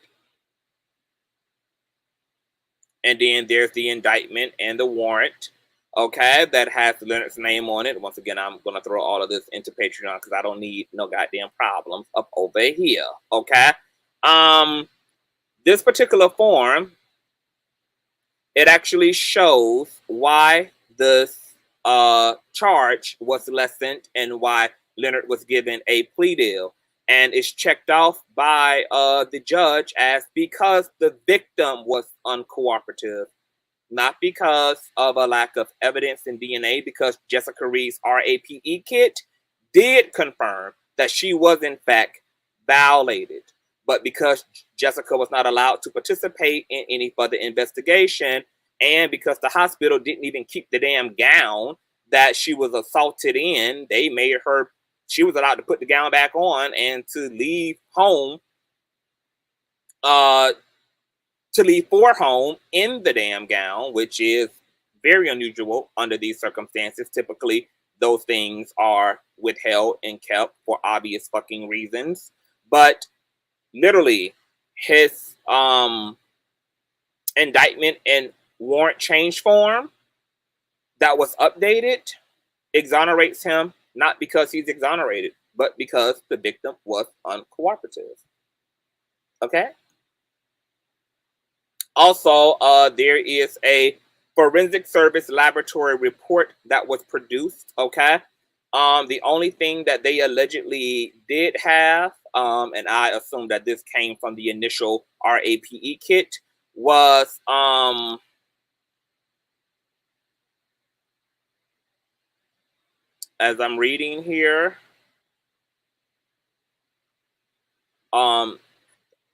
And then there's the indictment and the warrant, okay, that has Lenard's name on it. Once again, I'm going to throw all of this into Patreon because I don't need no goddamn problems up over here, okay? This particular form it actually shows why this charge was lessened and why Lenard was given a plea deal. And it's checked off by the judge as because the victim was uncooperative, not because of a lack of evidence in DNA, because Jessica Reid's RAPE kit did confirm that she was in fact violated. But because Jessica was not allowed to participate in any further investigation, and because the hospital didn't even keep the damn gown that she was assaulted in, they made her, she was allowed to put the gown back on and to leave home, to leave for home in the damn gown, which is very unusual under these circumstances. Typically, those things are withheld and kept for obvious fucking reasons. But literally, his indictment and warrant change form that was updated exonerates him, not because he's exonerated, but because the victim was uncooperative. Okay? Also, there is a forensic service laboratory report that was produced, okay? The only thing that they allegedly did have, and I assume that this came from the initial RAPE kit, was as I'm reading here,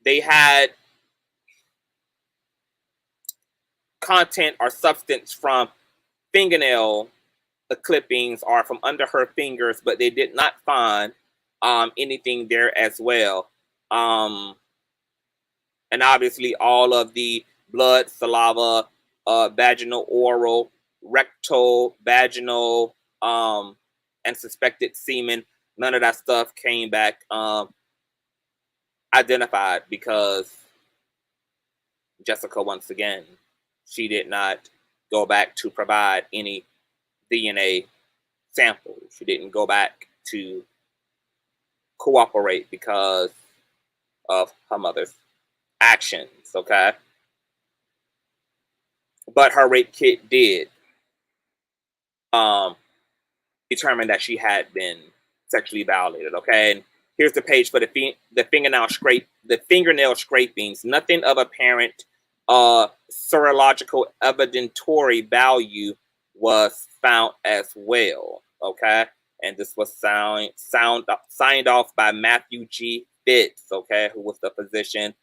they had content or substance from fingernail clippings or from under her fingers, but they did not find anything there as well. And obviously all of the blood, saliva, vaginal, oral, rectal, vaginal, and suspected semen, none of that stuff came back identified because Jessica, once again, she did not go back to provide any DNA samples. She didn't go back to cooperate because of her mother's actions, okay? But her rape kit did determine that she had been sexually violated, okay? And here's the page for the fingernail scrapings. Nothing of apparent serological evidentiary value was found as well, okay? And this was signed off by Matthew G. Fitz, okay, who was the physician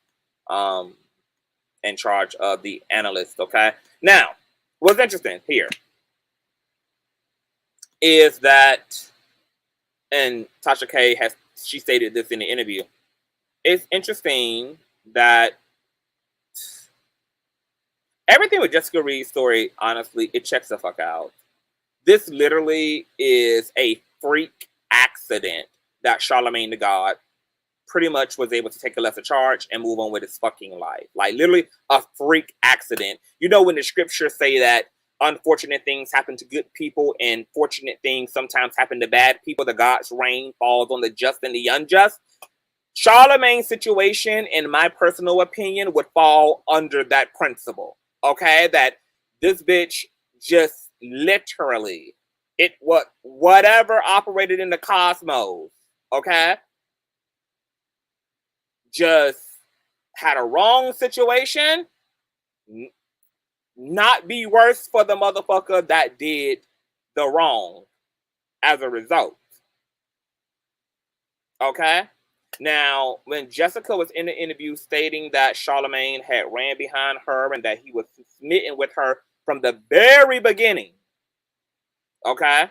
in charge of the analyst, okay? Now, what's interesting here is that, and Tasha K she stated this in the interview, it's interesting that everything with Jessica Reid's story, honestly, it checks the fuck out. This literally is a freak accident that Charlamagne Tha God pretty much was able to take a lesser charge and move on with his fucking life. Like, literally a freak accident. You know when the scriptures say that unfortunate things happen to good people and fortunate things sometimes happen to bad people, the God's rain falls on the just and the unjust? Charlemagne's situation, in my personal opinion, would fall under that principle. Okay? That this bitch just literally, whatever operated in the cosmos, okay, just had a wrong situation, not be worse for the motherfucker that did the wrong as a result. Okay? Now, when Jessica was in the interview stating that Charlemagne had ran behind her and that he was smitten with her from the very beginning, okay?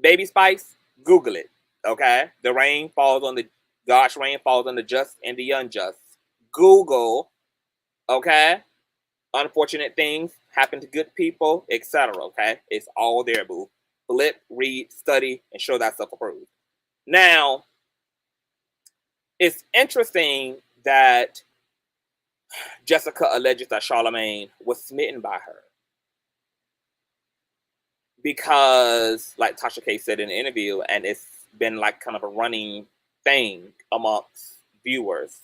Baby Spice, Google it, okay? The rain falls on the, God's rain falls on the just and the unjust. Google, okay? Unfortunate things happen to good people, etc., okay? It's all there, boo. Flip, read, study, and show that stuff approved. Now, it's interesting that Jessica alleges that Charlemagne was smitten by her. Because, like Tasha K said in the interview, and it's been like kind of a running thing amongst viewers,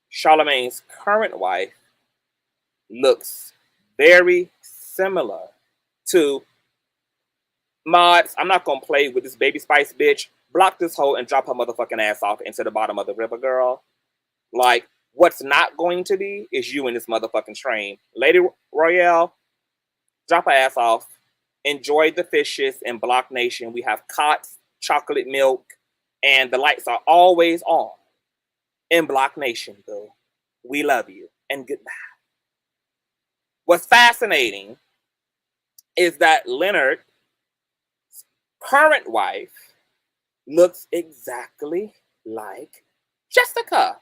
Charlemagne's current wife looks very similar to mods. I'm not gonna play with this Baby Spice bitch. Block this hoe and drop her motherfucking ass off into the bottom of the river, girl. Like, what's not going to be is you in this motherfucking train. Lady Royale, drop her ass off. Enjoy the fishes in Block Nation. We have cots, chocolate milk, and the lights are always on in Block Nation, boo. We love you and goodbye. What's fascinating is that Lenard's current wife looks exactly like Jessica.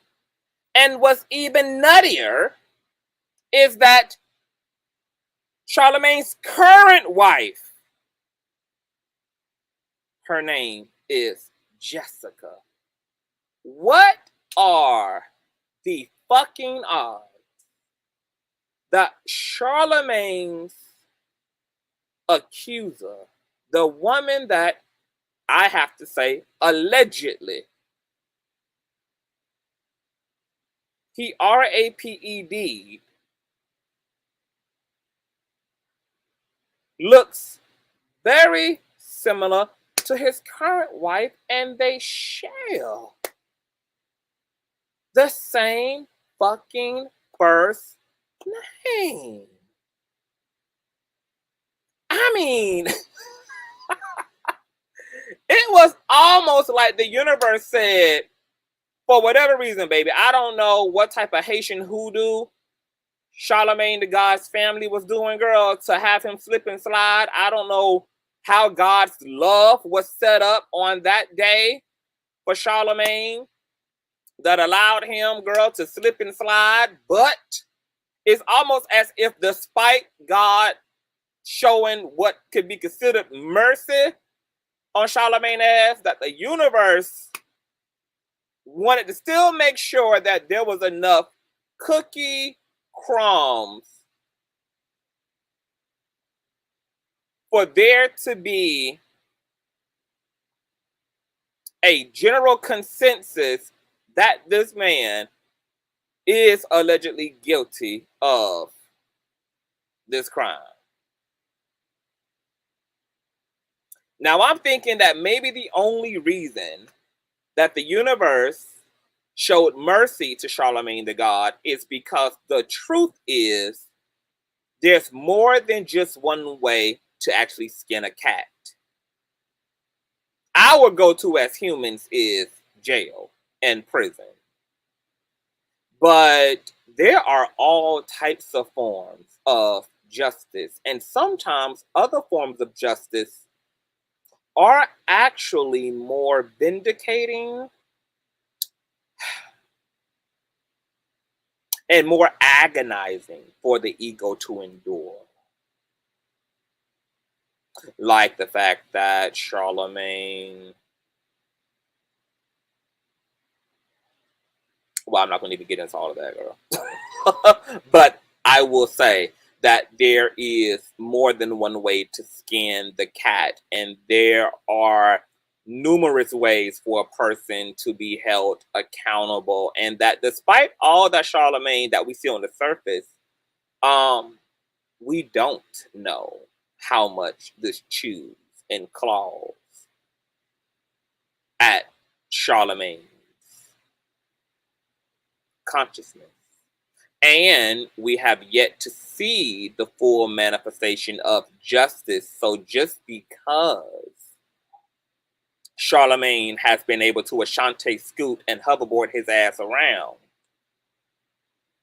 And what's even nuttier is that Charlemagne's current wife, her name is Jessica. What are the fucking odds that Charlemagne's accuser, the woman that I have to say allegedly he RAPED looks very similar to his current wife, and they share the same fucking first name. I mean, it was almost like the universe said, for whatever reason, baby, I don't know what type of Haitian hoodoo Charlamagne Tha God's family was doing, girl, to have him slip and slide. I don't know how God's love was set up on that day for Charlamagne that allowed him, girl, to slip and slide. But it's almost as if despite God showing what could be considered mercy on Charlemagne's ass, that the universe wanted to still make sure that there was enough cookie crumbs for there to be a general consensus that this man is allegedly guilty of this crime. Now, I'm thinking that maybe the only reason that the universe showed mercy to Charlamagne Tha God is because the truth is there's more than just one way to actually skin a cat. Our go-to as humans is jail and prison. But there are all types of forms of justice, and sometimes other forms of justice are actually more vindicating and more agonizing for the ego to endure. Like the fact that Charlemagne, well, I'm not going to even get into all of that, girl. But I will say that there is more than one way to skin the cat, and there are numerous ways for a person to be held accountable, and that despite all that Charlemagne that we see on the surface, we don't know how much this chews and claws at Charlemagne's consciousness. And we have yet to see the full manifestation of justice. So just because Charlemagne has been able to Ashante scoot and hoverboard his ass around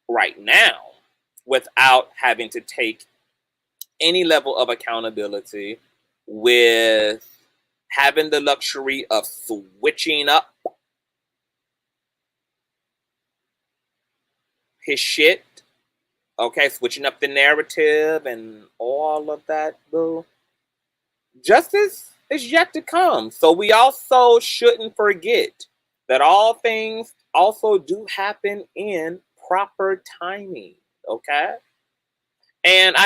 right now without having to take any level of accountability, with having the luxury of switching up his shit, okay, switching up the narrative and all of that, boo. Justice is yet to come. So we also shouldn't forget that all things also do happen in proper timing, okay? And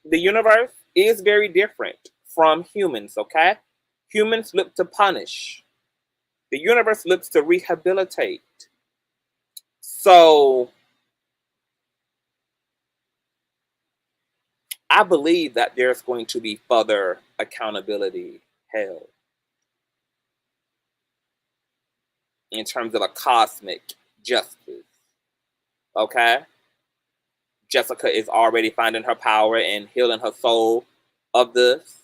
the universe is very different from humans, okay? Humans look to punish. The universe looks to rehabilitate. So I believe that there's going to be further accountability held in terms of a cosmic justice. Okay? Jessica is already finding her power and healing her soul of this.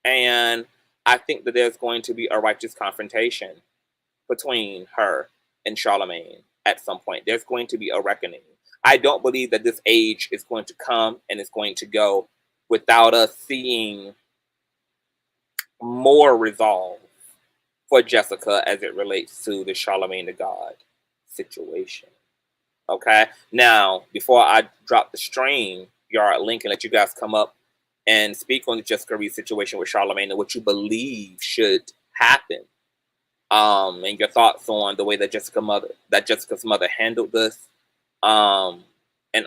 And I think that there's going to be a righteous confrontation between her and Charlemagne at some point. There's going to be a reckoning. I don't believe that this age is going to come and it's going to go without us seeing more resolve for Jessica as it relates to the Charlamagne Tha God situation. Okay? Now, before I drop the stream, yard link and let you guys come up and speak on the Jessica Reid situation with Charlemagne and what you believe should happen. And your thoughts on the way that Jessica's mother handled this, and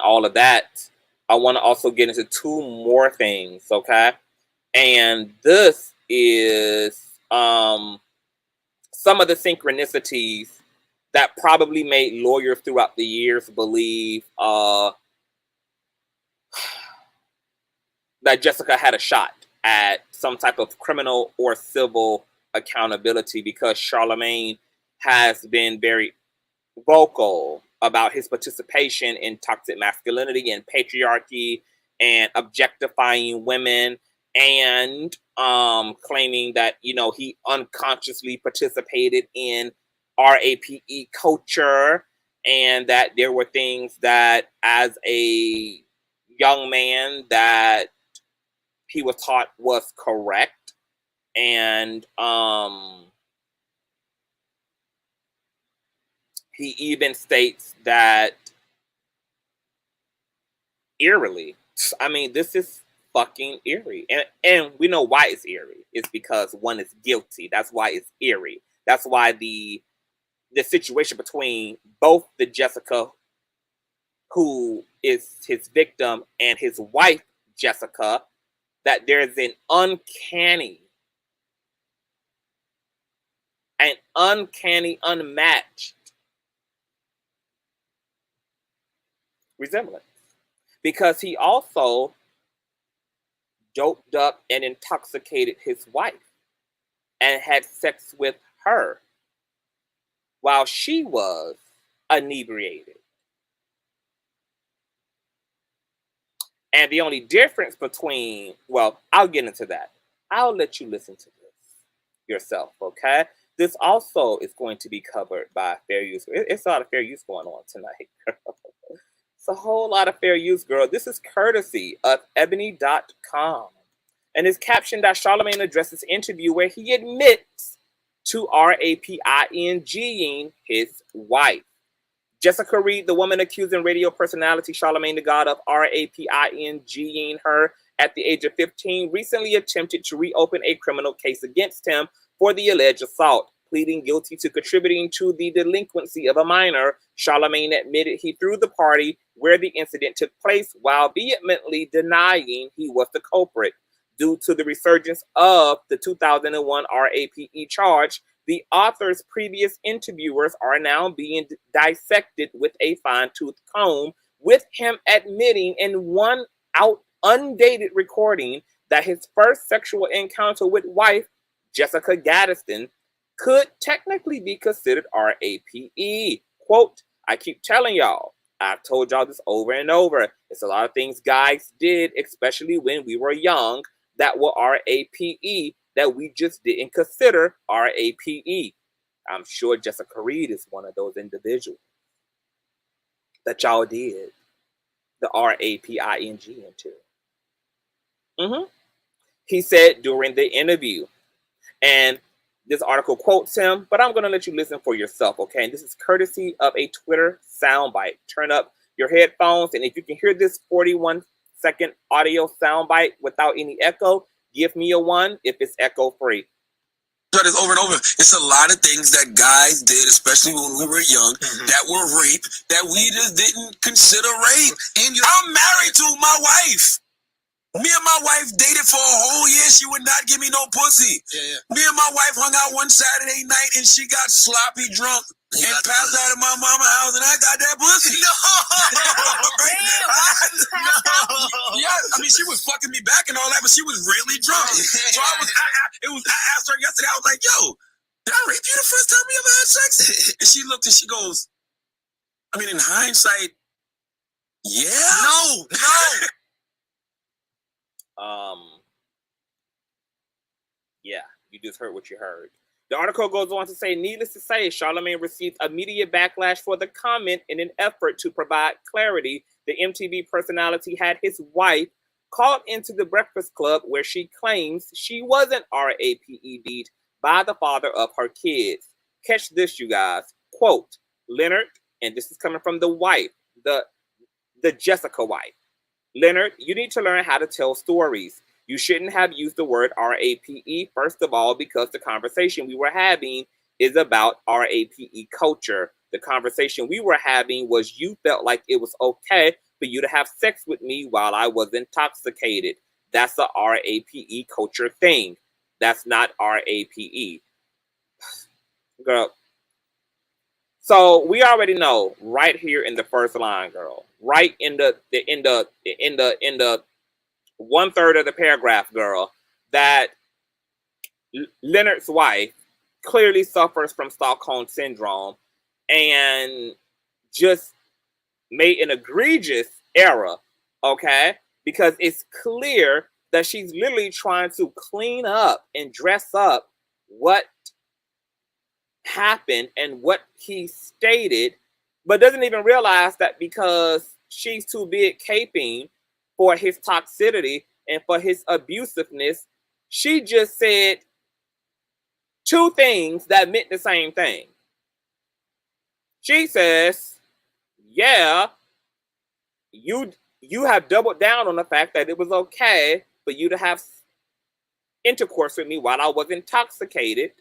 all of that. I want to also get into two more things, okay? And this is some of the synchronicities that probably made lawyers throughout the years believe that Jessica had a shot at some type of criminal or civil accountability, because Charlemagne has been very vocal about his participation in toxic masculinity and patriarchy and objectifying women, and claiming that, you know, he unconsciously participated in RAPE culture, and that there were things that as a young man that he was taught was correct. And he even states that eerily, I mean, this is fucking eerie. And we know why it's eerie. It's because one is guilty. That's why it's eerie. That's why the situation between both the Jessica who is his victim and his wife, Jessica, that there's an uncanny, unmatched resemblance, because he also doped up and intoxicated his wife and had sex with her while she was inebriated. And the only difference between, well, I'll get into that. I'll let you listen to this yourself, okay? This also is going to be covered by fair use. It's a lot of fair use going on tonight. It's a whole lot of fair use, girl. This is courtesy of ebony.com. And it's captioned that Charlemagne addresses interview where he admits to raping his wife. Jessica Reid, the woman accusing radio personality Charlamagne Tha God of raping her at the age of 15, recently attempted to reopen a criminal case against him for the alleged assault. Pleading guilty to contributing to the delinquency of a minor, Charlemagne admitted he threw the party where the incident took place while vehemently denying he was the culprit. Due to the resurgence of the 2001 RAPE charge, the author's previous interviewers are now being dissected with a fine-tooth comb, with him admitting in one undated recording that his first sexual encounter with wife, Jessica Gaddiston, could technically be considered RAPE. Quote, I keep telling y'all, I've told y'all this over and over. It's a lot of things guys did, especially when we were young, that were RAPE, that we just didn't consider RAPE. I'm sure Jessica Reid is one of those individuals that y'all did the RAPING into. He said during the interview, and this article quotes him, but I'm going to let you listen for yourself, okay? And this is courtesy of a Twitter soundbite. Turn up your headphones, and if you can hear this 41-second audio soundbite without any echo, give me a 1 if it's echo free. This over and over. It's a lot of things that guys did, especially when we were young, that were rape, that we just didn't consider rape. And I'm married to my wife. Me and my wife dated for a whole year. She would not give me no pussy. Me and my wife hung out one Saturday night and she got sloppy drunk and passed out at my mama's house, and I got that pussy. No. Yeah, I mean, she was fucking me back and all that, but she was really drunk. So I asked her yesterday, I was like, yo, did I rape you the first time we ever had sex? And she looked and she goes, I mean, in hindsight, yeah. No. Yeah, you just heard what you heard. The article goes on to say, needless to say, Charlemagne received immediate backlash for the comment. In an effort to provide clarity, the MTV personality had his wife called into the Breakfast Club where she claims she wasn't RAPE'd by the father of her kids. Catch this, you guys. Quote, Lenard, and this is coming from the wife, the Jessica wife. Lenard, you need to learn how to tell stories. You shouldn't have used the word RAPE, first of all, because the conversation we were having is about RAPE culture. The conversation we were having was you felt like it was okay for you to have sex with me while I was intoxicated. That's a RAPE culture thing. That's not RAPE. Girl. So we already know right here in the first line, girl, right in the 1/3 of the paragraph, girl, that Lenard's wife clearly suffers from Stockholm syndrome and just made an egregious error, okay? Because it's clear that she's literally trying to clean up and dress up what happened and what he stated, but doesn't even realize that because she's too big caping for his toxicity and for his abusiveness, she just said two things that meant the same thing. She says, yeah, you have doubled down on the fact that it was okay for you to have intercourse with me while I was intoxicated.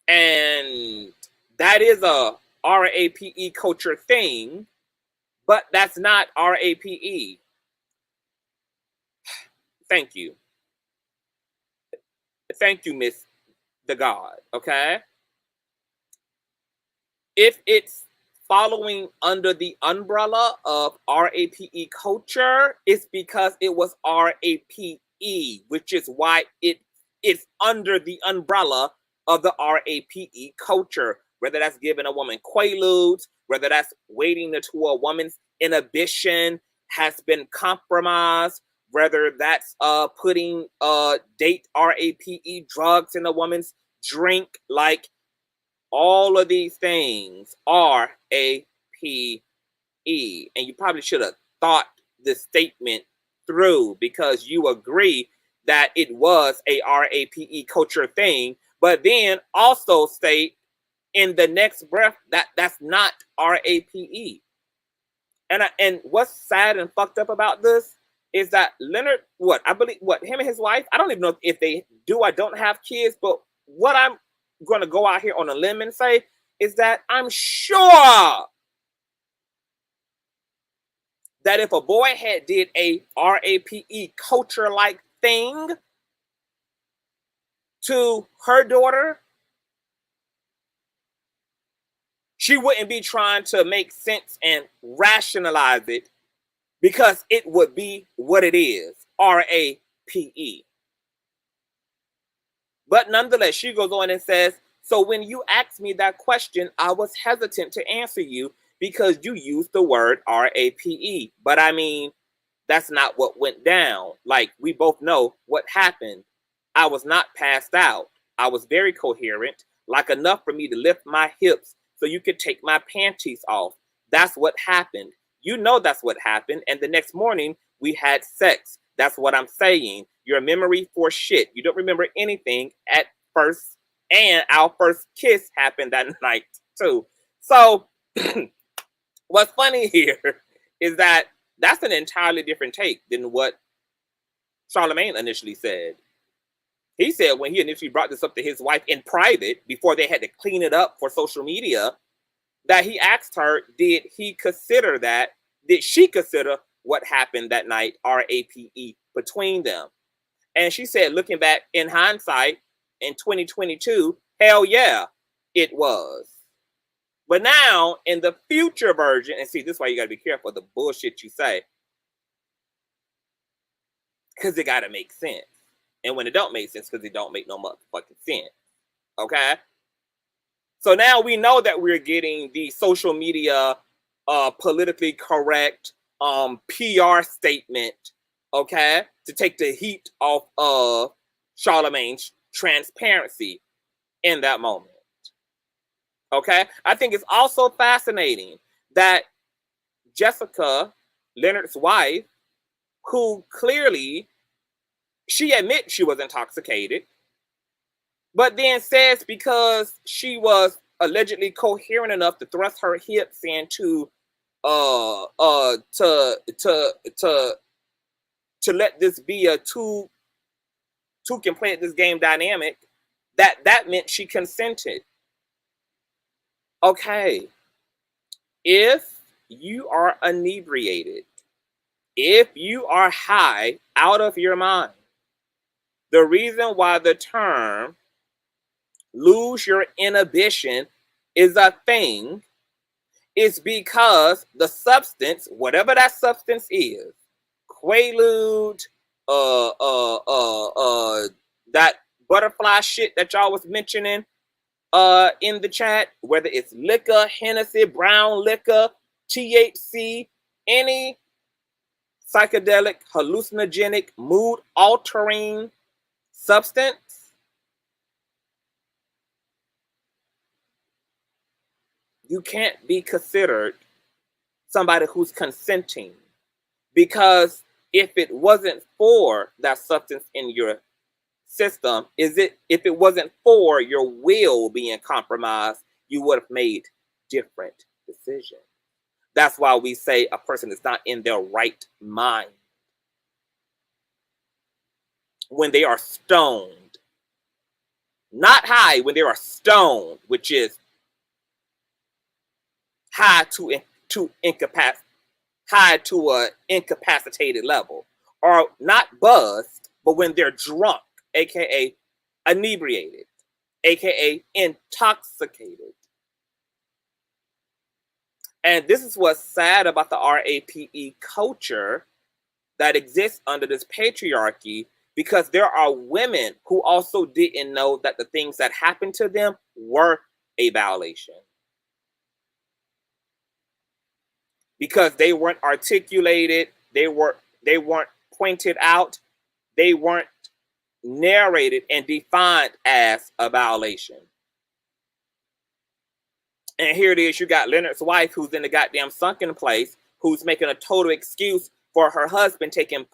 And that is a RAPE culture thing, but that's not RAPE. Thank you. Thank you, Miss the God, okay? If it's following under the umbrella of RAPE culture, it's because it was RAPE, which is why it is under the umbrella of the RAPE culture, whether that's giving a woman quaaludes, whether that's waiting until a woman's inhibition has been compromised, whether that's putting date RAPE drugs in a woman's drink, like all of these things are RAPE. And you probably should have thought this statement through because you agree that it was a RAPE culture thing, but then also state in the next breath that that's not RAPE. And what's sad and fucked up about this is that Lenard, him and his wife, I don't even know if they do or don't have kids, but what I'm going to go out here on a limb and say is that I'm sure that if a boy had did a RAPE culture-like thing to her daughter, she wouldn't be trying to make sense and rationalize it because it would be what it is, RAPE. But nonetheless, she goes on and says, so when you asked me that question, I was hesitant to answer you because you used the word RAPE. But I mean, that's not what went down. Like, we both know what happened. I was not passed out. I was very coherent, like enough for me to lift my hips so you could take my panties off. That's what happened. You know that's what happened. And the next morning, we had sex. That's what I'm saying. Your memory for shit. You don't remember anything at first. And our first kiss happened that night, too. So, what's funny here is that that's an entirely different take than what Charlemagne initially said. He said when he initially brought this up to his wife in private, before they had to clean it up for social media, that he asked her, did she consider what happened that night, RAPE, between them? And she said, looking back in hindsight, in 2022, hell yeah, it was. But now, in the future version, and see, this is why you got to be careful of the bullshit you say. Because it got to make sense. And when it don't make sense, because it don't make no motherfucking sense. Okay? So now we know that we're getting the social media politically correct PR statement, okay, to take the heat off of Charlemagne's transparency in that moment. Okay? I think it's also fascinating that Jessica, Lenard's wife, who clearly, she admits she was intoxicated, but then says because she was allegedly coherent enough to thrust her hips into to let this be a two can play at this game dynamic, that meant she consented. Okay, if you are inebriated, if you are high out of your mind, the reason why the term lose your inhibition is a thing is because the substance, whatever that substance is, Quaalude, that butterfly shit that y'all was mentioning in the chat, whether it's liquor, Hennessy, brown liquor, THC, any psychedelic, hallucinogenic, mood altering substance, you can't be considered somebody who's consenting, because if it wasn't for that substance in your system, if it wasn't for your will being compromised, you would have made different decisions. That's why we say a person is not in their right mind when they are stoned. Not high, when they are stoned, which is high to an incapacitated level, or not buzzed, but when they're drunk, aka inebriated, aka intoxicated. And this is what's sad about the RAPE culture that exists under this patriarchy, because there are women who also didn't know that the things that happened to them were a violation, because they weren't articulated, they weren't pointed out, they weren't narrated and defined as a violation. And here it is, you got Lenard's wife who's in the goddamn sunken place, who's making a total excuse for her husband taking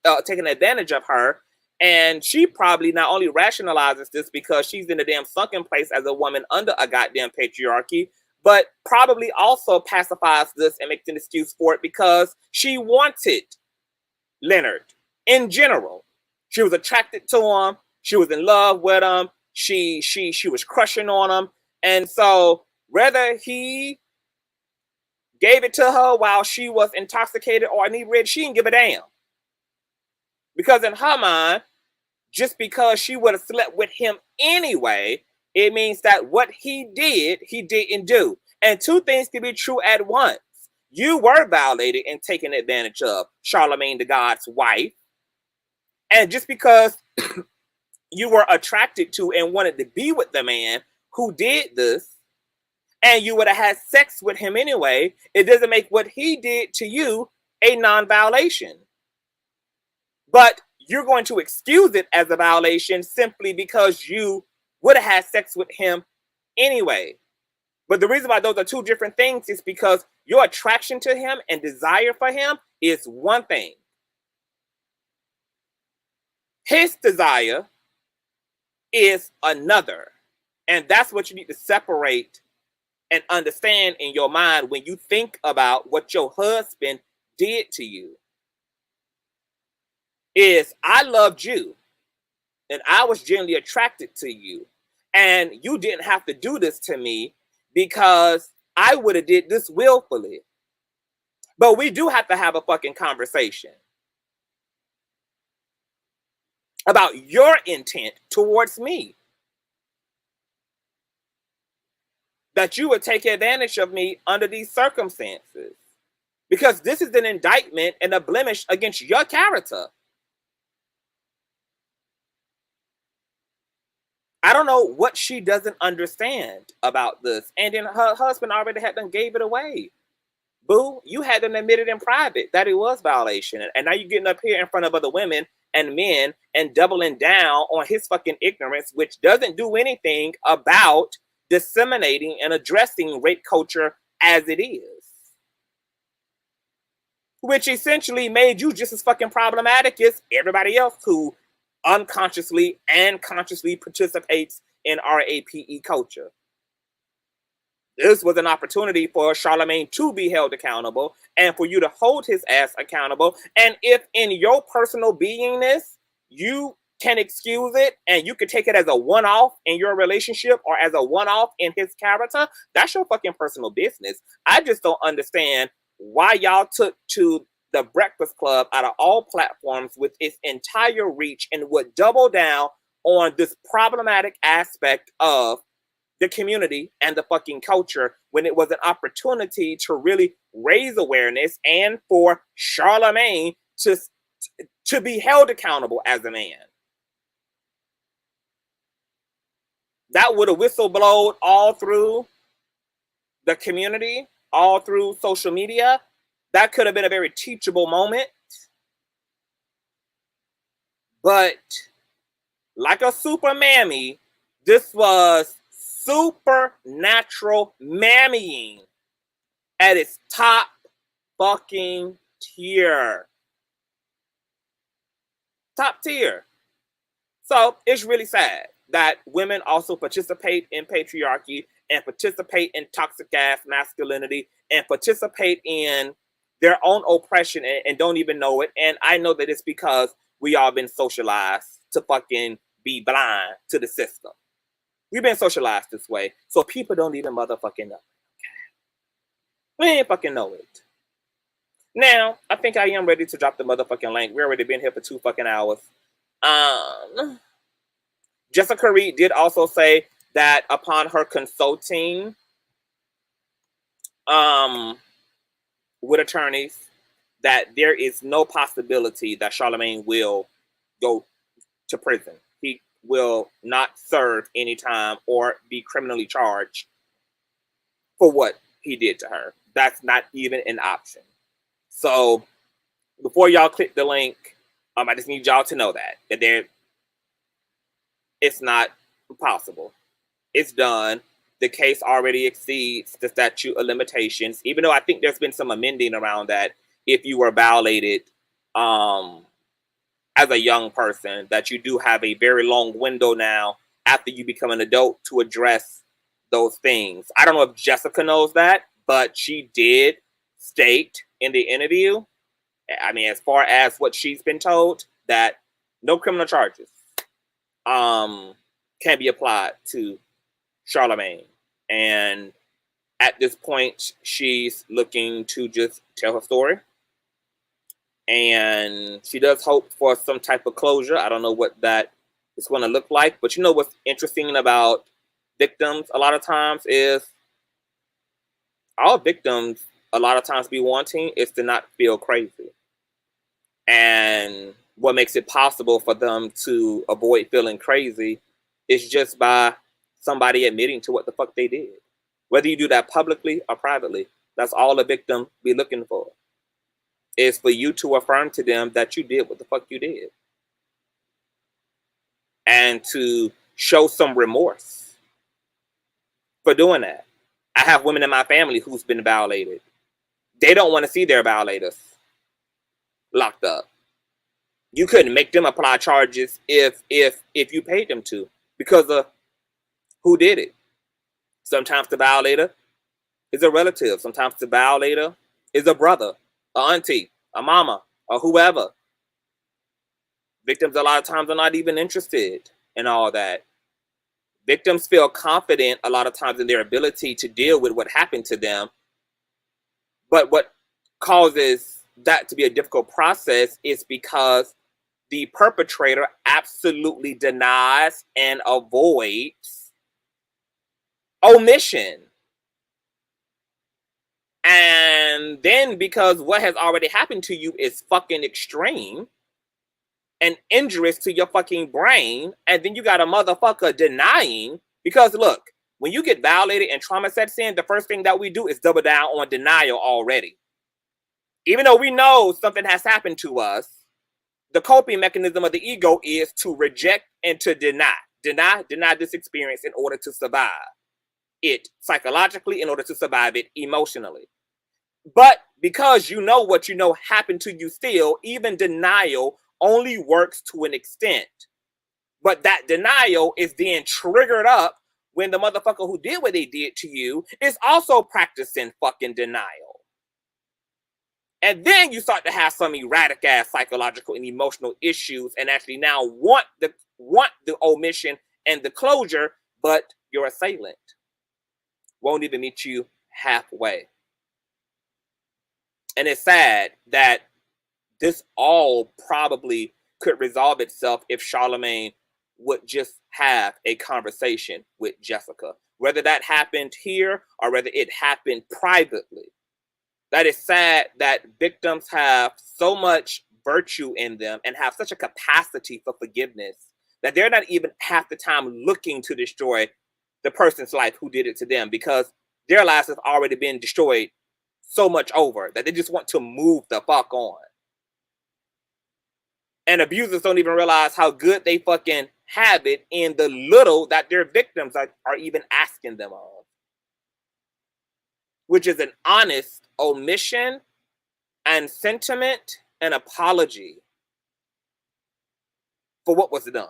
advantage of her. And she probably not only rationalizes this because she's in a damn sunken place as a woman under a goddamn patriarchy, but probably also pacifies this and makes an excuse for it because she wanted Lenard in general. She was attracted to him. She was in love with him. She was crushing on him. And so whether he gave it to her while she was intoxicated or inebriated, she didn't give a damn. Because in her mind, just because she would have slept with him anyway, it means that what he did, he didn't do. And two things can be true at once. You were violated and taken advantage of, Charlamagne Tha God's wife. And just because you were attracted to and wanted to be with the man who did this, and you would have had sex with him anyway, it doesn't make what he did to you a non-violation. But you're going to excuse it as a violation simply because you would have had sex with him anyway. But the reason why those are two different things is because your attraction to him and desire for him is one thing. His desire is another. And that's what you need to separate and understand in your mind when you think about what your husband did to you. Is I loved you and I was genuinely attracted to you, and you didn't have to do this to me because I would have did this willfully. But we do have to have a fucking conversation about your intent towards me. that you would take advantage of me under these circumstances. Because this is an indictment and a blemish against your character. I don't know what she doesn't understand about this. And then her husband already had done gave it away. Boo, you had them admitted in private that it was violation. And now you're getting up here in front of other women and men and doubling down on his fucking ignorance, which doesn't do anything about disseminating and addressing rape culture as it is. Which essentially made you just as fucking problematic as everybody else who unconsciously and consciously participates in RAPE culture. This was an opportunity for Charlamagne to be held accountable and for you to hold his ass accountable. And if in your personal beingness, you can excuse it and you can take it as a one-off in your relationship or as a one-off in his character, that's your fucking personal business. I just don't understand why y'all took to the Breakfast Club out of all platforms with its entire reach and would double down on this problematic aspect of the community and the fucking culture when it was an opportunity to really raise awareness and for Charlamagne to be held accountable as a man. That would have whistleblowed all through the community, all through social media. That could have been a very teachable moment. But like a super mammy, this was supernatural mammying at its top fucking tier. Top tier. So it's really sad that women also participate in patriarchy and participate in toxic ass masculinity and participate in their own oppression and don't even know it. And I know that it's because we all been socialized to fucking be blind to the system. We've been socialized this way. So people don't even motherfucking know. We ain't fucking know it. Now, I think I am ready to drop the motherfucking link. We've already been here for 2 fucking hours. Jessica Reid did also say that upon her consulting with attorneys, that there is no possibility that Charlamagne will go to prison. He will not serve any time or be criminally charged for what he did to her. That's not even an option. So before y'all click the link, I just need y'all to know that it's not possible. It's done. The case already exceeds the statute of limitations, even though I think there's been some amending around that. If you were violated as a young person, that you do have a very long window now after you become an adult to address those things. I don't know if Jessica knows that, but she did state in the interview, I mean, as far as what she's been told, that no criminal charges can be applied to Charlamagne. And at this point, she's looking to just tell her story. And she does hope for some type of closure. I don't know what that is going to look like. But you know what's interesting about victims a lot of times is all victims a lot of times be wanting is to not feel crazy. And what makes it possible for them to avoid feeling crazy is just by somebody admitting to what the fuck they did. Whether you do that publicly or privately, that's all a victim be looking for. Is for you to affirm to them that you did what the fuck you did. And to show some remorse for doing that. I have women in my family who's been violated. They don't want to see their violators locked up. You couldn't make them apply charges if you paid them to, because of who did it. Sometimes the violator is a relative. Sometimes the violator is a brother, a auntie, a mama, or whoever. Victims a lot of times are not even interested in all that. Victims feel confident a lot of times in their ability to deal with what happened to them. But what causes that to be a difficult process is because the perpetrator absolutely denies and avoids omission. And then because what has already happened to you is fucking extreme and injurious to your fucking brain, and then you got a motherfucker denying, because look, when you get violated and trauma sets in, the first thing that we do is double down on denial already. Even though we know something has happened to us, the coping mechanism of the ego is to reject and to deny this experience in order to survive it psychologically, in order to survive it emotionally. But because you know what you know happened to you still, even denial only works to an extent. But that denial is then triggered up when the motherfucker who did what they did to you is also practicing fucking denial. And then you start to have some erratic ass psychological and emotional issues and actually now want the omission and the closure, but your assailant won't even meet you halfway. And it's sad that this all probably could resolve itself if Charlemagne would just have a conversation with Jessica. Whether that happened here or whether it happened privately. That is sad that victims have so much virtue in them and have such a capacity for forgiveness that they're not even half the time looking to destroy the person's life who did it to them, because their lives have already been destroyed so much over that they just want to move the fuck on. And abusers don't even realize how good they fucking have it in the little that their victims are even asking them of, which is an honest omission and sentiment and apology for what was done.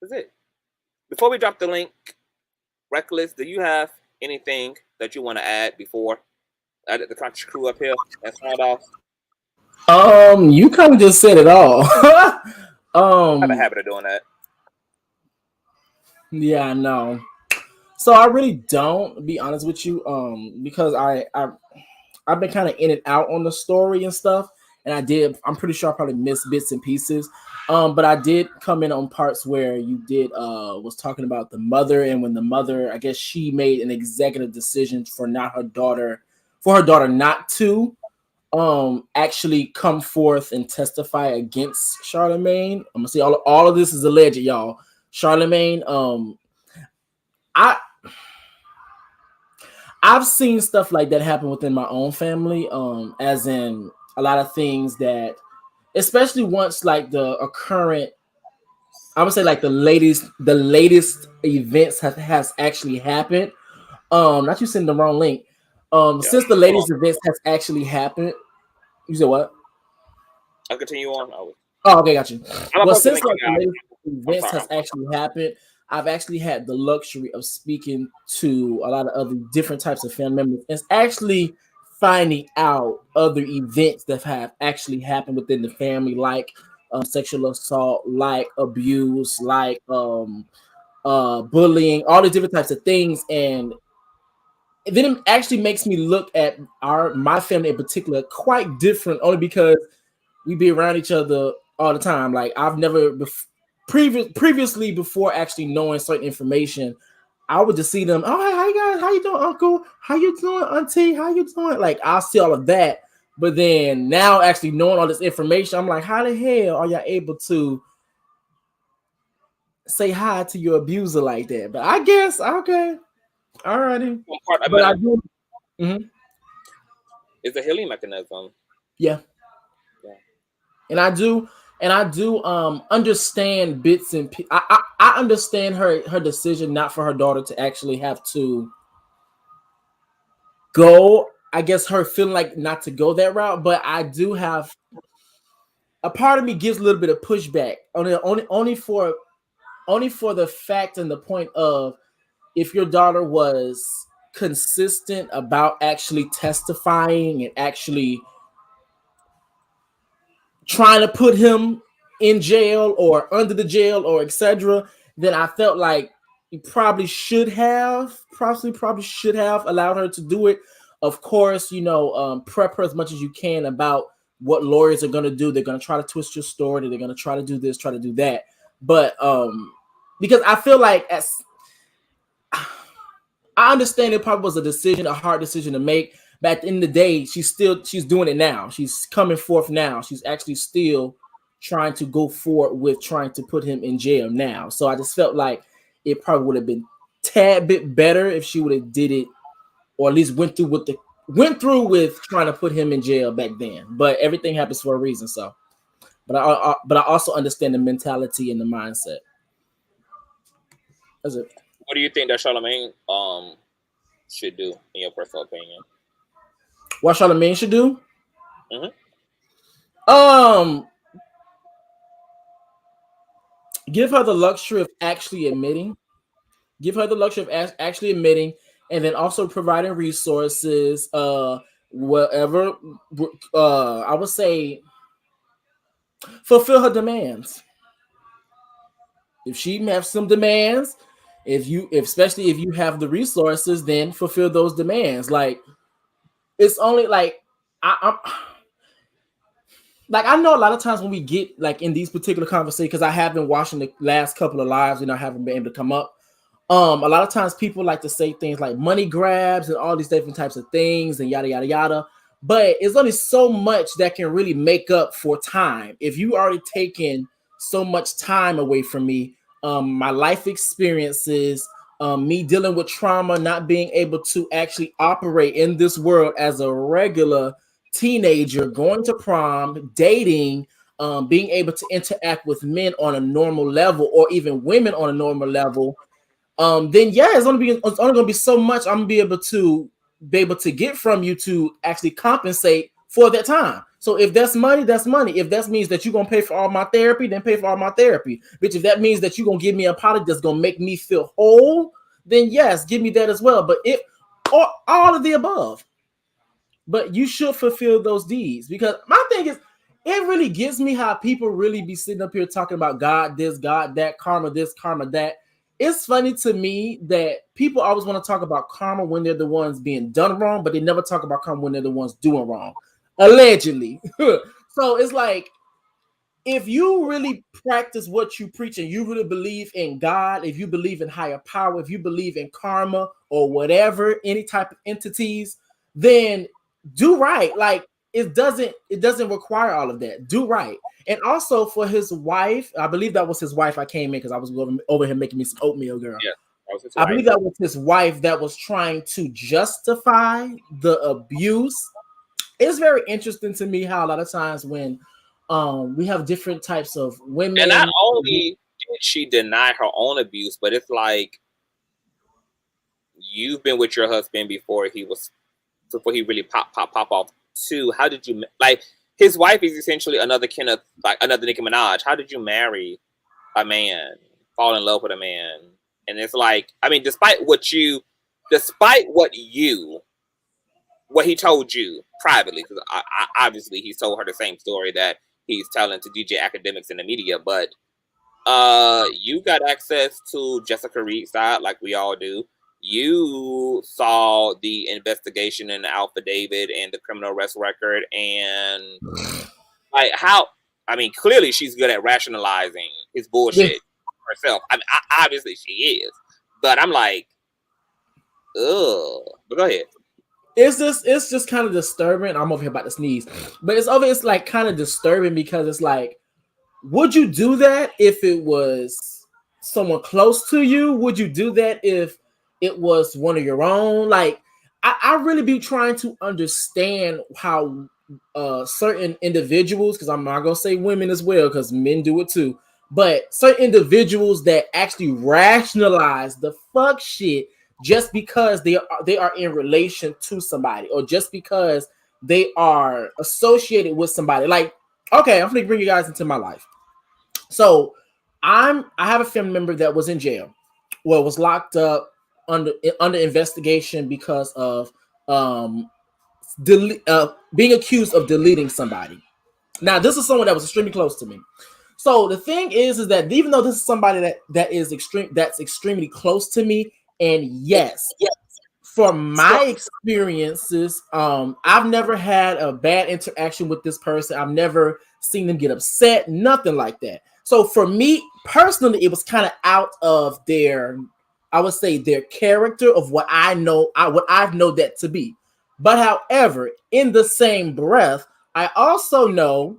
That's it. Before we drop the link, Reckless, do you have anything that you want to add before I get the conscious crew up here and start off? You kind of just said it all. I have a habit of doing that. Yeah, I know. So I really don't, be honest with you, because I've been kind of in and out on the story and stuff, and I'm pretty sure I probably missed bits and pieces. But I did come in on parts where you did was talking about the mother, and when the mother, I guess she made an executive decision for her daughter not to actually come forth and testify against Charlemagne. I'm gonna say all of this is alleged, y'all. Charlemagne, I've seen stuff like that happen within my own family, as in a lot of things that, especially once like the current, I would say like the latest events has actually happened. Not you sending the wrong link. Since the latest events has actually happened, you said what? I'll continue on. Oh, okay, got you. Well, since like the latest events has actually happened, I've actually had the luxury of speaking to a lot of other different types of family members and actually finding out other events that have actually happened within the family, like sexual assault, like abuse, like bullying, all the different types of things. And then it actually makes me look at my family in particular quite different, only because we be around each other all the time. Like I've never previously before actually knowing certain information, I would just see them. Oh, hey, how you guys? How you doing, Uncle? How you doing, Auntie? How you doing? Like I'll see all of that, but then now actually knowing all this information, I'm like, how the hell are y'all able to say hi to your abuser like that? But I guess okay, alrighty. But I do. Mm-hmm. It's a healing mechanism. Yeah. And I do understand bits and I understand her decision not for her daughter to actually have to go. I guess her feeling like not to go that route, but I do have a part of me gives a little bit of pushback only for the fact and the point of, if your daughter was consistent about actually testifying and actually trying to put him in jail or under the jail or etc., then I felt like you probably should have allowed her to do it. Of course, prep her as much as you can about what lawyers are going to do. They're going to try to twist your story. They're going to try to do this, try to do that. But because I feel like I understand it probably was a hard decision to make. But at the end of the day, she's doing it now. She's coming forth now. She's actually still trying to go forward with trying to put him in jail now. So I just felt like it probably would have been tad bit better if she would have did it, or at least went through with trying to put him in jail back then. But everything happens for a reason. So, but I also understand the mentality and the mindset. That's it. What do you think that Charlemagne should do, in your personal opinion? What Charlemagne should do? Mm-hmm. Give her the luxury of actually admitting. Give her the luxury of actually admitting, and then also providing resources. Whatever. I would say, fulfill her demands. If she has some demands, especially if you have the resources, then fulfill those demands. Like, it's only like I know a lot of times when we get like in these particular conversations, because I have been watching the last couple of lives and I haven't been able to come up. A lot of times people like to say things like money grabs and all these different types of things and yada yada yada. But it's only so much that can really make up for time. If you already taken so much time away from me, my life experiences, me dealing with trauma, not being able to actually operate in this world as a regular teenager, going to prom, dating, being able to interact with men on a normal level, or even women on a normal level, then yeah, it's only gonna be so much I'm gonna be able to get from you to actually compensate for that time. So if that's money, that's money. If that means that you're gonna pay for all my therapy, then pay for all my therapy. Bitch, if that means that you're gonna give me a product that's gonna make me feel whole, then yes, give me that as well. But or all of the above. But you should fulfill those deeds, because my thing is, it really gets me how people really be sitting up here talking about God this, God that, karma this, karma that. It's funny to me that people always want to talk about karma when they're the ones being done wrong, but they never talk about karma when they're the ones doing wrong, allegedly. So it's like, if you really practice what you preach and you really believe in God, if you believe in higher power, if you believe in karma or whatever, any type of entities, then do right. Like, it doesn't require all of that. Do right. And also for his wife, I believe that was his wife. I came in because I was over here making me some oatmeal, girl. Yeah, that was his I believe that was his wife that was trying to justify the abuse. It's very interesting to me how a lot of times when we have different types of women, and not only did she deny her own abuse, but it's like, you've been with your husband before he really pop off too. How did you, like, his wife is essentially another Nicki Minaj. How did you marry a man, fall in love with a man? And it's like, I mean, despite what he told you privately, because obviously he's told her the same story that he's telling to DJ academics in the media, but you got access to Jessica Reid's side like we all do. You saw the investigation in the affidavit and the criminal arrest record, and like, I mean, clearly she's good at rationalizing his bullshit herself. I mean, obviously she is, but I'm like, ugh. But go ahead. It's just kind of disturbing. I'm over here about to sneeze, but it's like kind of disturbing, because it's like, would you do that if it was someone close to you? Would you do that if it was one of your own? Like, I really be trying to understand how certain individuals, because I'm not gonna say women as well, because men do it too, but certain individuals that actually rationalize the fuck shit just because they are in relation to somebody, or just because they are associated with somebody. Like, okay, I'm gonna bring you guys into my life. So I have a family member that was in jail, well, was locked up under investigation because of being accused of deleting somebody. Now, this is someone that was extremely close to me. So the thing is that even though this is somebody that's extremely close to me, and yes, from my experiences, I've never had a bad interaction with this person. I've never seen them get upset, nothing like that. So for me personally, it was kind of out of their I would say their character of what I know, what I've known that to be. But however, in the same breath, I also know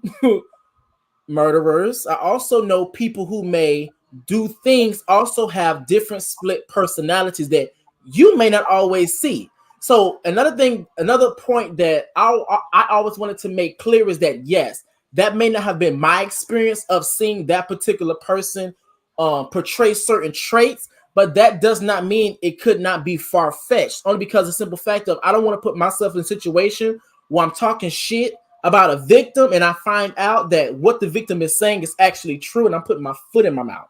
murderers. I also know people who may do things, also have different split personalities that you may not always see. So another thing, another point that I always wanted to make clear is that yes, that may not have been my experience of seeing that particular person portray certain traits, but that does not mean it could not be far-fetched. Only because the simple fact of I don't want to put myself in a situation where I'm talking shit about a victim and I find out that what the victim is saying is actually true, and I'm putting my foot in my mouth.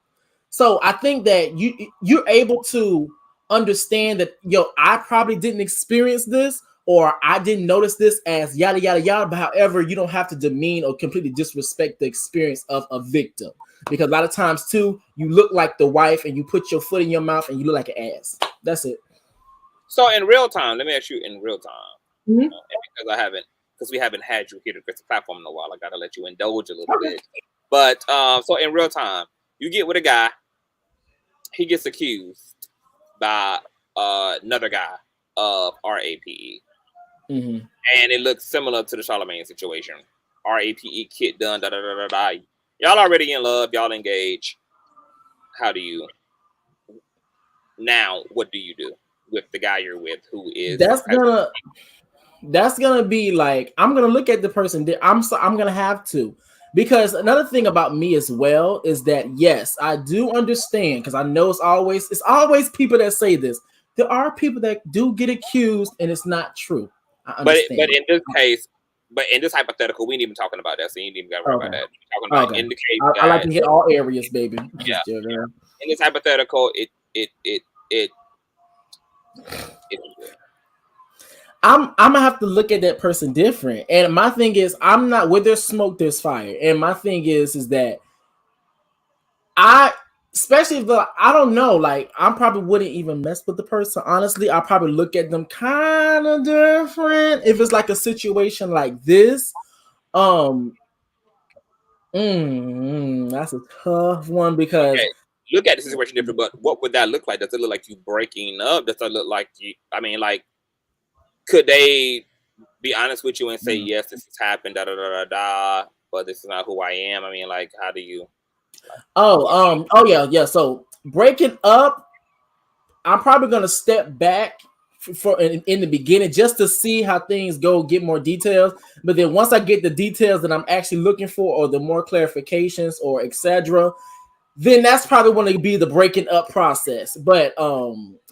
So I think that you're able to understand that, I probably didn't experience this, or I didn't notice this as yada yada yada. But however, you don't have to demean or completely disrespect the experience of a victim, because a lot of times too, you look like the wife and you put your foot in your mouth and you look like an ass. That's it. So in real time, let me ask you in real time, Mhm. because we haven't had you here to grace the platform in a while. I gotta let you indulge a little bit. But so in real time, you get with a guy, he gets accused by another guy of RAPE. Mm-hmm. And it looks similar to the Charlemagne situation. RAPE, kid done, da da da da da. Y'all already in love, y'all engaged. How do you now? What do you do with the guy you're with, who is that's gonna be like, I'm gonna look at the person. I'm gonna have to, because another thing about me as well is that yes, I do understand, because I know it's always people that say this. There are people that do get accused and it's not true. I understand. But in this case, in this hypothetical, we ain't even talking about that, so you ain't even got to worry about that. We're talking about in the case I like to hit all areas, baby. Yeah. In this hypothetical, I'm gonna have to look at that person different. And my thing is, I'm not, where there's smoke, there's fire. And my thing is that especially if I don't know, like I probably wouldn't even mess with the person. Honestly, I probably look at them kind of different if it's like a situation like this. That's a tough one, because look at the situation different. But what would that look like? Does it look like you breaking up? Does it look like you? I mean, like, could they be honest with you and say, yes, this has happened, da da da da da, but this is not who I am? I mean, like, how do you? Yeah. So breaking up, I'm probably gonna step back for in the beginning just to see how things go, get more details. But then once I get the details that I'm actually looking for, or the more clarifications or etc., then that's probably going to be the breaking up process. But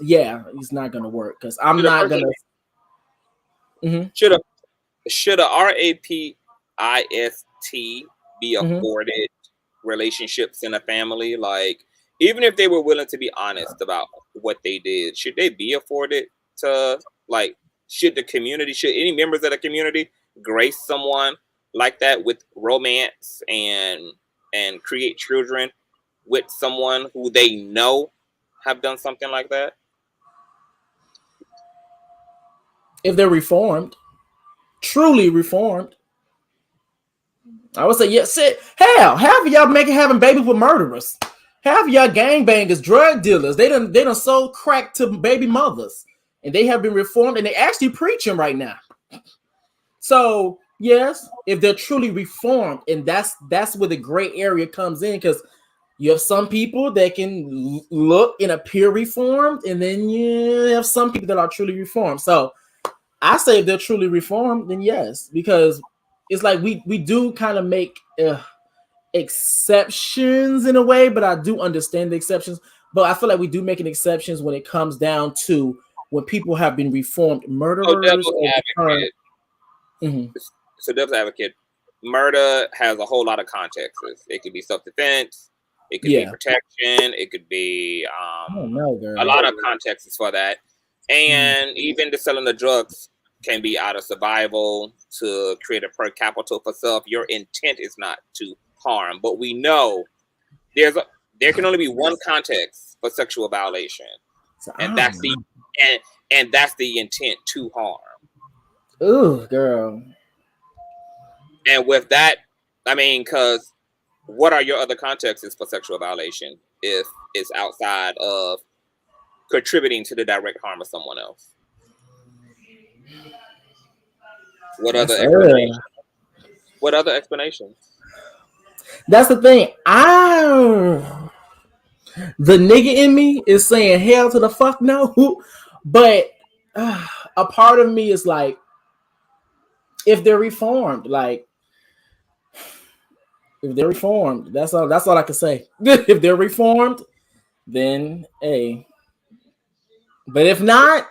yeah, it's not gonna work because I'm not gonna. Should a RAPIST be afforded relationships in a family? Like, even if they were willing to be honest about what they did, should they be afforded to, like, should any members of the community grace someone like that with romance and create children with someone who they know have done something like that? If they're reformed, truly reformed, I would say yes. Hell, half of y'all having babies with murderers. Half of y'all gangbangers, drug dealers. They done sold crack to baby mothers, and they have been reformed, and they actually preaching right now. So yes, if they're truly reformed, and that's where the gray area comes in, because you have some people that can look and appear reformed, and then you have some people that are truly reformed. So I say if they're truly reformed, then yes, because it's like we do kind of make exceptions in a way, but I do understand the exceptions. But I feel like we do make an exceptions when it comes down to when people have been reformed murderers. So devil's advocate, murder has a whole lot of contexts. It could be self-defense, it could be protection, it could be a lot of contexts for that. And even the selling of drugs can be out of survival to create a per capital for self. Your intent is not to harm, but we know there can only be one context for sexual violation, and that's the intent to harm. Ooh, girl. And with that, I mean, because what are your other contexts for sexual violation if it's outside of contributing to the direct harm of someone else. What other explanations? What other explanations? That's the thing. The nigga in me is saying hell to the fuck no, but a part of me is like, if they're reformed, that's all I can say. If they're reformed, then A. But if not,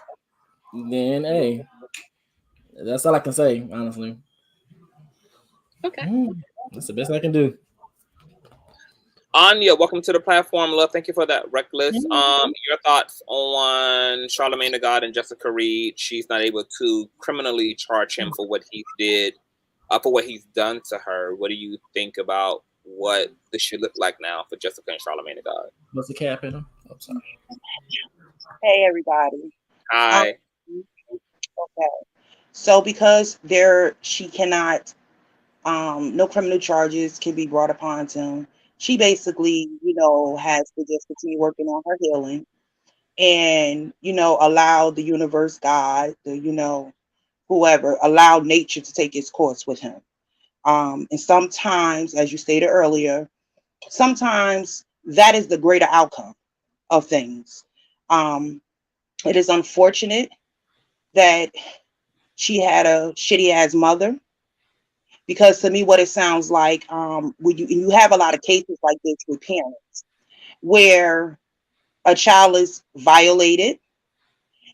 then A. That's all I can say, honestly. Okay. That's the best I can do. Anya, welcome to the platform, love. Thank you for that. Reckless. Your thoughts on Charlamagne Tha God and Jessica Reid? She's not able to criminally charge him for what he did, for what he's done to her. What do you think about what this should look like now for Jessica and Charlamagne Tha God? What's the cap in him? I'm sorry. Hey, everybody. Hi. Okay. So because she cannot, no criminal charges can be brought upon him. She basically, has to just continue working on her healing and, allow the universe, God, whoever, allow nature to take its course with him. And sometimes, as you stated earlier, sometimes that is the greater outcome of things. It is unfortunate that she had a shitty ass mother, because to me, what it sounds like, when you have a lot of cases like this with parents, where a child is violated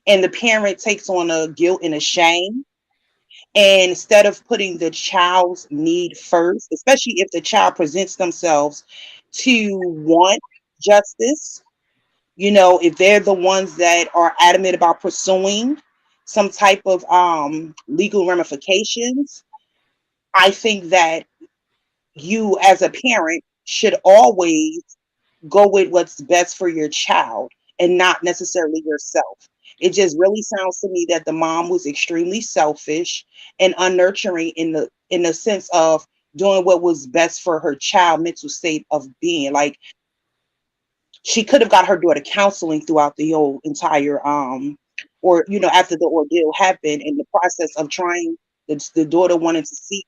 and the parent takes on a guilt and a shame, and instead of putting the child's need first, especially if the child presents themselves to want justice, if they're the ones that are adamant about pursuing some type of legal ramifications, I think that you as a parent should always go with what's best for your child and not necessarily yourself. It just really sounds to me that the mom was extremely selfish and unnurturing in the sense of doing what was best for her child mental state of being. Like, she could have got her daughter counseling throughout the whole entire or after the ordeal happened, in the process of trying, the daughter wanted to seek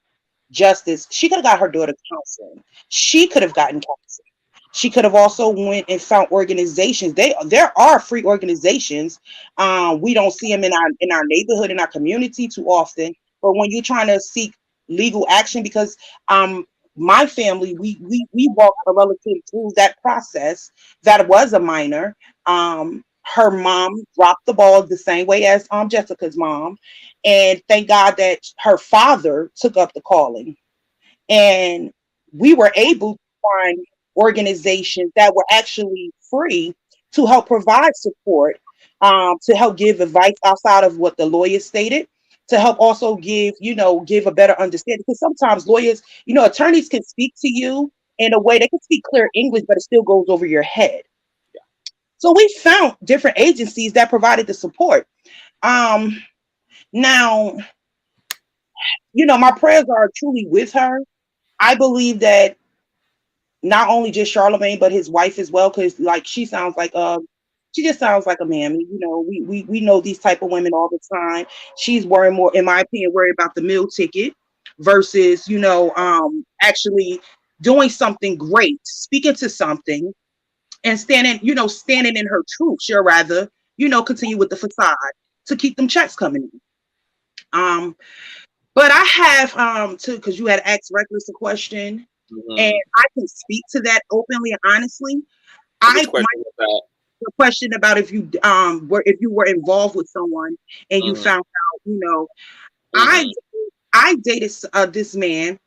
justice. She could have got her daughter counseling. She could have gotten counseling. She could have also went and found organizations. There are free organizations. We don't see them in our neighborhood, in our community too often. But when you're trying to seek legal action, because my family, we walked a relative through that process that was a minor. Her mom dropped the ball the same way as Jessica's mom. And thank God that her father took up the calling. And we were able to find organizations that were actually free to help provide support, to help give advice outside of what the lawyer stated, to help also give a better understanding. Because sometimes lawyers, attorneys can speak to you in a way, they can speak clear English, but it still goes over your head. So we found different agencies that provided the support. Now, my prayers are truly with her. I believe that not only just Charlemagne, but his wife as well, because she sounds like she just sounds like a mammy. We know these type of women all the time. She's worried more, in my opinion, worried about the meal ticket versus actually doing something great, speaking to something, and standing in her truth. She'll rather continue with the facade to keep them checks coming in. But I have because you had asked Reckless a question. Mm-hmm. And I can speak to that openly and honestly. The question about if you were involved with someone and you found out, I dated this man,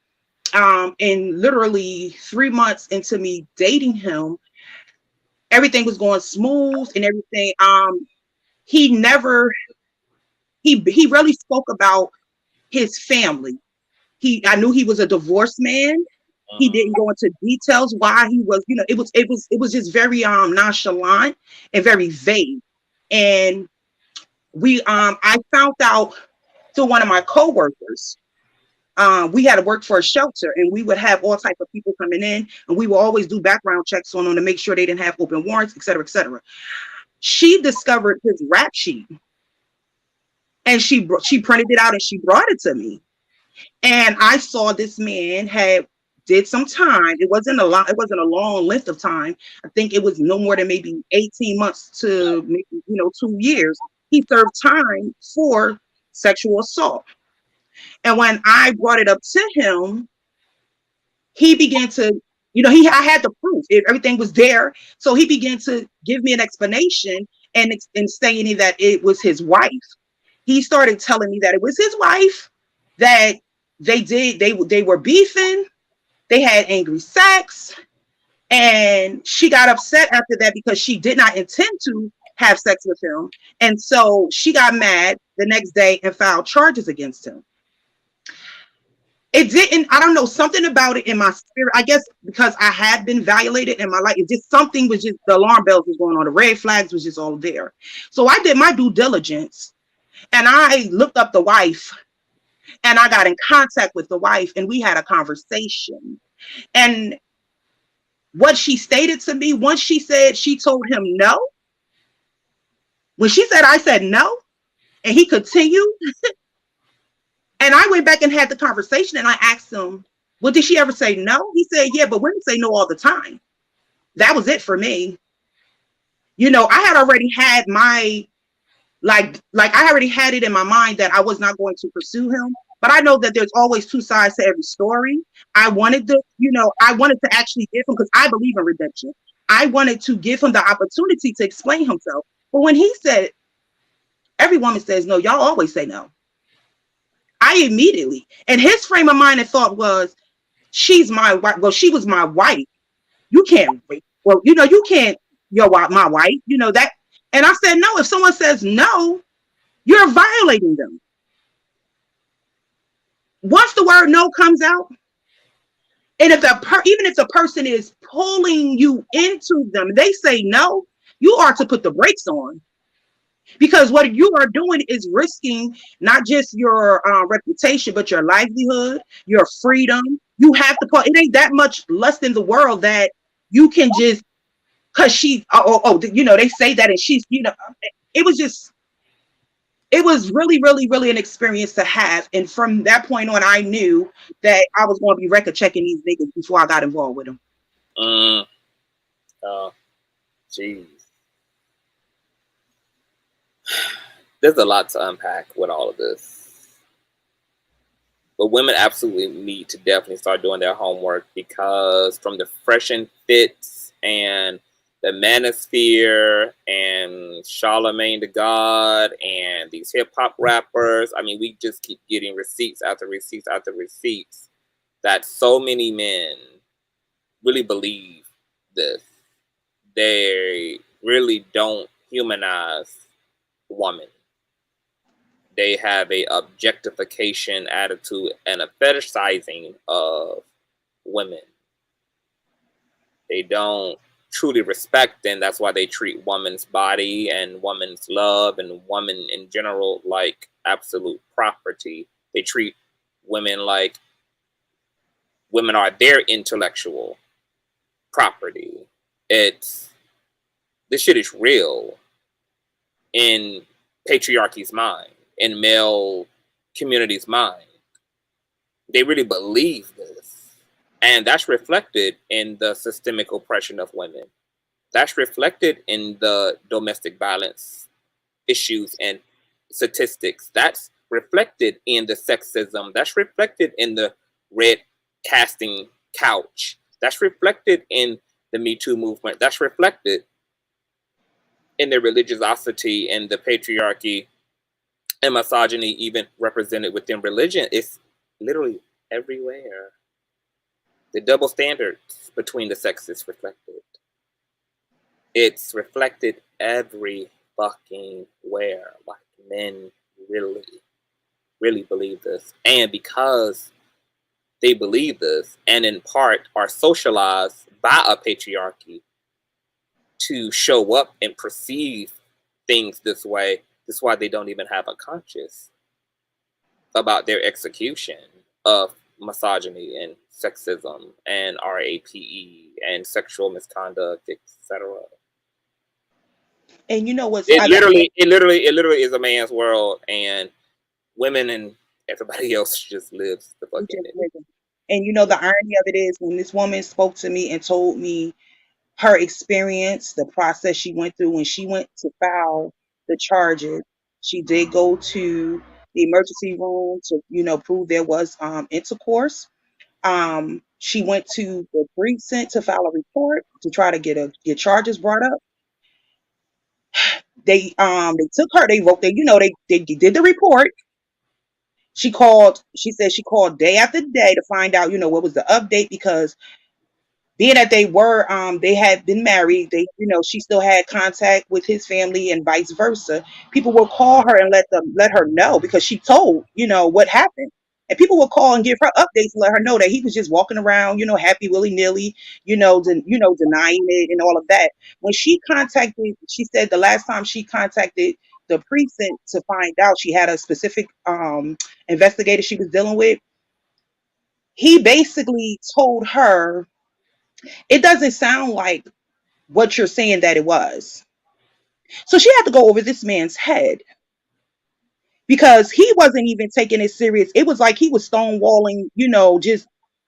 and literally 3 months into me dating him, everything was going smooth and everything. He really spoke about his family. I knew he was a divorced man. He didn't go into details why he was, it was just very nonchalant and very vague. And I found out through one of my coworkers. We had to work for a shelter, and we would have all type of people coming in, and we would always do background checks on them to make sure they didn't have open warrants, et cetera, et cetera. she discovered his rap sheet, and she printed it out and she brought it to me. And I saw this man did some time. It wasn't a long length of time. I think it was no more than maybe 18 months to maybe 2 years. He served time for sexual assault. And when I brought it up to him, he began to, I had the proof. Everything was there. So he began to give me an explanation and saying that it was his wife. He started telling me that it was his wife, that they were beefing, they had angry sex, and she got upset after that because she did not intend to have sex with him. And so she got mad the next day and filed charges against him. It didn't, I don't know, something about it in my spirit, I guess because I had been violated in my life, it just, something was just, the alarm bells was going on, the red flags was just all there. So I did my due diligence and I looked up the wife and I got in contact with the wife and we had a conversation. And what she stated to me, once she said she told him no, when she said, I said no, and he continued, and I went back and had the conversation and I asked him, well, did she ever say no? He said, yeah, but women say no all the time. That was it for me. I had already had my, like I already had it in my mind that I was not going to pursue him. But I know that there's always two sides to every story. I wanted to, I wanted to actually give him, because I believe in redemption. I wanted to give him the opportunity to explain himself. But when he said, every woman says no, y'all always say no, I immediately, and his frame of mind and thought was, she's my wife. Well, she was my wife. You can't wait. Well, you can't, my wife, that. And I said, no, if someone says no, you're violating them. Once the word no comes out, and even if the person is pulling you into them, they say no, you are to put the brakes on. Because what you are doing is risking not just your reputation, but your livelihood, your freedom. You have to put, it ain't that much less in the world that you can just, because they say that and she's, it was really, really, really an experience to have. And from that point on, I knew that I was going to be record checking these niggas before I got involved with them. Jeez. There's a lot to unpack with all of this. But women absolutely need to definitely start doing their homework, because from the Fresh and Fits and the Manosphere and Charlamagne Tha God and these hip hop rappers, I mean, we just keep getting receipts after receipts after receipts that so many men really believe this. They really don't humanize woman. They have a objectification attitude and a fetishizing of women. They don't truly respect, and that's why they treat woman's body and woman's love and woman in general like absolute property. They treat women like women are their intellectual property. This shit is real in patriarchy's mind, in male community's mind. They really believe this. And that's reflected in the systemic oppression of women. That's reflected in the domestic violence issues and statistics. That's reflected in the sexism. That's reflected in the red casting couch. That's reflected in the Me Too movement. That's reflected in the religiosity and the patriarchy and misogyny even represented within religion. It's literally everywhere. The double standards between the sexes reflected. It's reflected every fucking where. Like, men really, really believe this. And because they believe this, and in part are socialized by a patriarchy to show up and perceive things this way, that's why they don't even have a conscience about their execution of misogyny and sexism and RAPE and sexual misconduct, etc. And you know what's it literally is a man's world, and women and everybody else just lives the fuck in it. And you know, the irony of it is when this woman spoke to me and told me her experience, the process she went through when she went to file the charges, she did go to the emergency room to, you know, prove there was intercourse. She went to the precinct to file a report to try to get charges brought up. They took her, they wrote, they did the report. She said she called day after day to find out, you know, what was the update, because being that they had been married, she still had contact with his family and vice versa. People would call her and let her know, because she told, what happened. And people would call and give her updates and let her know that he was just walking around, happy willy-nilly, denying it and all of that. When she said the last time she contacted the precinct to find out, she had a specific investigator she was dealing with. He basically told her, it doesn't sound like what you're saying that it was. So she had to go over this man's head, because he wasn't even taking it serious. It was like he was stonewalling, just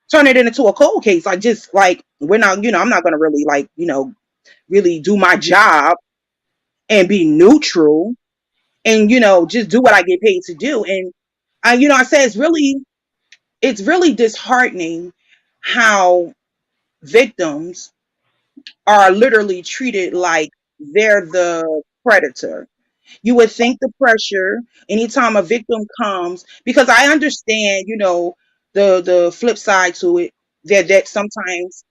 turning it into a cold case. Like, just like, we're not, I'm not going to really really do my job and be neutral and, just do what I get paid to do. And I said, it's really disheartening how victims are literally treated like they're the predator. You would think the pressure anytime a victim comes, because I understand, the flip side to it, that sometimes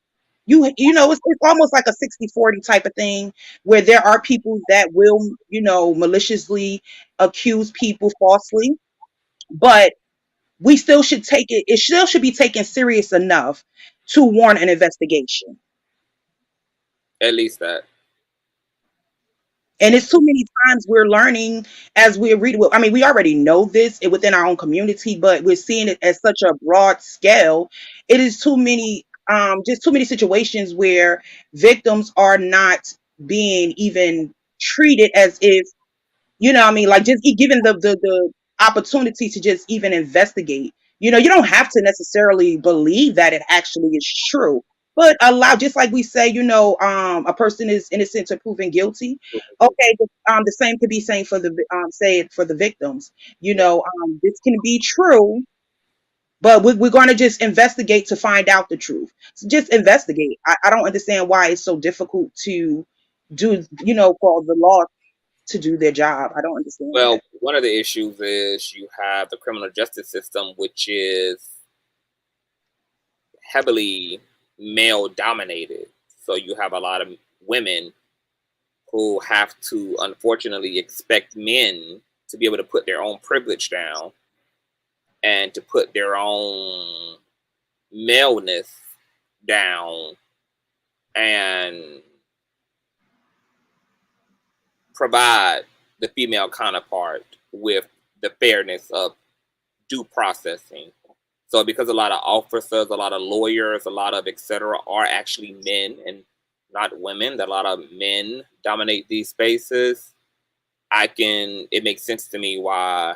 it's almost like a 60-40 type of thing, where there are people that will, maliciously accuse people falsely, but we still should it still should be taken serious enough to warrant an investigation. At least that. And it's too many times we're learning as we're reading. I mean, we already know this within our own community, but we're seeing it at such a broad scale. It is just too many situations where victims are not being even treated as if, like, just given the opportunity to just even investigate. You don't have to necessarily believe that it actually is true, but just like we say, a person is innocent to proven guilty. Okay, the same could be saying for the victims. This can be true, but we're going to just investigate to find out the truth. So just investigate. I don't understand why it's so difficult to do, for the law to do their job. I don't understand. Well, one of the issues is you have the criminal justice system, which is heavily male dominated. So you have a lot of women who have to, unfortunately, expect men to be able to put their own privilege down and to put their own maleness down and provide the female counterpart with the fairness of due processing. So because a lot of officers, a lot of lawyers, a lot of etc. are actually men and not women, that a lot of men dominate these spaces, it makes sense to me why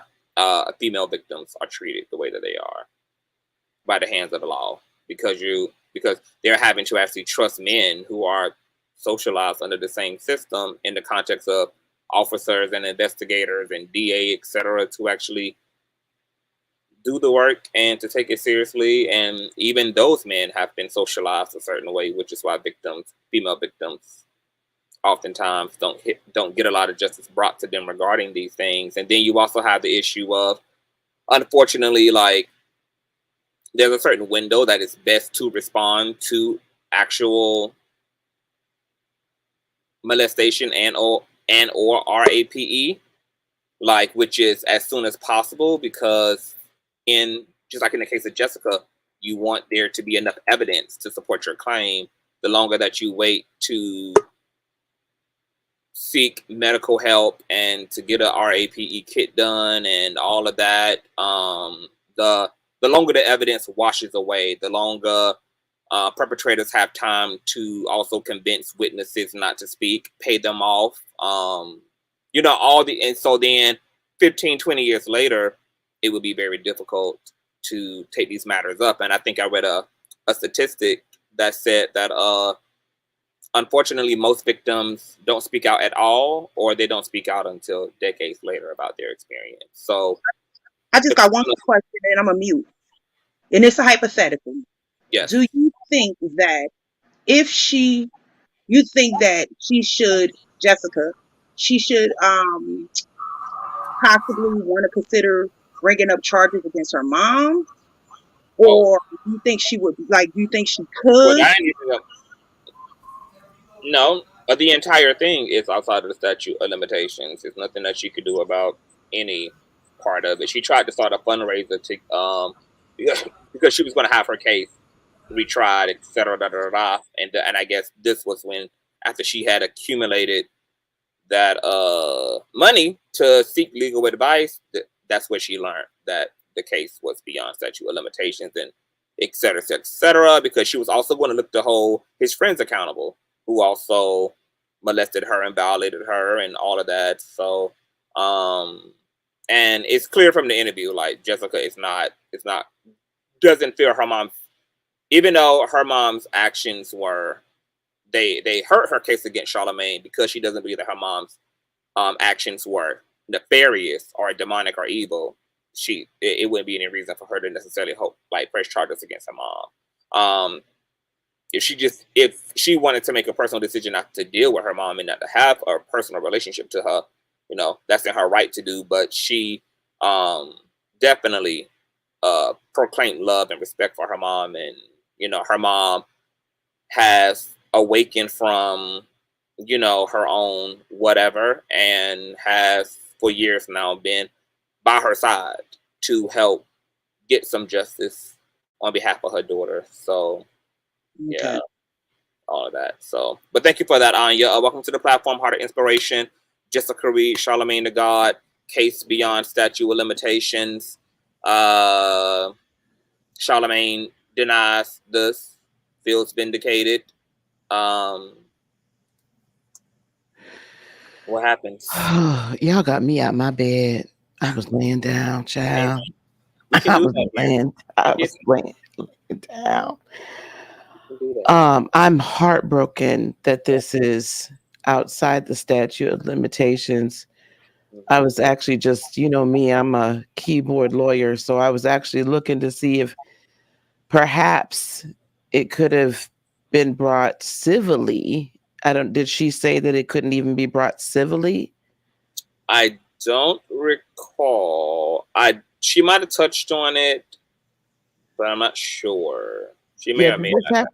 female victims are treated the way that they are by the hands of the law, because they're having to actually trust men who are socialized under the same system in the context of officers and investigators and DA, etc., to actually do the work and to take it seriously. And even those men have been socialized a certain way, which is why female victims, oftentimes don't get a lot of justice brought to them regarding these things. And then you also have the issue of, unfortunately, like, there's a certain window that is best to respond to actual molestation and or RAPE, like, which is as soon as possible, because just like in the case of Jessica, you want there to be enough evidence to support your claim. The longer that you wait to seek medical help and to get a RAPE kit done and all of that, the longer the evidence washes away, the longer perpetrators have time to also convince witnesses not to speak, pay them off, you know, and so then 15, 20 years later, it would be very difficult to take these matters up. And I think I read a statistic that said that unfortunately most victims don't speak out at all, or they don't speak out until decades later about their experience. So I just got one more question and I'm a mute. And it's a hypothetical. yes. Do you think that you think that Jessica, she should possibly want to consider bringing up charges against her mom? Or do you think she would, like, do you think she could? No, the entire thing is outside of the statute of limitations. There's nothing that she could do about any part of it. She tried to start a fundraiser to, because she was going to have her case retried, etc. And I guess this was when, after she had accumulated that money to seek legal advice, that's where she learned that the case was beyond statute of limitations and etc. Because she was also going to look to hold his friends accountable, who also molested her and violated her and all of that. So, and it's clear from the interview, like Jessica doesn't feel her mom, even though her mom's actions were, they hurt her case against Charlemagne, because she doesn't believe that her mom's actions were nefarious or demonic or evil. It wouldn't be any reason for her to necessarily hope like press charges against her mom. If she wanted to make a personal decision not to deal with her mom and not to have a personal relationship to her, you know, that's in her right to do. But she definitely proclaimed love and respect for her mom, and you know, her mom has awakened from, you know, her own whatever, and has for years now been by her side to help get some justice on behalf of her daughter. So yeah, all of that. So, but thank you for that, Anya. Welcome to the platform, Heart of Inspiration. Jessica Reid, Charlamagne Tha God, case beyond statute of limitations. Charlemagne denies this, feels vindicated. What happens? Y'all got me out my bed. I was laying down, child. I was laying down. I'm heartbroken that this is outside the statute of limitations. I was actually just, you know me, I'm a keyboard lawyer, so I was actually looking to see if perhaps it could have been brought civilly. Did she say that it couldn't even be brought civilly? I don't recall. She might have touched on it, but I'm not sure. She may have made that.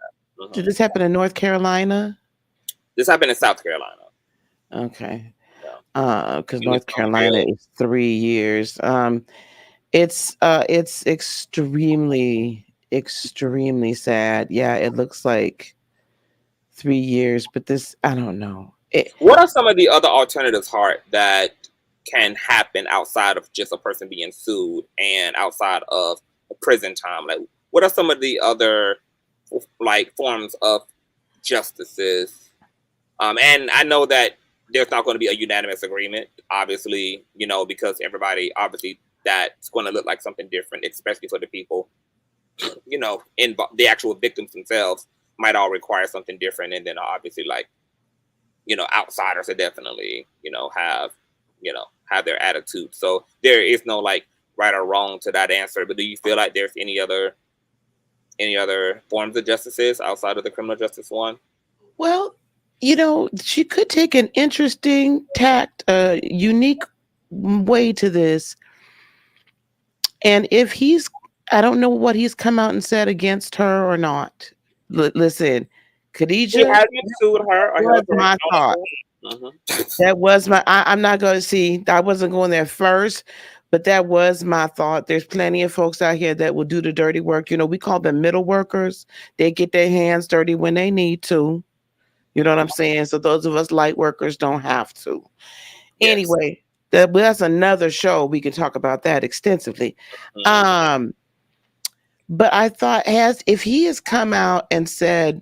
Did this happen in North Carolina? This happened in South Carolina. Okay. Because North Carolina is 3 years. It's extremely sad. Yeah, it looks like 3 years, but this, I don't know. What are some of the other alternatives, Hart, that can happen outside of just a person being sued and outside of a prison time? Like, what are some of the other like forms of justices? And I know that there's not going to be a unanimous agreement, obviously, you know, because everybody, obviously, that's going to look like something different, especially for the people, you know, the actual victims themselves might all require something different. And then obviously, like, you know, outsiders are definitely, you know, have their attitude. So there is no like right or wrong to that answer. But do you feel like there's any other forms of justices outside of the criminal justice one? Well, you know, she could take an interesting tact, a unique way to this. And if I don't know what he's come out and said against her or not. Listen, Khadijah, he hasn't sued her. That was my thought. That was I'm not going to see. I wasn't going there first, but that was my thought. There's plenty of folks out here that will do the dirty work. You know, we call them middle workers. They get their hands dirty when they need to. You know what I'm saying? So those of us light workers don't have to. Yes. Anyway, that's another show. We can talk about that extensively. But I thought, if he has come out and said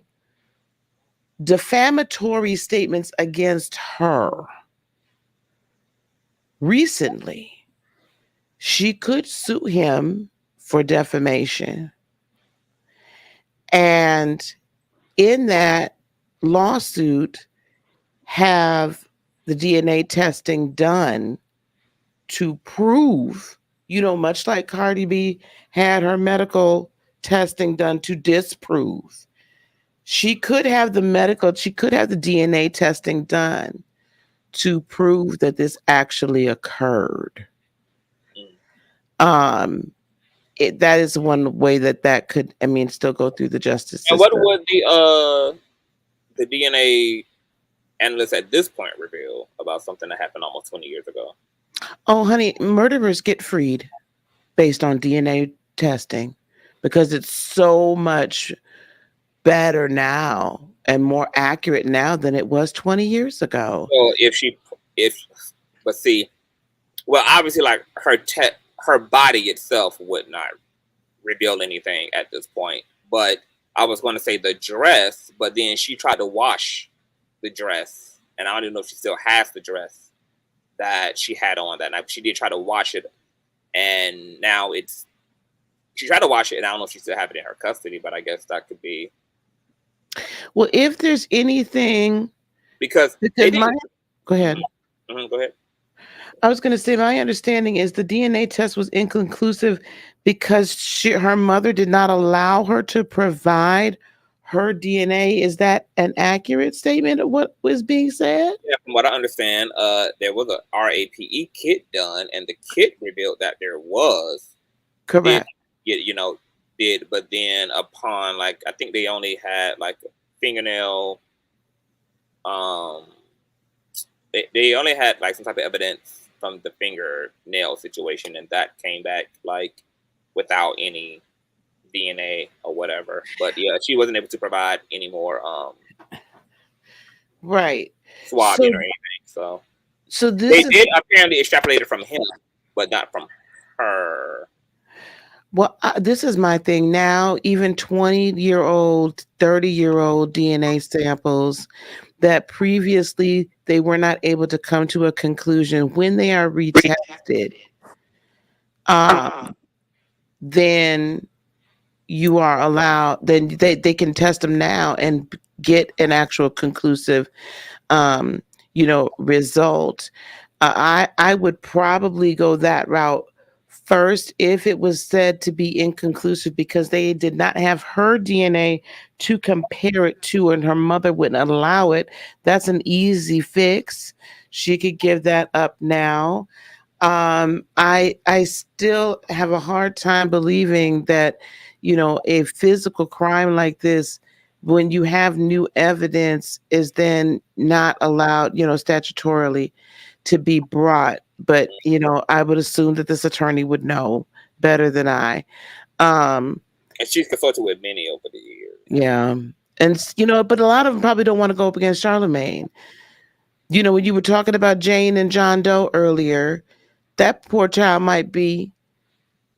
defamatory statements against her recently, she could sue him for defamation. And in that lawsuit, have the DNA testing done to prove, much like Cardi B had her medical testing done to disprove. She could have the DNA testing done to prove that this actually occurred. That is one way that could, still go through the justice system. And what would the DNA analysts at this point reveal about something that happened almost 20 years ago? Oh, honey, murderers get freed based on DNA testing because it's so much better now and more accurate now than it was 20 years ago. Well, obviously, like her body itself would not reveal anything at this point. But I was going to say the dress, but then she tried to wash the dress, and I don't even know if she still has the dress that she had on that night. She did try to wash it, and now she tried to wash it, and I don't know if she still have it in her custody, but I guess that could be. Well, if there's anything, because go ahead. Mm-hmm, go ahead. I was going to say, my understanding is the DNA test was inconclusive because her mother did not allow her to provide her DNA. Is that an accurate statement of what was being said? Yeah, from what I understand, there was a RAPE kit done, and the kit revealed that there was. Correct. But then upon, I think they only had a fingernail. They only had some type of evidence from the fingernail situation, and that came back without any DNA or whatever. But yeah, she wasn't able to provide any more right swabbing or anything. So they did apparently extrapolate it from him, but not from her. Well, this is my thing now. Even 20-year-old, 30-year-old DNA samples that previously they were not able to come to a conclusion when they are retested, then you are allowed. Then they can test them now and get an actual conclusive, result. I would probably go that route first if it was said to be inconclusive because they did not have her DNA to compare it to and her mother wouldn't allow it. That's an easy fix. She could give that up now. I still have a hard time believing that, a physical crime like this, when you have new evidence, is then not allowed, statutorily to be brought. But, I would assume that this attorney would know better than I. And she's consulted with many over the years. Yeah. And, but a lot of them probably don't want to go up against Charlemagne. When you were talking about Jane and John Doe earlier, that poor child might be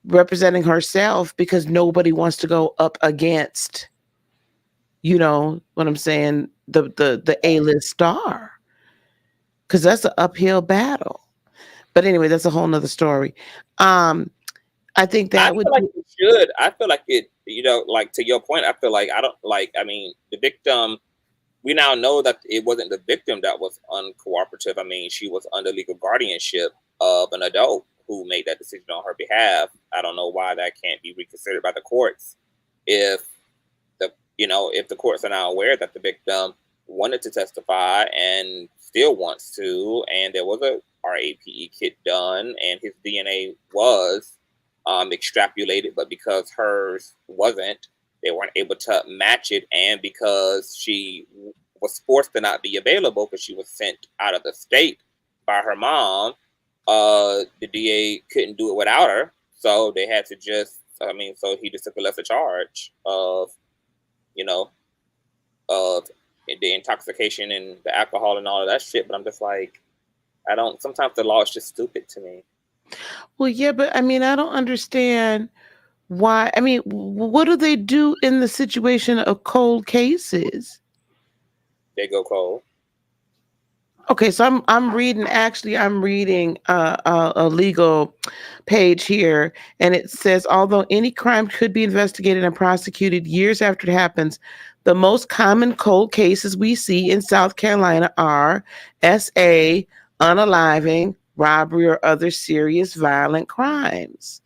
representing herself because nobody wants to go up against, what I'm saying, the A-list star. Because that's an uphill battle. But anyway, that's a whole nother story. I think that would it should. I feel like it, to your point, I feel like the victim, we now know that it wasn't the victim that was uncooperative. I mean, she was under legal guardianship of an adult who made that decision on her behalf. I don't know why that can't be reconsidered by the courts. If the courts are now aware that the victim wanted to testify and still wants to, and there was a RAPE kit done and his DNA was extrapolated, but because hers wasn't, they weren't able to match it, and because she was forced to not be available because she was sent out of the state by her mom, the DA couldn't do it without her, so they had to so he just took a lesser charge of the intoxication and the alcohol and all of that shit. But I'm just sometimes the law is just stupid to me. Well, yeah, but I don't understand why? I mean, what do they do in the situation of cold cases? They go cold. Okay, so I'm reading a legal page here, and it says although any crime could be investigated and prosecuted years after it happens, the most common cold cases we see in South Carolina are SA, unaliving, robbery, or other serious violent crimes.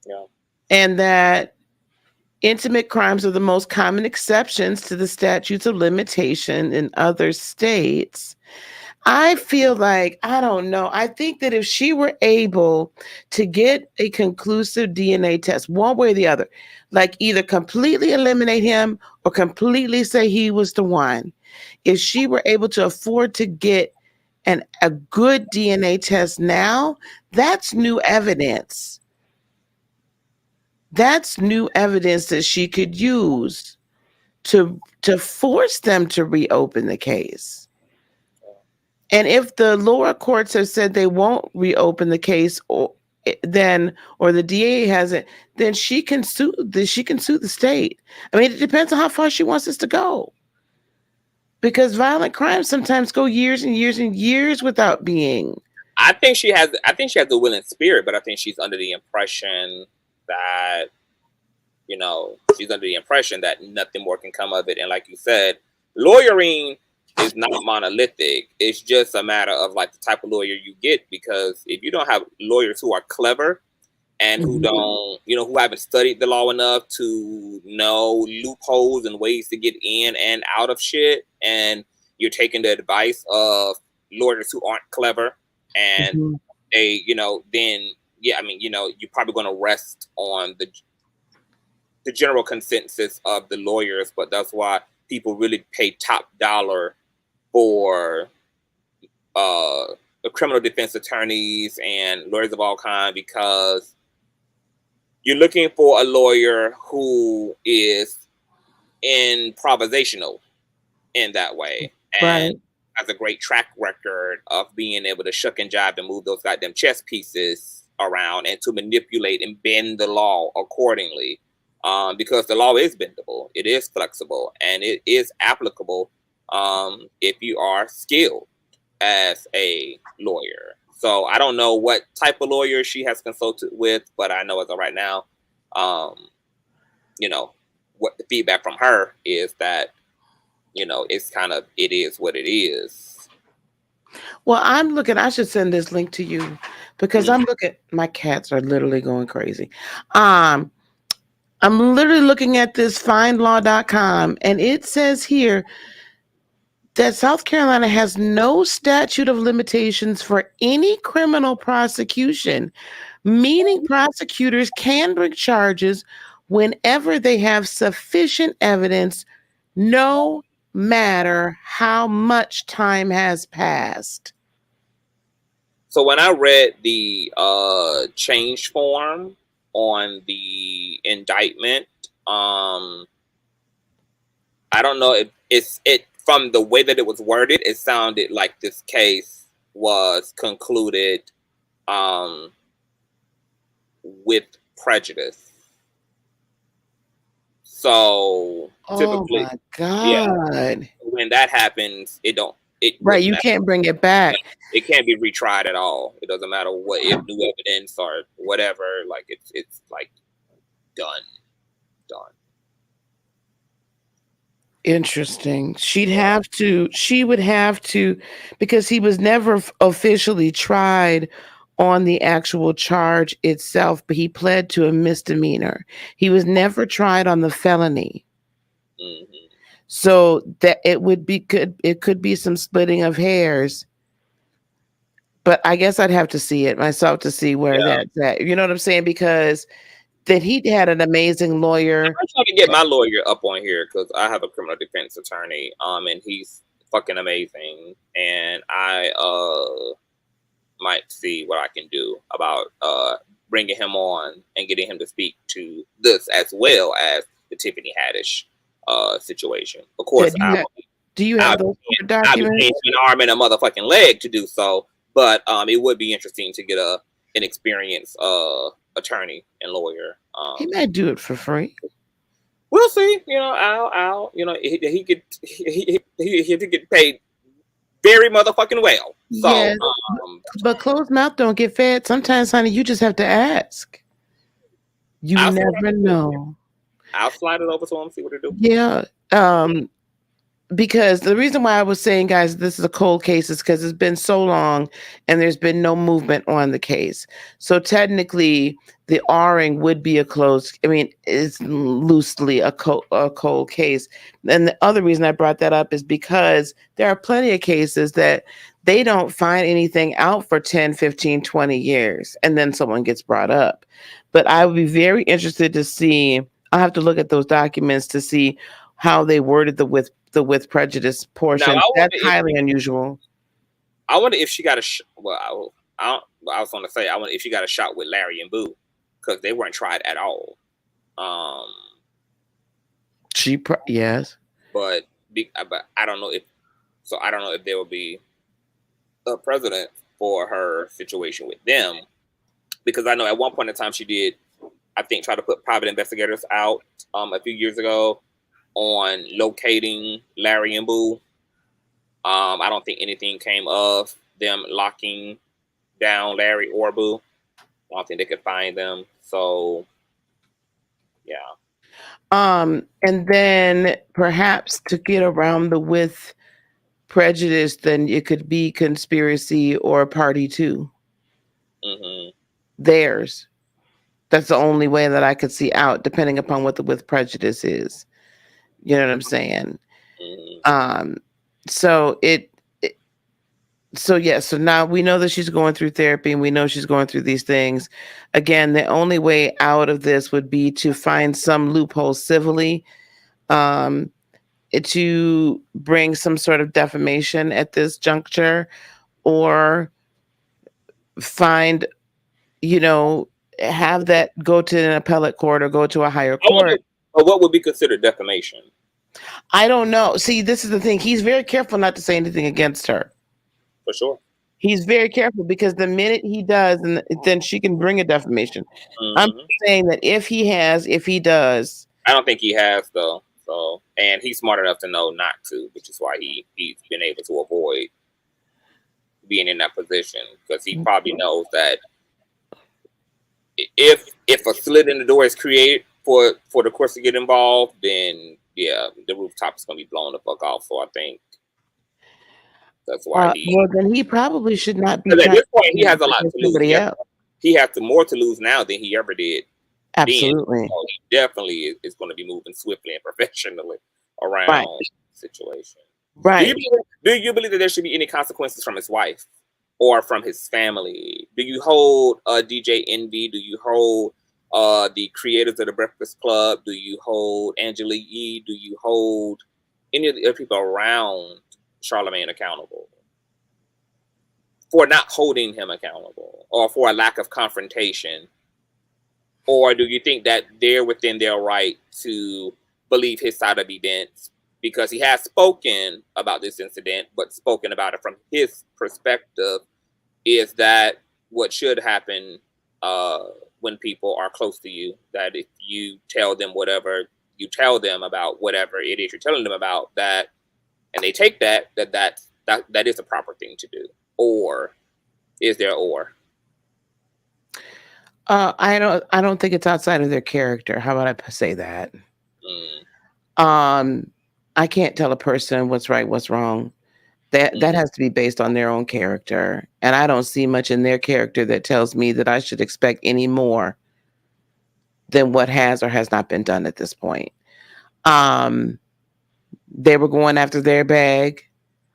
Yeah. And that intimate crimes are the most common exceptions to the statutes of limitation in other states. I feel like, I don't know. I think that if she were able to get a conclusive DNA test, one way or the other, like either completely eliminate him or completely say he was the one, if she were able to afford to get a good DNA test now, that's new evidence. That's new evidence that she could use to force them to reopen the case. And if the lower courts have said they won't reopen the case, or the DA hasn't, then she can sue the state. I mean, it depends on how far she wants us to go. Because violent crimes sometimes go years and years and years without being. I think she has the will and spirit, but I think she's under the impression that, she's under the impression that nothing more can come of it. And like you said, lawyering is not monolithic. It's just a matter of like the type of lawyer you get, because if you don't have lawyers who are clever and who don't, who haven't studied the law enough to know loopholes and ways to get in and out of shit, and you're taking the advice of lawyers who aren't clever, and they, then you're probably going to rest on the general consensus of the lawyers. But that's why people really pay top dollar for the criminal defense attorneys and lawyers of all kinds, because you're looking for a lawyer who is improvisational in that way, and has a great track record of being able to shuck and jive and move those goddamn chess pieces around and to manipulate and bend the law accordingly. Because the law is bendable, it is flexible, and it is applicable if you are skilled as a lawyer. So I don't know what type of lawyer she has consulted with, but I know as of right now, what the feedback from her is that, it is what it is. Well, I should send this link to you because my cats are literally going crazy. I'm literally looking at this findlaw.com, and it says here that South Carolina has no statute of limitations for any criminal prosecution, meaning prosecutors can bring charges whenever they have sufficient evidence, no matter how much time has passed. So when I read the change form on the indictment, I don't know if it from the way that it was worded, it sounded like this case was concluded with prejudice. So typically, my God, when that happens, you can't bring it back. It can't be retried at all. It doesn't matter what, if new evidence or whatever. Like it's like done. Interesting. She would have to, because he was never officially tried on the actual charge itself, but he pled to a misdemeanor. He was never tried on the felony. So that it could be some splitting of hairs. But I guess I'd have to see it myself to see where that's at. You know what I'm saying? Because that he had an amazing lawyer. I'm trying to get my lawyer up on here because I have a criminal defense attorney, and he's fucking amazing. And I might see what I can do about bringing him on and getting him to speak to this as well as the Tiffany Haddish situation. Of course, do you have those documents? I've an arm and a motherfucking leg to do so, but it would be interesting to get an experience attorney and lawyer. He might do it for free. We'll see. You know, I'll you know, he did get paid very motherfucking well. So, yes, but closed mouth don't get fed. Sometimes, honey, you just have to ask. You never know. I'll slide it over to him, see what it do. Yeah. Because the reason why I was saying, guys, this is a cold case is because it's been so long and there's been no movement on the case. So technically, the R-ing would be it's loosely a cold case. And the other reason I brought that up is because there are plenty of cases that they don't find anything out for 10, 15, 20 years, and then someone gets brought up. But I would be very interested to see, I'll have to look at those documents to see how they worded the with prejudice portion. Now, that's highly unusual. I wonder if she got a I was going to say, I wonder if she got a shot with Larry and Boo, because they weren't tried at all. Yes, but I don't know if there will be a precedent for her situation with them, because I know at one point in time she did, I think, try to put private investigators out a few years ago on locating Larry and Boo. I don't think anything came of them locking down Larry or Boo. I don't think they could find them. So, yeah. And then perhaps to get around the with prejudice, then it could be conspiracy or party two. Mm-hmm. Theirs. That's the only way that I could see out, depending upon what the with prejudice is. You know what I'm saying? Mm-hmm. So now we know that she's going through therapy and we know she's going through these things. Again, the only way out of this would be to find some loophole civilly, to bring some sort of defamation at this juncture, or find, have that go to an appellate court or go to a higher court. Or what would be considered defamation? I don't know. See, this is the thing. He's very careful not to say anything against her. For sure. He's very careful, because the minute he does, and then she can bring a defamation. Mm-hmm. I'm saying that if he does. I don't think he has, though. So, and he's smart enough to know not to, which is why he's been able to avoid being in that position, because he probably knows that if a slit in the door is created for the courts to get involved, then yeah, the rooftop is going to be blown the fuck off. So I think that's why then he probably should not be. At this point, he has a lot to lose. He has more to lose now than he ever did. Absolutely. So he definitely is going to be moving swiftly and professionally around the situation. Right. Do you believe that there should be any consequences from his wife or from his family? Do you hold DJ Envy? Do you hold the creators of the Breakfast Club? Do you hold Angela Yee? Do you hold any of the other people around Charlamagne accountable for not holding him accountable, or for a lack of confrontation? Or do you think that they're within their right to believe his side of events, because he has spoken about this incident, but spoken about it from his perspective? Is that what should happen when people are close to you? That if you tell them whatever you tell them about whatever it is you're telling them about, that, and they take that is a proper thing to do? Or is there or? I don't think it's outside of their character. How about I say that? I can't tell a person what's right, what's wrong. That has to be based on their own character. And I don't see much in their character that tells me that I should expect any more than what has or has not been done at this point. They were going after their bag.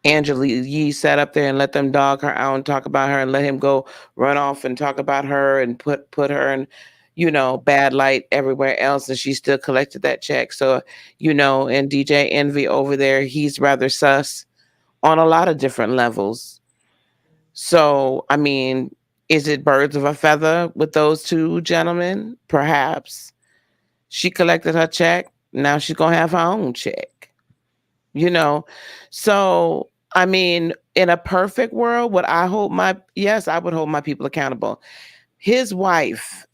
Angela Yee sat up there and let them dog her out and talk about her, and let him go run off and talk about her and put her in, bad light everywhere else. And she still collected that check. So, and DJ Envy over there, he's rather sus on a lot of different levels. So, I mean, is it birds of a feather with those two gentlemen? Perhaps. She collected her check. Now she's going to have her own check. So, I mean, in a perfect world, I would hold my people accountable. His wife,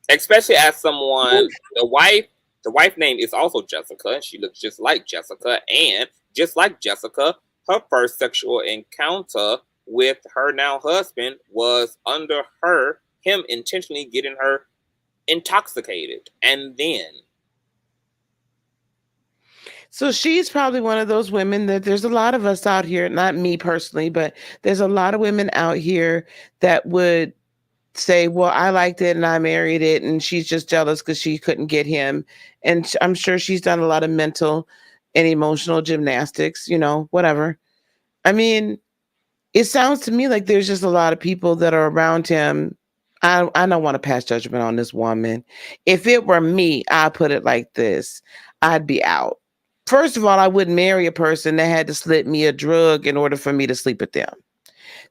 Especially as someone, the wife name is also Jessica, and she looks just like Jessica, and just like Jessica, her first sexual encounter with her now husband was under him intentionally getting her intoxicated, and then. So she's probably one of those women that there's a lot of us out here, not me personally, but there's a lot of women out here that would say, well, I liked it and I married it, and she's just jealous because she couldn't get him. And I'm sure she's done a lot of mental and emotional gymnastics, you know, whatever. I mean, it sounds to me like there's just a lot of people that are around him. I don't want to pass judgment on this woman. If it were me, I'd put it like this. I'd be out. First of all, I wouldn't marry a person that had to slip me a drug in order for me to sleep with them.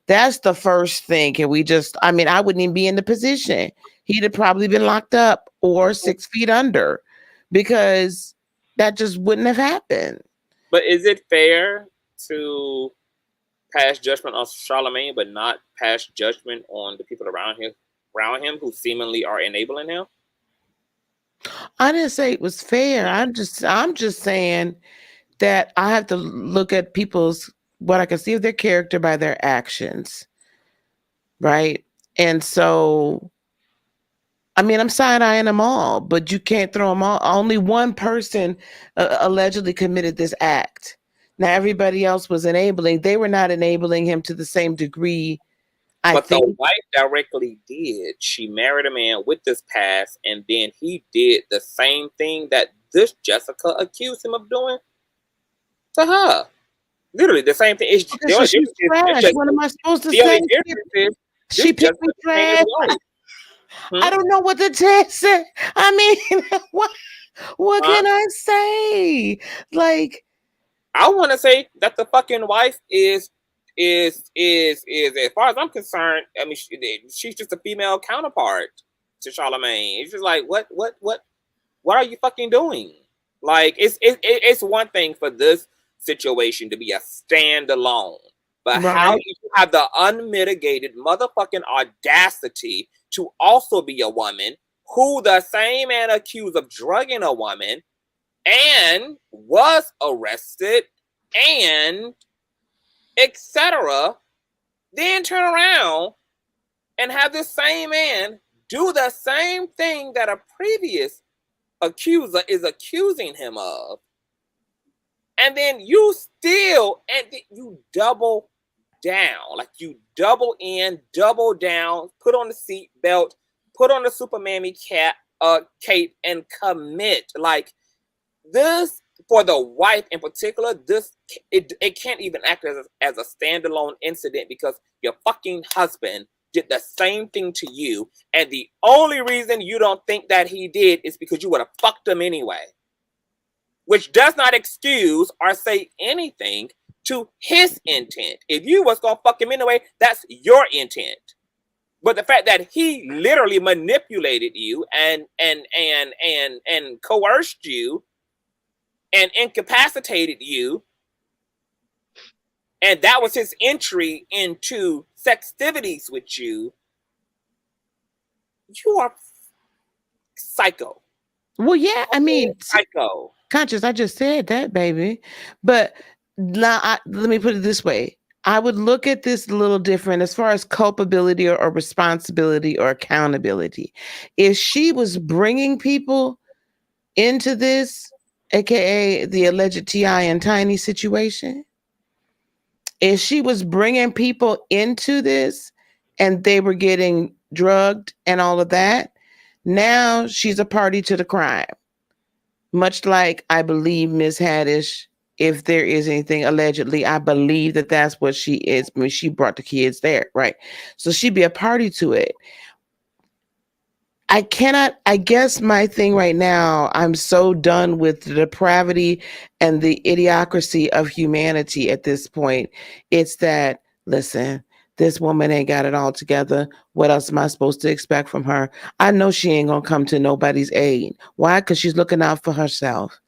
That's the first thing. I wouldn't even be in the position. He'd have probably been locked up or 6 feet under, because that just wouldn't have happened. But is it fair to pass judgment on Charlemagne, but not pass judgment on the people around him who seemingly are enabling him? I didn't say it was fair. I'm just saying that I have to look at what I can see of their character by their actions, right? And so, I'm side-eyeing them all, but you can't throw them all. Only one person allegedly committed this act. Now, everybody else was enabling. They were not enabling him to the same degree, I think. The wife directly did. She married a man with this past, and then he did the same thing that this Jessica accused him of doing to her. Literally the same thing. She's trash. What am I supposed to say? She picked me trash. I don't know what the text said. What can I say? Like, I want to say that the fucking wife is as far as I'm concerned, she's just a female counterpart to Charlemagne. It's just like, what are you fucking doing? Like, it's one thing for this situation to be a standalone, but right. How do you have the unmitigated motherfucking audacity to also be a woman who the same man accused of drugging a woman and was arrested and etc., then turn around and have this same man do the same thing that a previous accuser is accusing him of, and then you double down, like you double in, double down, put on the seat belt, put on the super mammy cape, and commit. Like, this, for the wife in particular, it can't even act as a standalone incident, because your fucking husband did the same thing to you, and the only reason you don't think that he did is because you would have fucked him anyway, which does not excuse or say anything to his intent. If you was gonna fuck him anyway, that's your intent. But the fact that he literally manipulated you and coerced you and incapacitated you, and that was his entry into sextivities with you, you are psycho. Well, yeah, psycho. Conscious, I just said that, baby. But now, let me put it this way. I would look at this a little different as far as culpability or responsibility or accountability. If she was bringing people into this, aka the alleged T.I. and Tiny situation, if she was bringing people into this and they were getting drugged and all of that, now she's a party to the crime. Much like, I believe, Ms. Haddish, if there is anything allegedly, I believe that that's what she is. I mean, she brought the kids there, right? So she'd be a party to it. I guess my thing right now, I'm so done with the depravity and the idiocracy of humanity at this point. It's that, listen, this woman ain't got it all together. What else am I supposed to expect from her? I know she ain't gonna come to nobody's aid. Why? Because she's looking out for herself.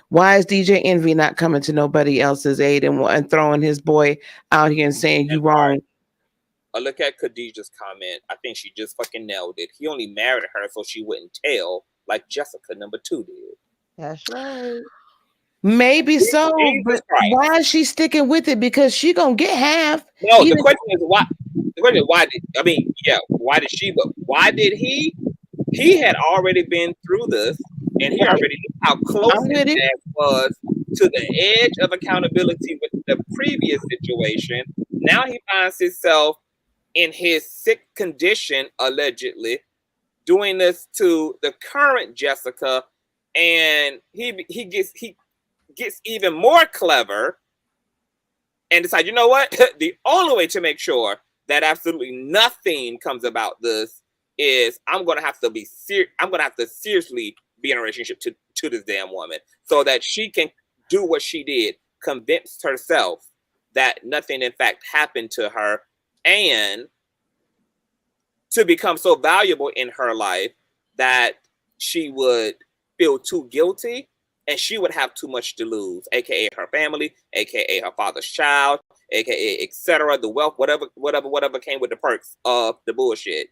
Why is DJ Envy not coming to nobody else's aid and throwing his boy out here and saying you wrong? look at Khadijah's comment. I think she just fucking nailed it. He only married her so she wouldn't tell, like Jessica #2 did. That's right. Maybe so, but why is she sticking with it? Because she gonna get half. No, the question is why. The question is why did why did she? But why did he? He had already been through this, and he already knew how close his dad was to the edge of accountability with the previous situation. Now he finds himself in his sick condition, allegedly, doing this to the current Jessica, and he gets even more clever and decide, you know what? The only way to make sure that absolutely nothing comes about this is I'm gonna have to seriously be in a relationship to this damn woman so that she can do what she did, convince herself that nothing in fact happened to her, and to become so valuable in her life that she would feel too guilty and she would have too much to lose, aka her family, aka her father's child, aka etc. The wealth, whatever came with the perks of the bullshit.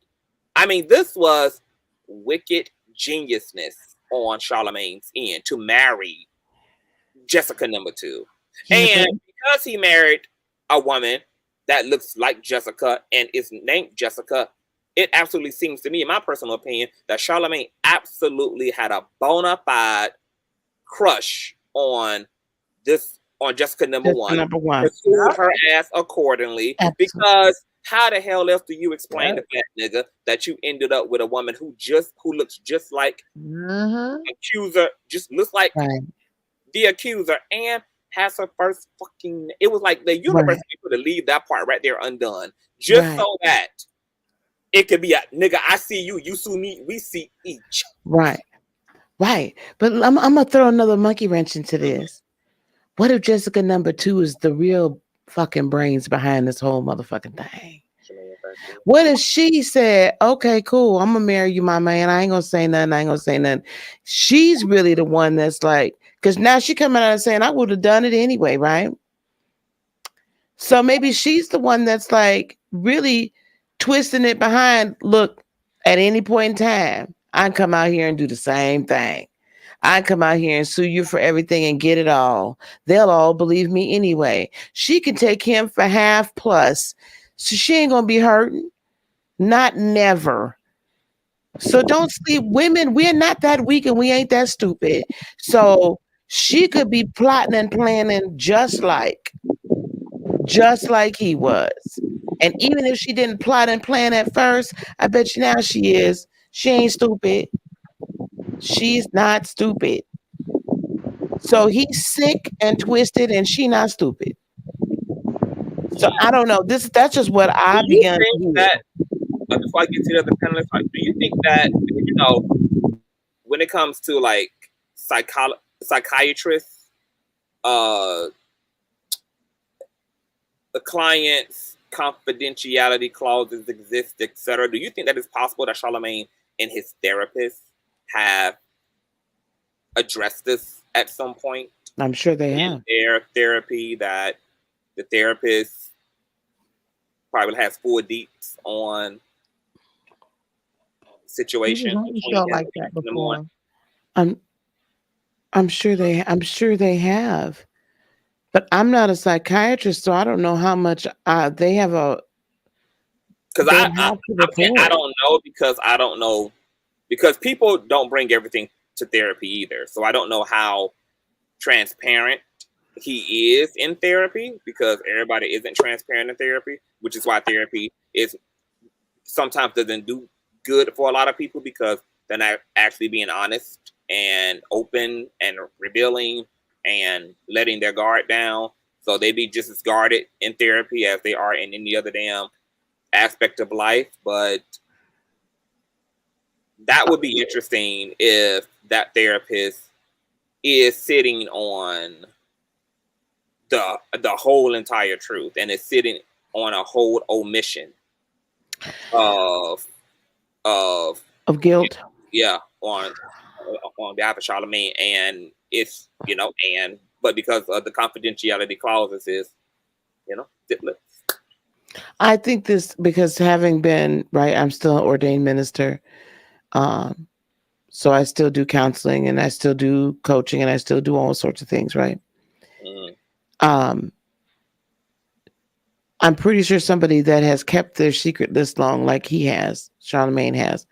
I mean, this was wicked geniusness on Charlemagne's end to marry Jessica #2. And because he married a woman that looks like Jessica and is named Jessica, it absolutely seems to me, in my personal opinion, that Charlemagne absolutely had a bona fide crush on Jessica #1. Pursued her ass accordingly. Absolutely. Because how the hell else do you explain to that nigga that you ended up with a woman who looks just like accuser, just looks like the accuser, and has her first fucking. It was like the universe could have leave that part right there undone, just so that it could be a nigga. I see you, you see me, we see each. Right. But I'm gonna throw another monkey wrench into this. What if Jessica #2 is the real fucking brains behind this whole motherfucking thing? What if she said, okay, cool, I'm gonna marry you, my man. I ain't gonna say nothing. She's really the one that's like, because now she coming out and saying, I would have done it anyway, right? So maybe she's the one that's like really twisting it behind. Look, at any point in time, I can come out here and do the same thing. I come out here and sue you for everything and get it all. They'll all believe me anyway. She can take him for half plus. So she ain't going to be hurting. Not never. So don't sleep. Women, we're not that weak and we ain't that stupid. So she could be plotting and planning just like he was. And even if she didn't plot and plan at first, I bet you now she is. She ain't stupid. She's not stupid. So he's sick and twisted and she not stupid. So I don't know. That's just what I began to hear. That, before I get to the other panelists, do you think that, when it comes to like psychiatrists, the client's confidentiality clauses exist, etc., do you think that it's possible that Charlemagne and his therapist have addressed this at some point? I'm sure they have. Their therapy, that the therapist probably has full deets on situation. Like that before. I'm sure they have. But I'm not a psychiatrist, so I don't know how much they have a. Because I don't know because people don't bring everything to therapy either. So I don't know how transparent he is in therapy, because everybody isn't transparent in therapy, which is why therapy is sometimes doesn't do good for a lot of people, because they're not actually being honest and open and revealing and letting their guard down. So they be just as guarded in therapy as they are in any other damn aspect of life. But that would be interesting if that therapist is sitting on the whole entire truth and is sitting on a whole omission of guilt. Yeah, on behalf of Charlemagne, and it's but because of the confidentiality clauses is zipless. I think this because having been right, I'm still an ordained minister. Um, so I still do counseling and I still do coaching and I still do all sorts of things, right? Mm. Um, I'm pretty sure somebody that has kept their secret this long, like he has, Charlemagne has,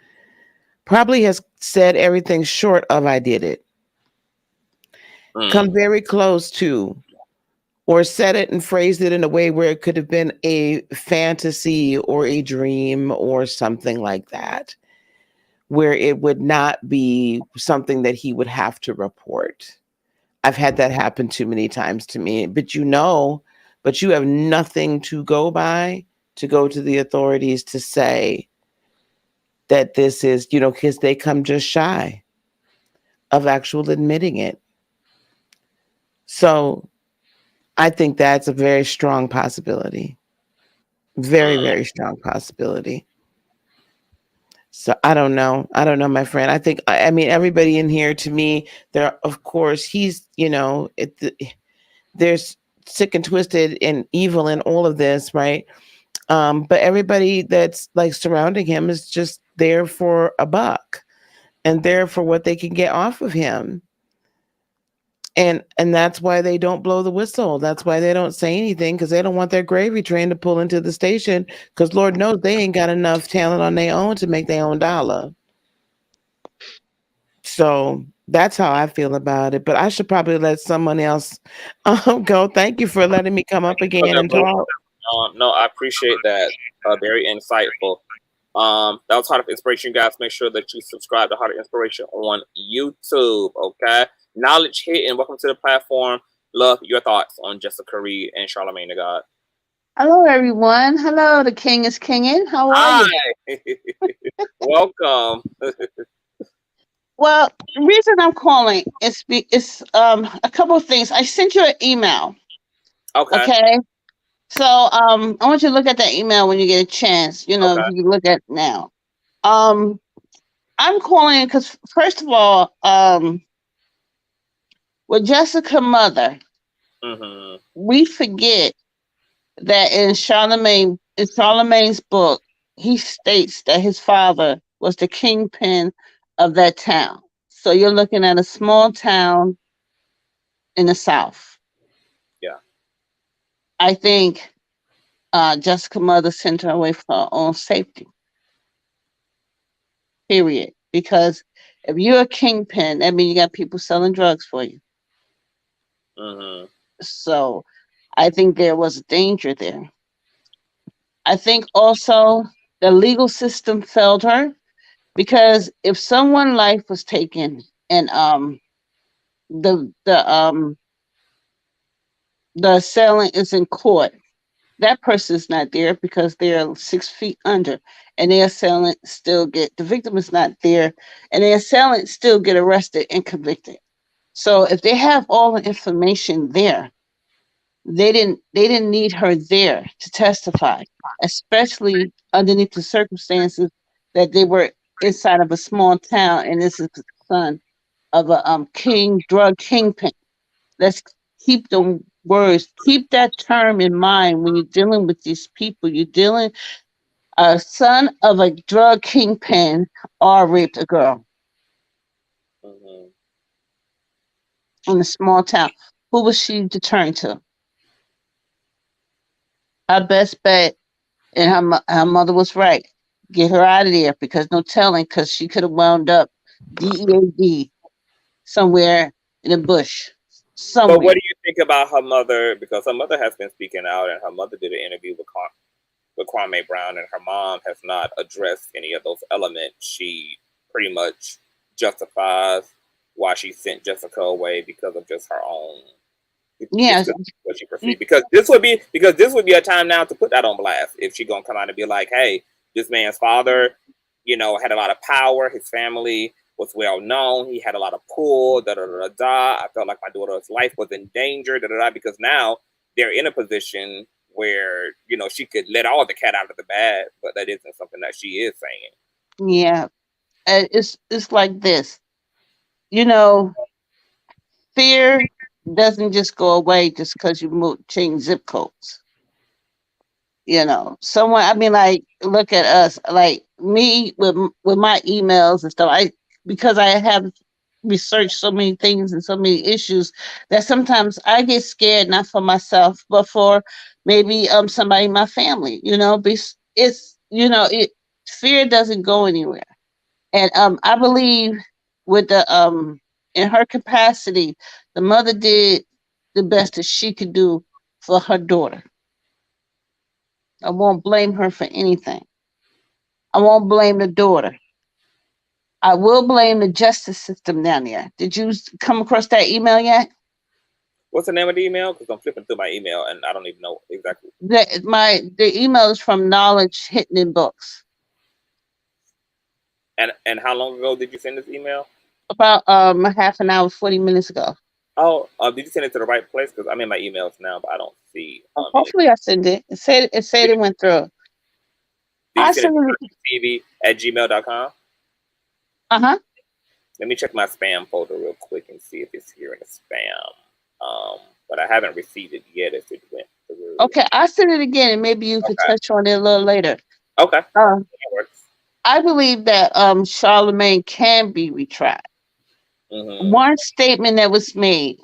probably has said everything short of I did it. Come very close to, or said it and phrased it in a way where it could have been a fantasy or a dream or something like that, where it would not be something that he would have to report. I've had that happen too many times to me, but you have nothing to go by to go to the authorities to say that this is, because they come just shy of actual admitting it. So I think that's a very strong possibility. Very, very strong possibility. So I don't know. I don't know, my friend. I mean, everybody in here to me, there, of course, he's, there's sick and twisted and evil in all of this, right? But everybody that's like surrounding him is just there for a buck and there for what they can get off of him. And that's why they don't blow the whistle. That's why they don't say anything, because they don't want their gravy train to pull into the station, because Lord knows they ain't got enough talent on their own to make their own dollar. So that's how I feel about it. But I should probably let someone else go. Thank you for letting me come up again and talk. No, I appreciate that. Very insightful. That was Heart of Inspiration, guys. Make sure that you subscribe to Heart of Inspiration on YouTube. Okay. Knowledge Hidden. Welcome to the platform. Love your thoughts on Jessica Reid and Charlamagne Tha God. Hello, everyone. Hello, the king is kinging. How are you? Welcome. Well, the reason I'm calling is a couple of things. I sent you an email. Okay. So I want you to look at that email when you get a chance. If you can look at it now. I'm calling because first of all, with Jessica's mother, we forget that in Charlemagne's book, he states that his father was the kingpin of that town. So you're looking at a small town in the South. Yeah. I think Jessica's mother sent her away for her own safety. Period. Because if you're a kingpin, that means you got people selling drugs for you. So I think there was a danger there. I think also the legal system failed her, because if someone's life was taken and the assailant is in court, that person's not there because they're 6 feet under, and the assailant the victim is not there, and the assailant still get arrested and convicted. So if they have all the information there, they didn't need her there to testify, especially underneath the circumstances that they were inside of a small town, and this is the son of a drug kingpin. Let's keep the words, keep that term in mind when you're dealing with these people. You're dealing a son of a drug kingpin or raped a girl in a small town. Who was she to turn to? Her best bet, and her mother was right. Get her out of there, because no telling, because she could have wound up DEAD somewhere in the bush. Somewhere. But what do you think about her mother? Because her mother has been speaking out, and her mother did an interview with Kwame Brown, and her mom has not addressed any of those elements. She pretty much justifies why she sent Jessica away because of just her own. Yes, what she perceived. Because this would be a time now to put that on blast. If she gonna come out and be like, "Hey, this man's father, had a lot of power. His family was well known. He had a lot of pull. Da da da da. I felt like my daughter's life was in danger. Da da da. Because now they're in a position where she could let all the cat out of the bag, but that isn't something that she is saying. Yeah, it's like this. Fear doesn't just go away just because you change zip codes. You know, someone. I mean, like, look at us. Like me with my emails and stuff. Because I have researched so many things and so many issues that sometimes I get scared, not for myself, but for maybe somebody in my family. You know, it's fear doesn't go anywhere. And I believe with the in her capacity, the mother did the best that she could do for her daughter. I won't blame her for anything. I won't blame the daughter. I will blame the justice system down there. Did you come across that email yet? What's the name of the email? Because I'm flipping through my email and I don't even know exactly. The email is from Knowledge Hidden in Books. And how long ago did you send this email? About half an hour, 40 minutes ago. Oh, did you send it to the right place? Because I'm in my emails now, but I don't see. Hopefully, I sent it. It said it went through. Did you send it to TV@gmail.com? Uh-huh. Let me check my spam folder real quick and see if it's here in the spam. But I haven't received it yet if it went through. Okay, I'll send it again and maybe you could touch on it a little later. Okay. That works. I believe that Charlemagne can be retried. Mm-hmm. One statement that was made,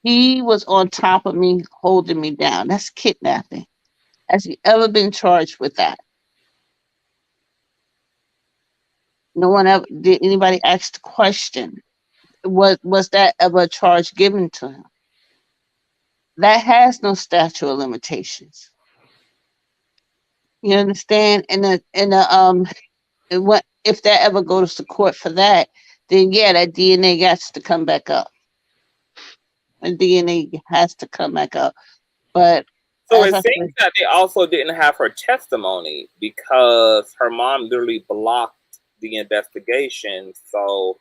he was on top of me, holding me down. That's kidnapping. Has he ever been charged with that? No one ever did. Anybody ask the question? Was that ever a charge given to him? That has no statute of limitations. You understand? What if that ever goes to court for that? Then yeah, that DNA has to come back up. The DNA has to come back up. But so it seems that they also didn't have her testimony because her mom literally blocked the investigation. So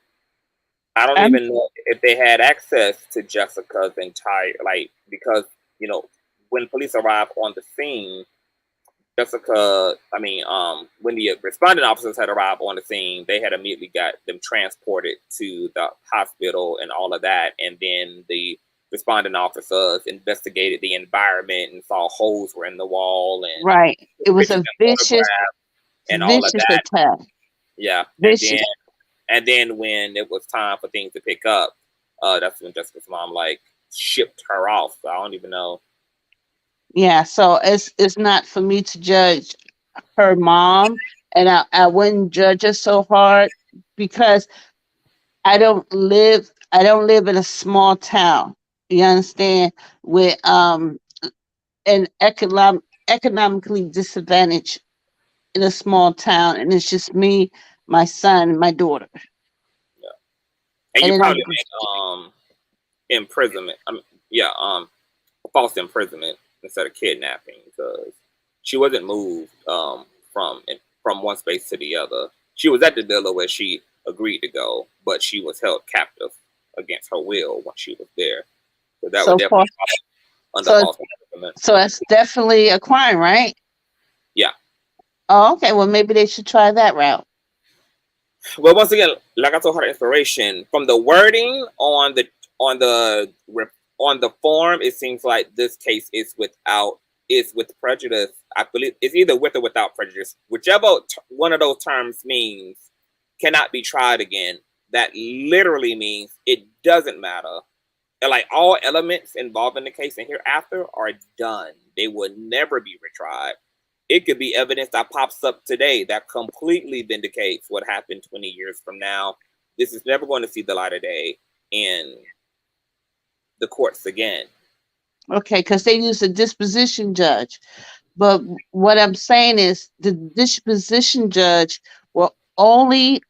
I don't even know if they had access to Jessica's entire, because, when police arrived on the scene, Jessica, when the responding officers had arrived on the scene, they had immediately got them transported to the hospital and all of that. And then the responding officers investigated the environment and saw holes were in the wall. And right. It was a vicious all of that. Attack. Yeah. And then when it was time for things to pick up, that's when Jessica's mom shipped her off. So I don't even know. Yeah, so it's not for me to judge her mom, and I wouldn't judge her so hard because I don't live in a small town. You understand? With an economically disadvantaged in a small town, and it's just me, my son, my daughter. Yeah, and you probably make imprisonment. False imprisonment instead of kidnapping because she wasn't moved from one space to the other. She was at the villa where she agreed to go, but she was held captive against her will when she was there. So that would definitely under false imprisonment. So it's definitely a crime, right? Yeah. Oh, okay. Well, maybe they should try that route. Well, once again, like I told her, inspiration from the wording on the form, it seems like this case is with prejudice. I believe it's either with or without prejudice. Whichever one of those terms means cannot be tried again. That literally means it doesn't matter. And all elements involved in the case and hereafter are done. They will never be retried. It could be evidence that pops up today that completely vindicates what happened 20 years from now. This is never going to see the light of day in the courts again. Okay, because they use a disposition judge. But what I'm saying is the disposition judge were only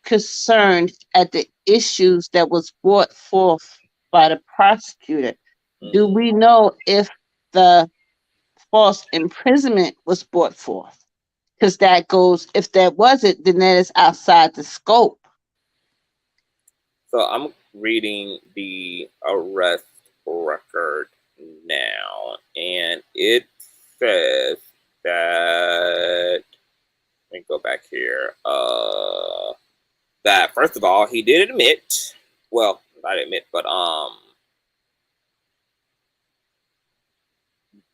concerned at the issues that was brought forth by the prosecutor. Do we know if the false imprisonment was brought forth? Because that goes, if that wasn't, then that is outside the scope. So I'm reading the arrest record now, and it says that, let me go back here, that first of all, he did admit, well, not admit, but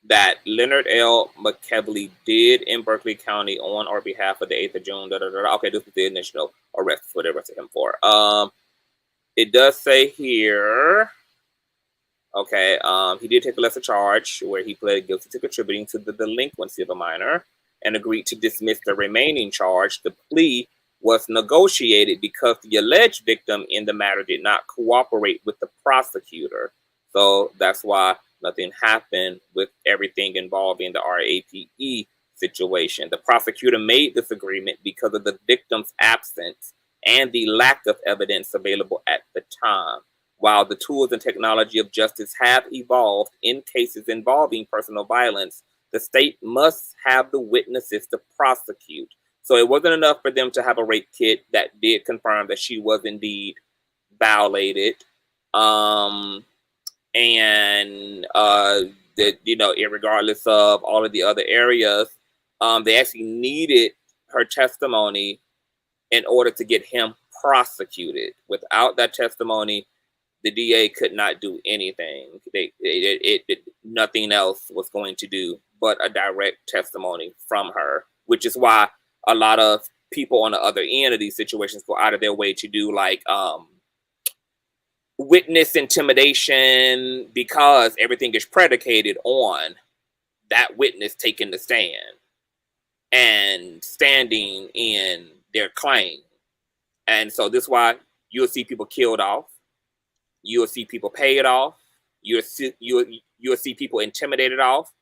that Lenard McKelvey did in Berkeley County on or behalf of the 8th of June. Okay, this is the initial arrest for they arrested him for. It does say here, okay, he did take a lesser charge where he pled guilty to contributing to the delinquency of a minor and agreed to dismiss the remaining charge. The plea was negotiated because the alleged victim in the matter did not cooperate with the prosecutor. So that's why nothing happened with everything involving the RAPE situation. The prosecutor made this agreement because of the victim's absence and the lack of evidence available at the time. While the tools and technology of justice have evolved in cases involving personal violence, the state must have the witnesses to prosecute. So it wasn't enough for them to have a rape kit that did confirm that she was indeed violated. That, you know, irregardless of all of the other areas, they actually needed her testimony in order to get him prosecuted. Without that testimony, the DA could not do anything. Nothing else was going to do but a direct testimony from her, which is why a lot of people on the other end of these situations go out of their way to do like witness intimidation, because everything is predicated on that witness taking the stand and standing in their claim. And so this is why you'll see people killed off, you'll see people paid off, you'll see people intimidated off,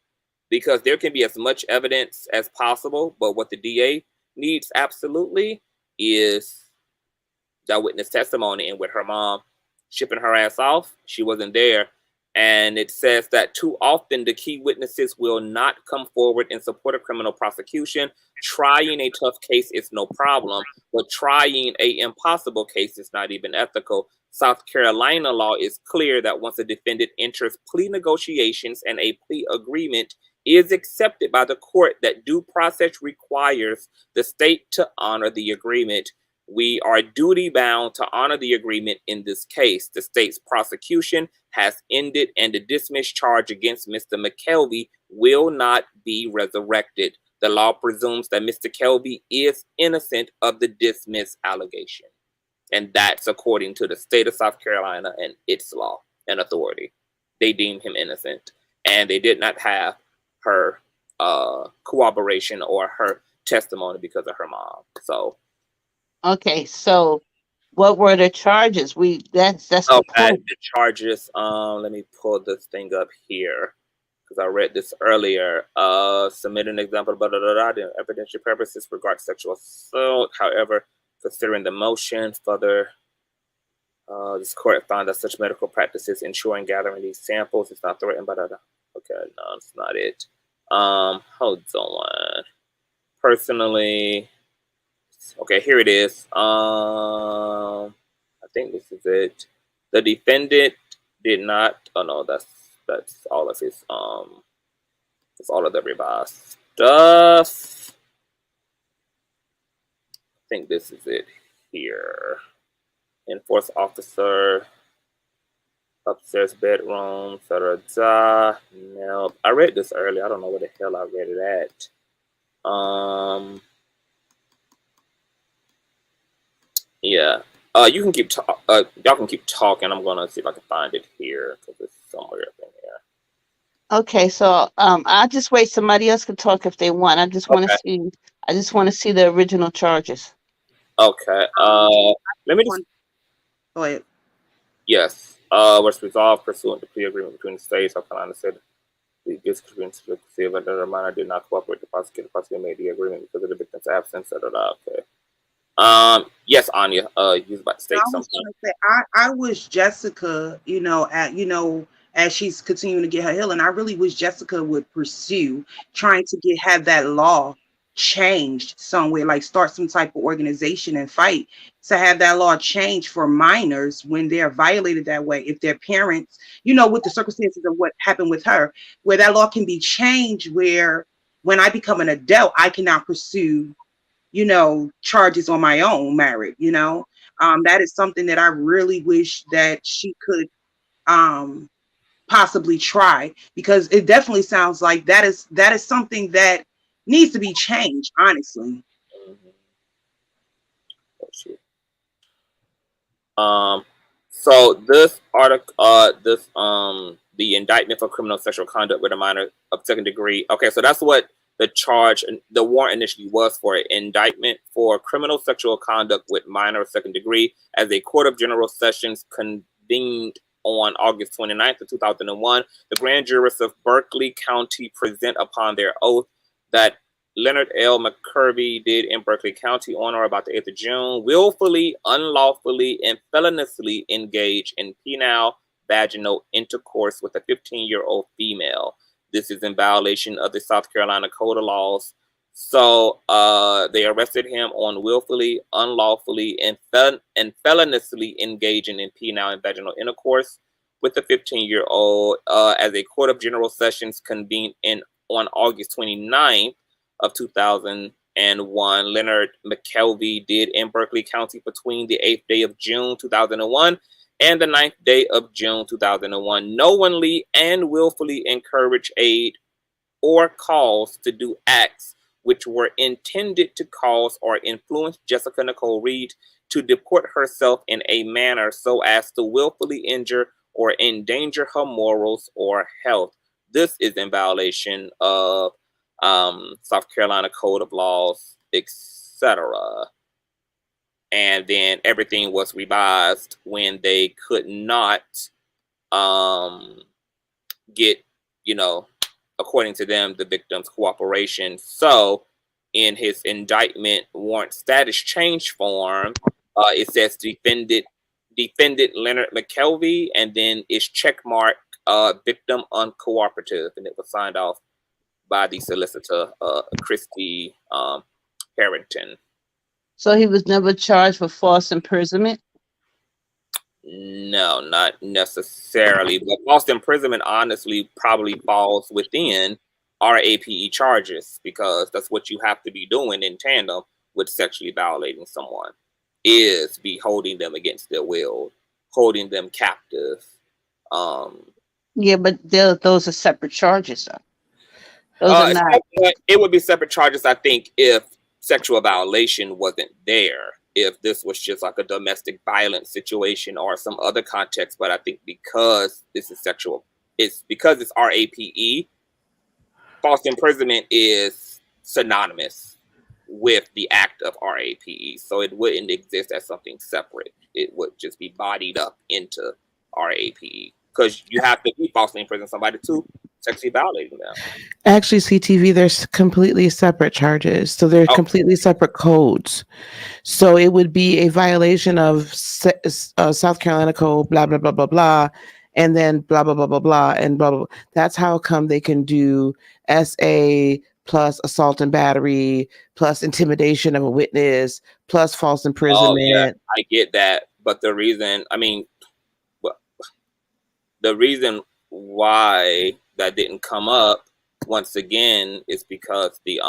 because there can be as much evidence as possible, but what the DA needs absolutely is that witness testimony. And with her mom shipping her ass off, she wasn't there. And it says that too often the key witnesses will not come forward in support of criminal prosecution. Trying a tough case is no problem, but trying an impossible case is not even ethical. South Carolina law is clear that once a defendant enters plea negotiations and a plea agreement is accepted by the court, that due process requires the state to honor the agreement. We are duty bound to honor the agreement in this case. The state's prosecution has ended and the dismissed charge against Mr. McKelvey will not be resurrected. The law presumes that Mr. Kelvey is innocent of the dismissed allegation. And that's according to the state of South Carolina and its law and authority. They deemed him innocent, and they did not have her cooperation or her testimony because of her mom. So okay, so what were the charges? That's the point. The charges. Let me pull this thing up here because I read this earlier. Submit an example, the evidentiary purposes regard sexual assault. However, considering the motion further, this court found that such medical practices ensuring gathering these samples is not threatened by the. Okay, no, it's not it. Hold on. Personally, okay, here it is. I think this is it. The defendant did not. Oh no, that's all of his. That's all of the revised stuff. I think this is it here. Enforced officer. Upstairs bedroom, da. Now, I read this earlier. I don't know where the hell I read it at. Yeah. You can keep y'all can keep talking. I'm gonna see if I can find it here because it's somewhere up in here. Okay, so I'll just wait. Somebody else can talk if they want. I just want to see. I just want to see the original charges. Okay. Let me just. Go ahead. Yes. Was resolved pursuant to plea agreement between the states. South Carolina said the disagreement to the that the minor did not cooperate. The prosecutor made the agreement because of the victim's absence. Okay. Yes, Anya. You was about to state something. I wish Jessica, as she's continuing to get her healing, I really wish Jessica would pursue trying to have that law changed somewhere, like start some type of organization and fight to have that law changed for minors when they're violated that way. If their parents, with the circumstances of what happened with her, where that law can be changed, where when I become an adult, I cannot pursue, charges on my own married, that is something that I really wish that she could possibly try, because it definitely sounds like that is something that needs to be changed, honestly. So this article, the indictment for criminal sexual conduct with a minor of second degree. Okay, so that's what the charge, the warrant initially was for: indictment for criminal sexual conduct with minor of second degree, as a Court of General Sessions convened on August 29th of 2001. The grand jurists of Berkeley County present upon their oath that Lenard McKelvey did in Berkeley County on or about the 8th of June, willfully, unlawfully, and feloniously engage in penile vaginal intercourse with a 15-year-old female. This is in violation of the South Carolina Code of Laws. So they arrested him on willfully, unlawfully, and feloniously engaging in penile and vaginal intercourse with a 15-year-old as a Court of General Sessions convened on August 29th of 2001. Lenard McKelvey did in Berkeley County between the 8th day of June 2001 and the 9th day of June 2001, knowingly and willfully encourage, aid, or cause to do acts which were intended to cause or influence Jessica Nicole Reid to deport herself in a manner so as to willfully injure or endanger her morals or health. This is in violation of South Carolina Code of Laws, etc. And then everything was revised when they could not get, according to them, the victim's cooperation. So in his indictment warrant status change form, it says defendant Lenard McKelvey, and then it's checkmark victim uncooperative, and it was signed off by the solicitor, Christy Harrington. So he was never charged for false imprisonment? No, not necessarily. But false imprisonment honestly probably falls within RAPE charges, because that's what you have to be doing in tandem with sexually violating someone, is be holding them against their will, holding them captive. Yeah, but those are separate charges, though. Those are not. It would be separate charges, I think, if sexual violation wasn't there. If this was just like a domestic violence situation or some other context, but I think because this is sexual, because it's RAPE, false imprisonment is synonymous with the act of RAPE. So it wouldn't exist as something separate. It would just be bodied up into RAPE, because you have to be falsely imprison somebody to sexually violating them. Actually, CTV, there's completely separate charges. So they're completely separate codes. So it would be a violation of South Carolina Code, blah, blah, blah, blah, blah, and then blah, blah, blah, blah, blah, and blah, blah, blah. That's how come they can do SA plus assault and battery plus intimidation of a witness plus false imprisonment. Oh, yeah, I get that. But the reason why that didn't come up once again is because the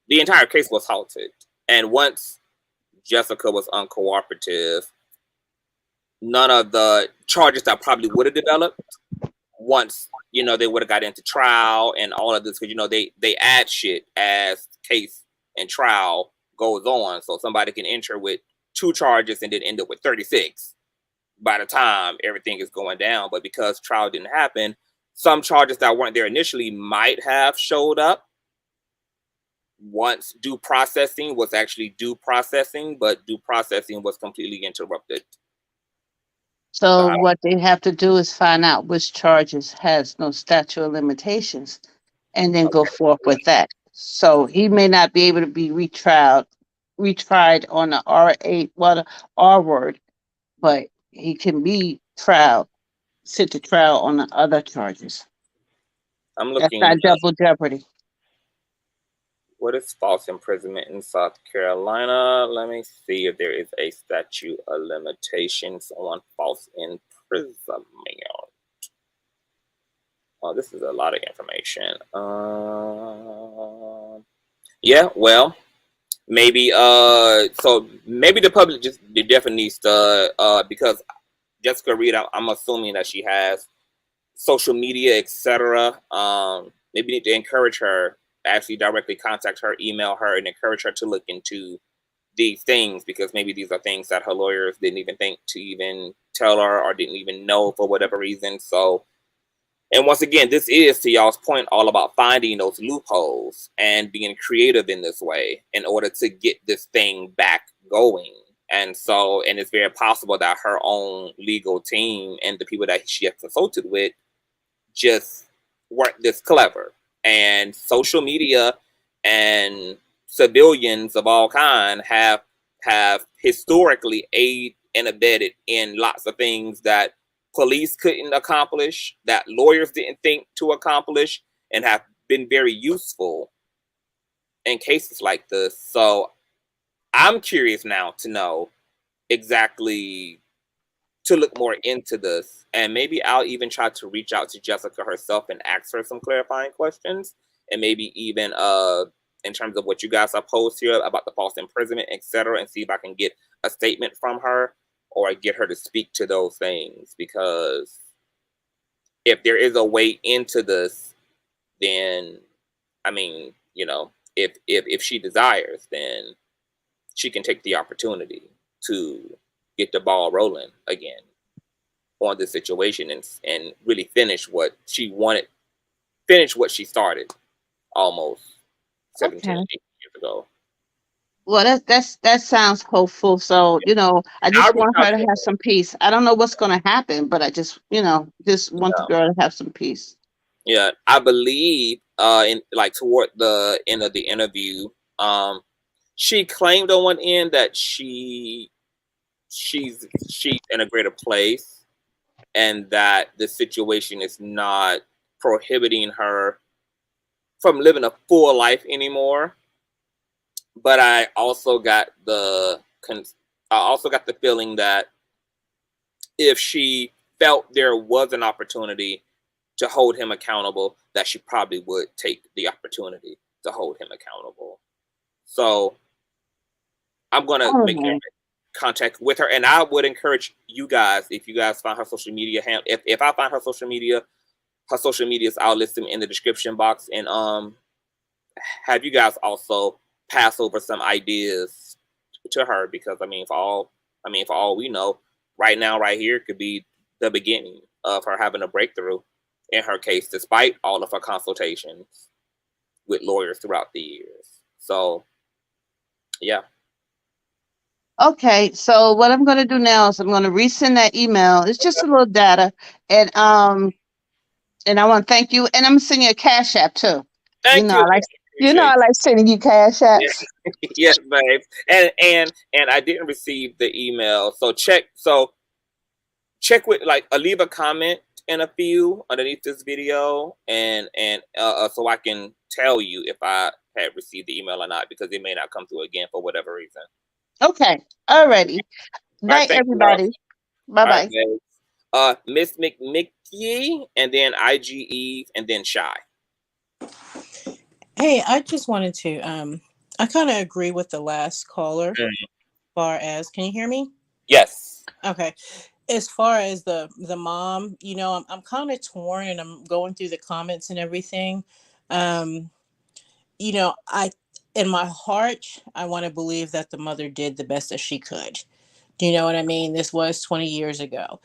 entire case was halted, and once Jessica was uncooperative, none of the charges that probably would have developed once they would have got into trial and all of this, because they add shit as case and trial goes on, so somebody can enter with 2 charges and then end up with 36 by the time everything is going down. But because trial didn't happen, some charges that weren't there initially might have showed up once due processing was actually due processing, but due processing was completely interrupted. So what they have to do is find out which charges has no statute of limitations and then go forth with that. So he may not be able to be retried on the R8, the R word, but he can be sent to trial on the other charges. I'm looking. That's not double jeopardy. What is false imprisonment in South Carolina? Let me see if there is a statute of limitations on false imprisonment. Oh, this is a lot of information. Yeah, well, maybe so maybe the public definitely needs to because Jessica Reid, I'm assuming that she has social media, etc. Maybe need to encourage her, actually directly contact her, email her, and encourage her to look into these things, because maybe these are things that her lawyers didn't even think to even tell her or didn't even know for whatever reason. So, and once again, this is, to y'all's point, all about finding those loopholes and being creative in this way in order to get this thing back going. And so, and it's very possible that her own legal team and the people that she has consulted with just weren't this clever. And social media and civilians of all kind have historically aided and abetted in lots of things that police couldn't accomplish, that lawyers didn't think to accomplish, and have been very useful in cases like this. So I'm curious now to know exactly, to look more into this, and maybe I'll even try to reach out to Jessica herself and ask her some clarifying questions, and maybe even in terms of what you guys have posed here about the false imprisonment, etc., and see if I can get a statement from her or get her to speak to those things. Because if there is a way into this, then I mean, you know, if she desires, then she can take the opportunity to get the ball rolling again on this situation and really finish what she wanted, finish what she started almost 17, 18 years ago. Well, that sounds hopeful. So, you know, I just want her to have some peace. I don't know what's going to happen, but I just, you know, just want the girl to have some peace. Yeah, I believe in like toward the end of the interview, she claimed on one end that she's in a greater place, and that the situation is not prohibiting her from living a full life anymore. But I also got the feeling that if she felt there was an opportunity to hold him accountable, that she probably would take the opportunity to hold him accountable. So I'm gonna make contact with her, and I would encourage you guys, if you guys find her social media handle, if I find her social medias, I'll list them in the description box, and have you guys also pass over some ideas to her, because I mean, for all we know, right now, right here, could be the beginning of her having a breakthrough in her case, despite all of her consultations with lawyers throughout the years. So, yeah. Okay, so what I'm going to do now is I'm going to resend that email. It's just a little data, and I want to thank you, and I'm sending you a Cash App too. Thank you. I like sending you Cash Apps. Yes, babe. And I didn't receive the email, so check with, like, leave a comment in a few underneath this video, and so I can tell you if I had received the email or not, because it may not come through again for whatever reason. Okay. Alrighty. Night, everybody. Bye bye. Miss McMickey, and then IGE, and then Shy. Hey, I just wanted to I kind of agree with the last caller. As far as, can you hear me? Yes. Okay. As far as the mom, you know, I'm kind of torn, and I'm going through the comments and everything. You know, in my heart, I want to believe that the mother did the best that she could. Do you know what I mean? This was 20 years ago.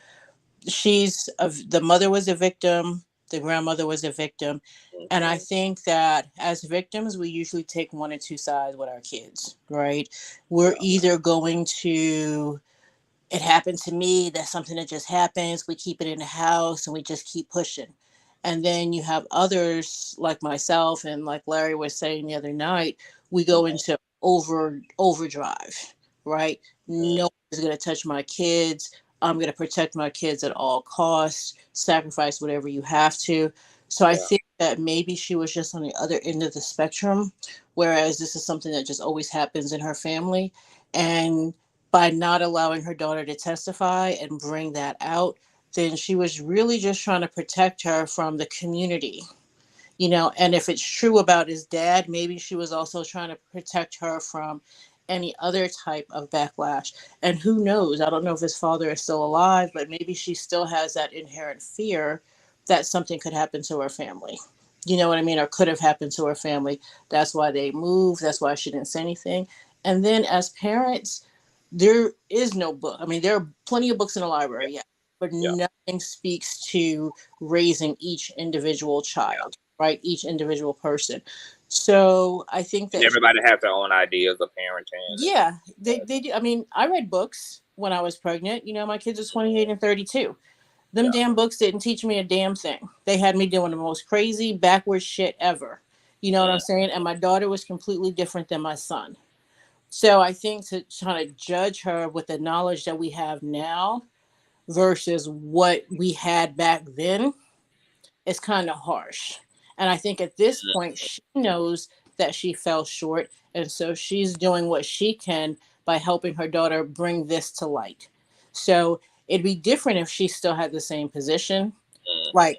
The mother was a victim. The grandmother was a victim. And I think that as victims, we usually take one or two sides with our kids, right? We're either going to, it happened to me, that's something that just happens. We keep it in the house and we just keep pushing. And then you have others like myself, and like Larry was saying the other night, we go into overdrive, right? No one's going to touch my kids. I'm going to protect my kids at all costs, sacrifice whatever you have to. So I think that maybe she was just on the other end of the spectrum, whereas this is something that just always happens in her family. And by not allowing her daughter to testify and bring that out, then she was really just trying to protect her from the community. You know, and if it's true about his dad, maybe she was also trying to protect her from any other type of backlash. And who knows? I don't know if his father is still alive, but maybe she still has that inherent fear that something could happen to her family. You know what I mean? Or could have happened to her family. That's why they moved. That's why she didn't say anything. And then as parents, there is no book. I mean, there are plenty of books in the library, yeah, but nothing speaks to raising each individual child, right? Each individual person. So I think that everybody has their own ideas of parenting. Yeah, they do. I mean, I read books when I was pregnant. You know, my kids are 28 and 32. Them damn books didn't teach me a damn thing. They had me doing the most crazy, backwards shit ever. You know what I'm saying? And my daughter was completely different than my son. So I think to try to judge her with the knowledge that we have now versus what we had back then is kind of harsh. And I think at this point, she knows that she fell short. And so she's doing what she can by helping her daughter bring this to light. So it'd be different if she still had the same position. Like,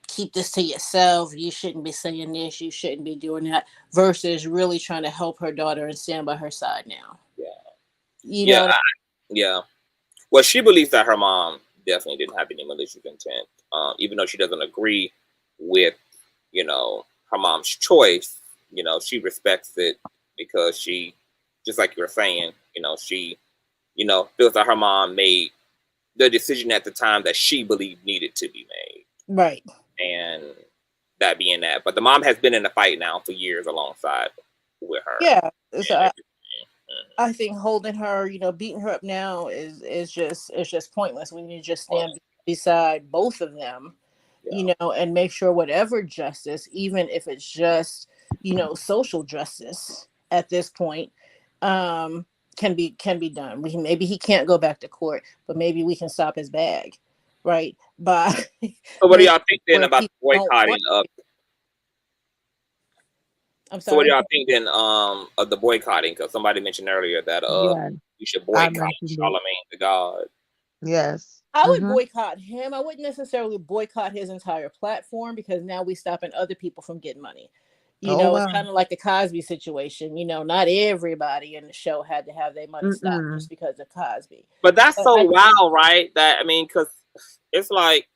keep this to yourself. You shouldn't be saying this. You shouldn't be doing that. Versus really trying to help her daughter and stand by her side now. Yeah. You know? Yeah. Well, she believes that her mom definitely didn't have any malicious intent. Even though she doesn't agree with, you know, her mom's choice, you know, she respects it because she, just like you were saying, you know, she, you know, feels that her mom made the decision at the time that she believed needed to be made. Right. And that being that. But the mom has been in the fight now for years alongside with her. Yeah. So I think holding her, you know, beating her up now is just pointless. We need to just stand beside both of them, you know, and make sure whatever justice, even if it's just, you know, social justice at this point, can be done. Maybe he can't go back to court, but maybe we can stop his bag, right? But so what do y'all think then about boycotting of? I'm sorry. So what do y'all think then of the boycotting? Because somebody mentioned earlier that you should boycott Charlamagne Tha God. Yes. I would boycott him. I wouldn't necessarily boycott his entire platform because now we stopping other people from getting money. You know, it's kind of like the Cosby situation. You know, not everybody in the show had to have their money stopped just because of Cosby. But that's wild, right? That, I mean, because it's like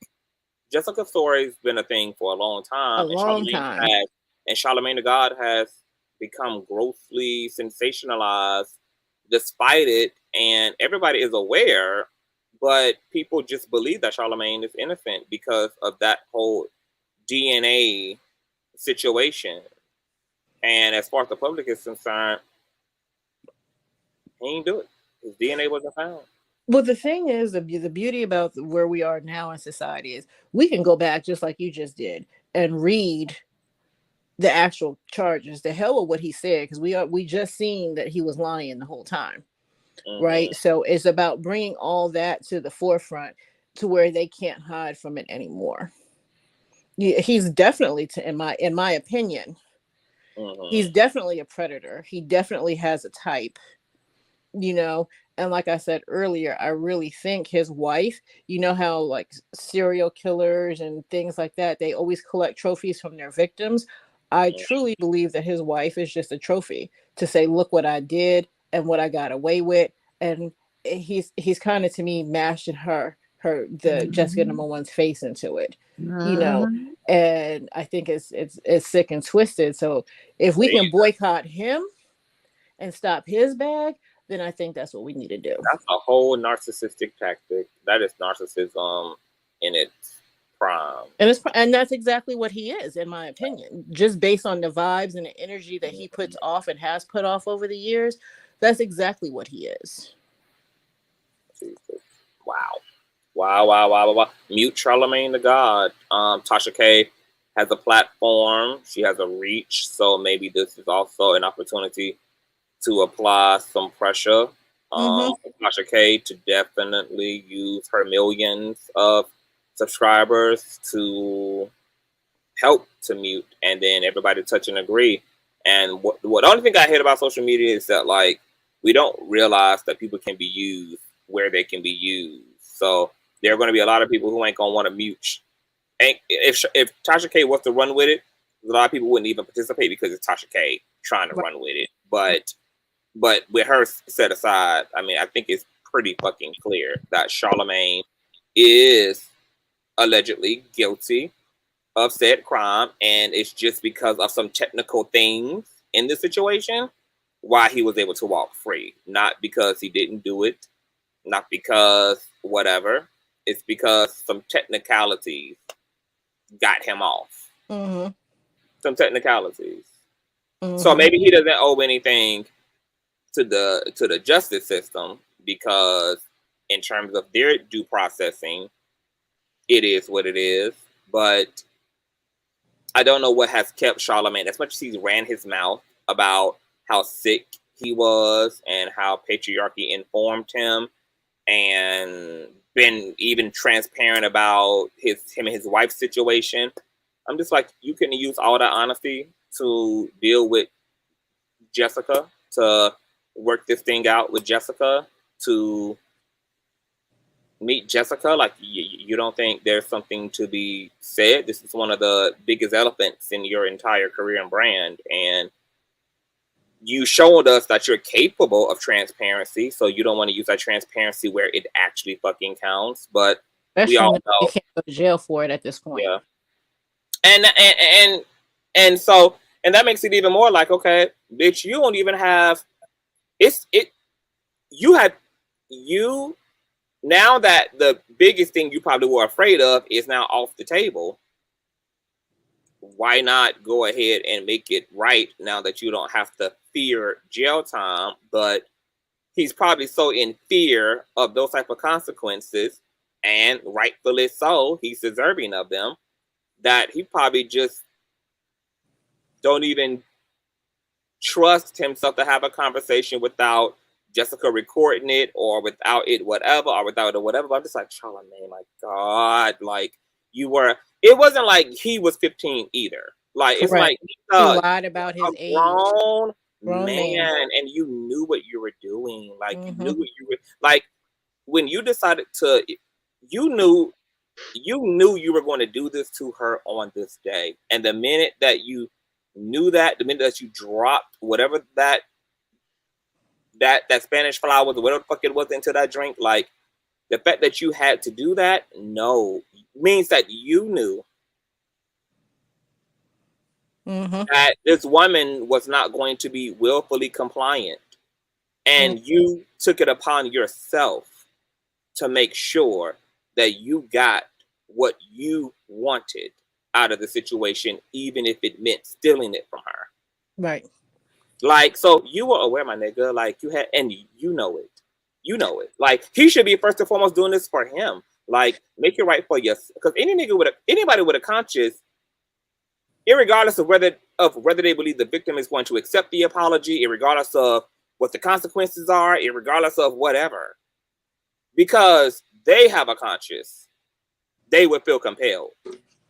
Jessica's story's been a thing for a long time. And Charlamagne Tha God has become grossly sensationalized despite it. And everybody is aware, but people just believe that Charlamagne is innocent because of that whole DNA situation. And as far as the public is concerned, he ain't do it. His DNA wasn't found. Well, the thing is, the beauty about where we are now in society is we can go back just like you just did and read the actual charges. The hell with what he said, because we just seen that he was lying the whole time, right? So it's about bringing all that to the forefront to where they can't hide from it anymore. He's definitely, in my opinion, he's definitely a predator. He definitely has a type, you know. And like I said earlier, I really think his wife, you know how like serial killers and things like that, they always collect trophies from their victims. I truly believe that his wife is just a trophy to say, look what I did and what I got away with. And he's kind of, to me, mashing the Jessica #1's face into it, you know. And I think it's sick and twisted. So if we can boycott him and stop his bag, then I think that's what we need to do. That's a whole narcissistic tactic. That is narcissism in its prime. And that's exactly what he is, in my opinion. Just based on the vibes and the energy that he puts off and has put off over the years, that's exactly what he is. Jesus. Wow. Mute Charlamagne Tha God. Tasha K has a platform. She has a reach. So maybe this is also an opportunity to apply some pressure for Tasha K to definitely use her millions of subscribers to help to mute, and then everybody touch and agree. And what the only thing I hate about social media is that, like, we don't realize that people can be used where they can be used. So there are going to be a lot of people who ain't going to want to mute. And if Tasha K was to run with it, a lot of people wouldn't even participate because it's Tasha K trying to run with it. But with her set aside, I mean, I think it's pretty fucking clear that Charlamagne is allegedly guilty of said crime, and it's just because of some technical things in the situation why he was able to walk free. Not because he didn't do it, not because whatever. It's because some technicalities got him off. Mm-hmm. Some technicalities. Mm-hmm. So maybe he doesn't owe anything to the justice system, because in terms of their due processing, it is what it is. But I don't know what has kept Charlamagne, as much as he's ran his mouth about how sick he was and how patriarchy informed him, and been even transparent about him and his wife's situation. I'm just like, you couldn't use all that honesty to deal with Jessica, to work this thing out with Jessica, to meet Jessica. Like, you don't think there's something to be said? This is one of the biggest elephants in your entire career and brand, and you showed us that you're capable of transparency, so you don't want to use that transparency where it actually fucking counts. But Especially we all when know you can't go to jail for it at this point. Yeah. And so that makes it even more like, okay, bitch, you don't even have you now that the biggest thing you probably were afraid of is now off the table. Why not go ahead and make it right now that you don't have to fear jail time? But he's probably so in fear of those type of consequences, and rightfully so, he's deserving of them, that he probably just don't even trust himself to have a conversation without Jessica recording it, or without it whatever, or without it whatever. But I'm just like, Charlamagne, my God, like, it wasn't like he was 15 either. Like, it's Correct. like He lied about his age. Grown man, and you knew what you were doing. Like, you Mm-hmm. knew what you were, like, when you decided to, you knew you were going to do this to her on this day. And the minute that you knew that, the minute that you dropped whatever that Spanish flowers or whatever the fuck it was into that drink, like, the fact that you had to do that, no, means that you knew Mm-hmm. that this woman was not going to be willfully compliant. And you took it upon yourself to make sure that you got what you wanted out of the situation, even if it meant stealing it from her. Right. Like, so you were aware, my nigga, like, you had, and you know it. You know it. Like, he should be first and foremost doing this for him. Like, make it right for you. Because anybody with a conscience, irregardless of whether they believe the victim is going to accept the apology, irregardless of what the consequences are, irregardless of whatever, because they have a conscience, they would feel compelled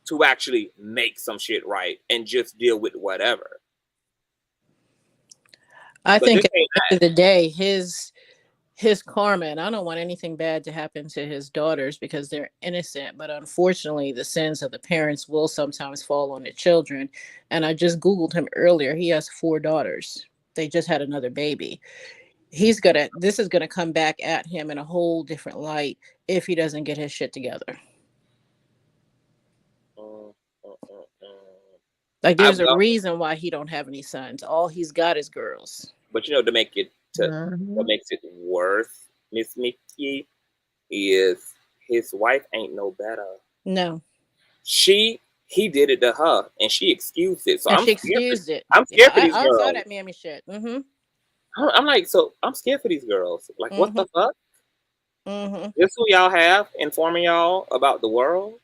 to actually make some shit right and just deal with whatever. I think at the end of the day, his karma, and I don't want anything bad to happen to his daughters because they're innocent, but unfortunately the sins of the parents will sometimes fall on the children. And I just Googled him earlier. He has 4 daughters. They just had another baby. This is gonna come back at him in a whole different light if he doesn't get his shit together. Like, there's a reason why he don't have any sons. All he's got is girls. But to make it what makes it worse, Miss Mickey, is his wife ain't no better. No. He did it to her, and she excused it. So she excused it. I'm scared for these girls. I saw that mammy shit. Mm-hmm. I'm like, so I'm scared for these girls. Like, what the fuck? Mm-hmm. This who y'all have informing y'all about the world?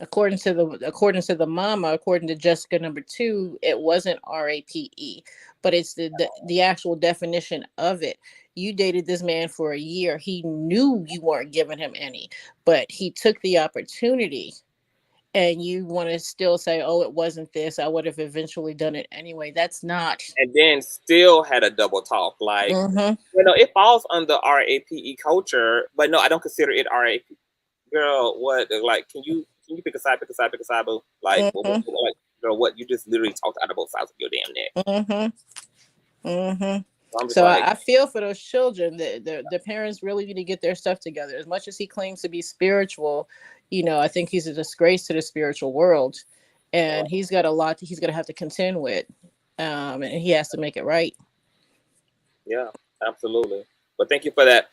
According to the mama, according to Jessica number 2, it wasn't RAPE, but it's the actual definition of it. You dated this man for a year. He knew you weren't giving him any, but he took the opportunity. And you want to still say, oh, it wasn't this, I would have eventually done it anyway. That's not. And then still had a double talk. Like, it falls under RAPE culture, but no, I don't consider it RAPE. Girl, what? Like, can you pick a side, boo? Like, like, girl, what? You just literally talked out of both sides of your damn neck. So I feel for those children. The parents really need to get their stuff together. As much as he claims to be spiritual, I think he's a disgrace to the spiritual world, and he's got a lot he's going to have to contend with, and he has to make it right. Yeah, absolutely. But thank you for that,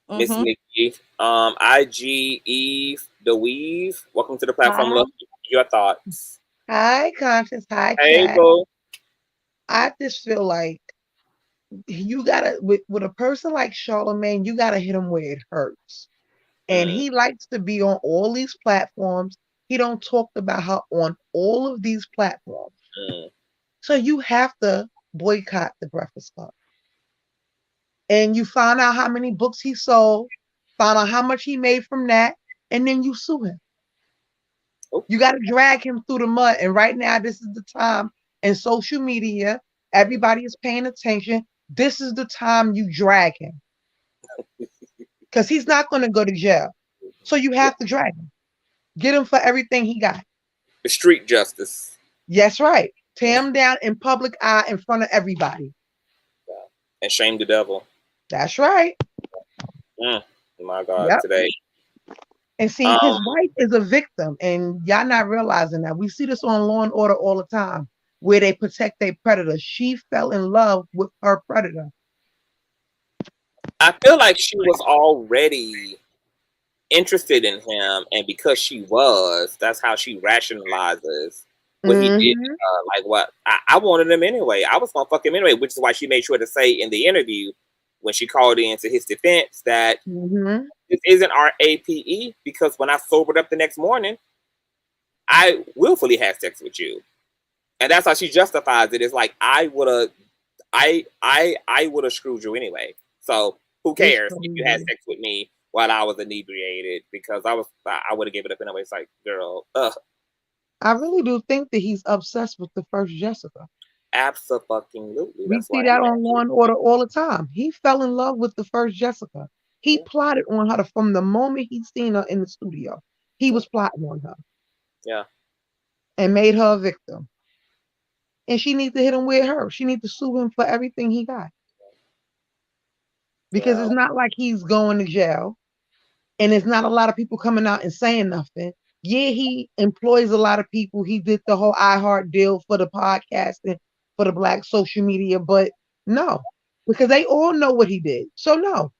Miss Mm-hmm. Nikki. IG Eve, the Weave. Welcome to the platform. Hi. Love your thoughts. Hi, Conscious. Hi, Hey, Cat. boo. I just feel like you gotta with a person like Charlamagne, you gotta hit him where it hurts. And he likes to be on all these platforms. He don't talk about how on all of these platforms. So you have to boycott the Breakfast Club. And you find out how many books he sold, find out how much he made from that, and then you sue him. You got to drag him through the mud. And right now, this is the time in social media, everybody is paying attention. This is the time you drag him. Because he's not going to go to jail. So you have to drag him. Get him for everything he got. The street justice. Yes, right. Tear him down in public eye in front of everybody. Yeah. And shame the devil. That's right. My God, today. And see, his wife is a victim, and y'all not realizing that. We see this on Law and Order all the time, where they protect their predator. She fell in love with her predator. I feel like she was already interested in him, and because she was, that's how she rationalizes what he did. Like, what? I wanted him anyway. I was gonna fuck him anyway, which is why she made sure to say in the interview when she called in to his defense that this isn't our APE, because when I sobered up the next morning, I willfully had sex with you. And that's how she justifies it. It's like, I would have screwed you anyway. So who cares if you had sex with me while I was inebriated, because I would have given it up anyway. It's like, girl, I really do think that he's obsessed with the first Jessica. Absolutely. We see that on Law and Order all the time. He fell in love with the first Jessica. He plotted on her from the moment he seen her in the studio. He was plotting on her. Yeah. And made her a victim. And she needs to hit him where it hurts. She needs to sue him for everything he got. Because it's not like he's going to jail. And it's not a lot of people coming out and saying nothing. Yeah, he employs a lot of people. He did the whole iHeart deal for the podcasting, for the Black social media, but no, because they all know what he did. So no.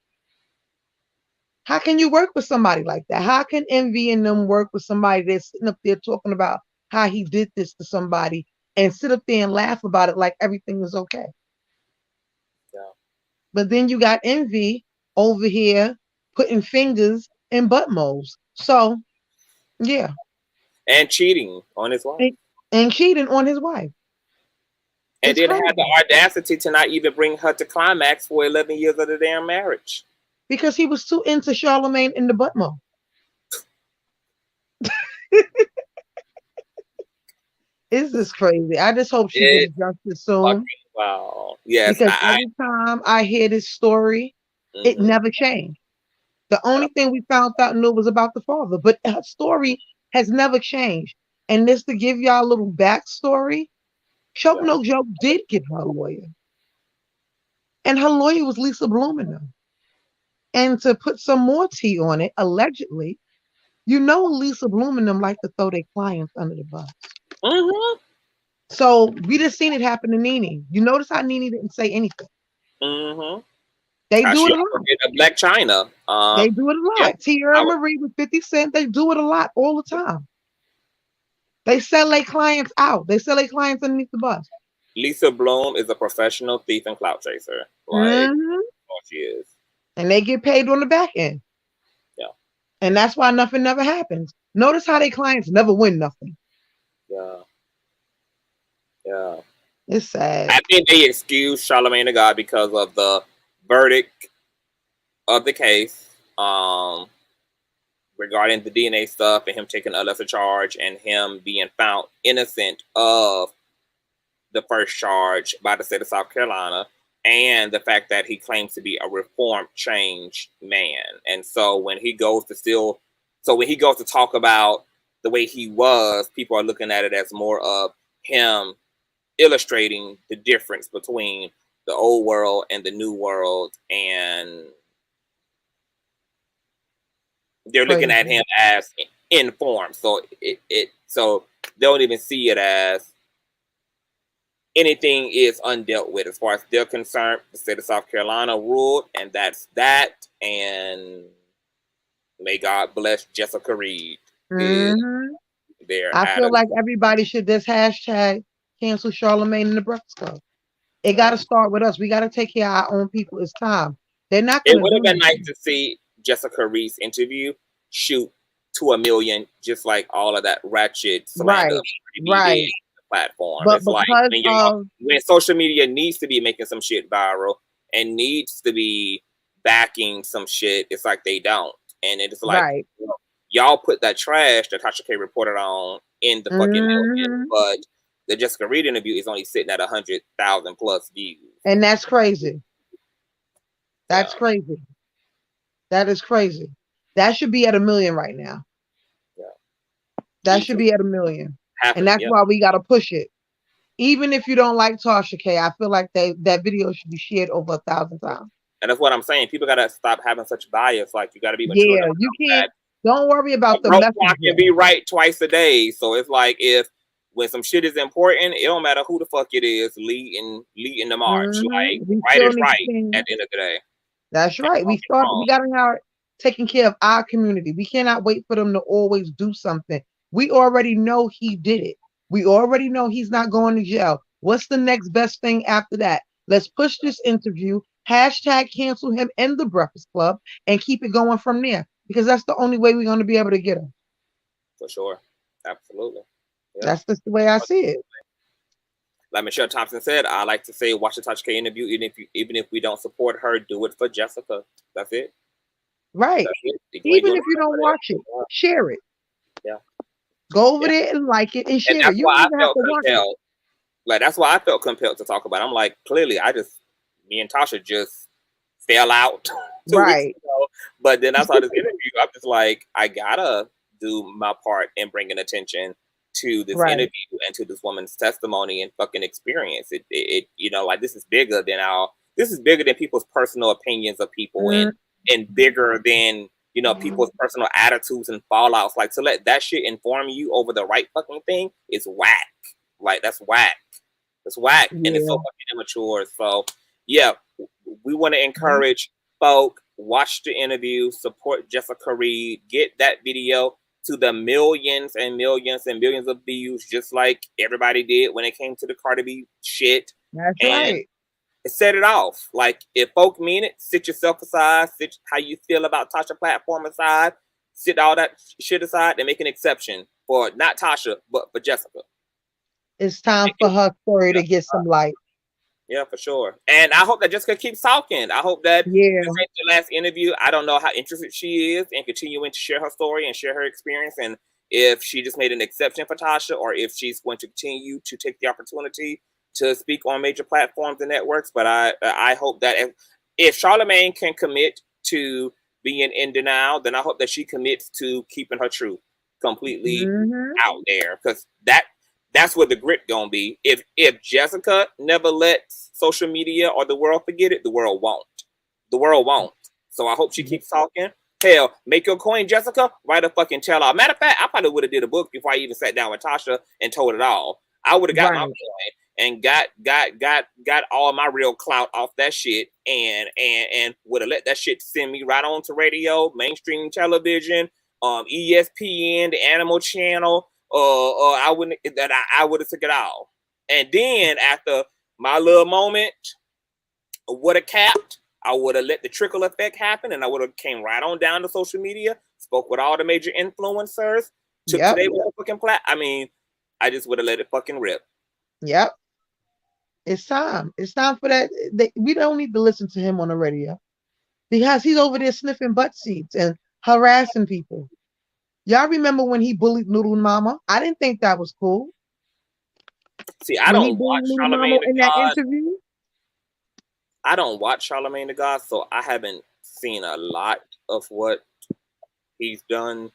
How can you work with somebody like that? How can Envy and them work with somebody that's sitting up there talking about how he did this to somebody and sit up there and laugh about it like everything is okay? Yeah. But then you got Envy over here putting fingers in butt moles. So, yeah. And cheating on his wife. And cheating on his wife. And then had the audacity to not even bring her to climax for 11 years of the damn marriage. Because he was too into Charlamagne in the butt mole. It's just crazy. I just hope she gets justice soon. Wow. Yes. Because every time I hear this story, it never changed. The only thing we found out new was about the father, but her story has never changed. And this to give y'all a little backstory, Choke No Joke did get her a lawyer. And her lawyer was Lisa Blumenthal. And to put some more tea on it, allegedly, Lisa Blumenthal like to throw their clients under the bus. So we just seen it happen to Nene. You notice how Nene didn't say anything. They do it a lot. Black China. They do it a lot. Tierra Marie with 50 Cent, they do it a lot all the time. They sell their clients out. They sell their clients underneath the bus. Lisa Bloom is a professional thief and clout chaser. Like, she is. And they get paid on the back end. Yeah. And that's why nothing never happens. Notice how their clients never win nothing. Yeah. Yeah. It's sad. I think they excused Charlamagne Tha God because of the verdict of the case regarding the DNA stuff and him taking a lesser charge and him being found innocent of the first charge by the state of South Carolina, and the fact that he claims to be a reformed, changed man. And so when he goes to talk about the way he was, people are looking at it as more of him illustrating the difference between the old world and the new world, and they're looking at him as informed. So so they don't even see it as anything is undealt with as far as they're concerned. The state of South Carolina ruled, and that's that. And may God bless Jessica Reid. I feel like everybody should just hashtag cancel Charlemagne in the Breakfast Club. It got to start with us. We got to take care of our own people. It's time. They're not going It to would do have been anything. nice to see Jessica Reid's interview shoot to 1 million, just like all of that ratchet slander Right. platform. But It's like when social media needs to be making some shit viral and needs to be backing some shit, it's like they don't. And it's like, y'all put that trash that Tasha K reported on in the fucking million, but the Jessica Reid interview is only sitting at 100,000 plus views. And that's crazy. That's crazy. That is crazy. That should be at 1 million right now. That should be at 1 million. And that's why we got to push it. Even if you don't like Tasha K, I feel like that video should be shared over 1,000 times. And that's what I'm saying. People got to stop having such bias. Like, you got to be mature. Yeah, you can't. Don't worry about the message. Can be right twice a day. So it's like, when some shit is important, it don't matter who the fuck it is leading the march. Like, right is right at the end of the day. That's right. We got to have taking care of our community. We cannot wait for them to always do something. We already know he did it. We already know he's not going to jail. What's the next best thing after that? Let's push this interview, hashtag cancel him in the Breakfast Club, and keep it going from there. Because that's the only way we're going to be able to get him. For sure. Absolutely. Yeah. That's just the way I see it. Like Michelle Thompson said, I like to say, watch the Tasha K interview. Even if we don't support her, do it for Jessica. That's it. Right. That's it. Even if you don't watch it, share it. Yeah. Go over there and like it and share and that's it. You why don't even I have felt to watch compelled. it. Like, that's why I felt compelled to talk about it. I'm like, clearly, me and Tasha just fell out 2 weeks ago. But then I saw this interview. I'm just like, I gotta do my part in bringing attention to this interview and to this woman's testimony and fucking experience. It like, this is bigger than people's personal opinions of people and bigger than people's personal attitudes and fallouts. Like, to let that shit inform you over the right fucking thing is whack. Like, that's whack. It's whack. And it's so fucking immature. So yeah, we want to encourage folk, watch the interview, support Jessica Reid, get that video to the millions and millions and millions of views, just like everybody did when it came to the Cardi B shit. That's right. Set it off. Like, if folk mean it, sit yourself aside, sit how you feel about Tasha platform aside, sit all that shit aside and make an exception for not Tasha, but for Jessica. It's time for her story to get some light. Yeah, for sure. And I hope that Jessica keeps talking. I hope that this ain't the last interview. I don't know how interested she is in continuing to share her story and share her experience, and if she just made an exception for Tasha, or if she's going to continue to take the opportunity to speak on major platforms and networks. But I hope that if Charlemagne can commit to being in denial, then I hope that she commits to keeping her truth completely out there, because that's where the grit gonna be. If Jessica never lets social media or the world forget it, the world won't. The world won't. So I hope she keeps talking. Hell, make your coin, Jessica. Write a fucking tell all. Matter of fact, I probably would have did a book before I even sat down with Tasha and told it all. I would have got my coin and got all my real clout off that shit, and would have let that shit send me right on to radio, mainstream television, ESPN, the Animal Channel. I would have took it all. And then after my little moment would have capped, I would have let the trickle effect happen, and I would have came right on down to social media, spoke with all the major influencers, took today fucking I just would have let it fucking rip. Yep. It's time. It's time for that. We don't need to listen to him on the radio because he's over there sniffing butt seats and harassing people. Y'all remember when he bullied Noodle Mama? I didn't think that was cool. See, I don't watch Charlamagne in that interview. I don't watch Charlamagne Tha God, so I haven't seen a lot of what he's done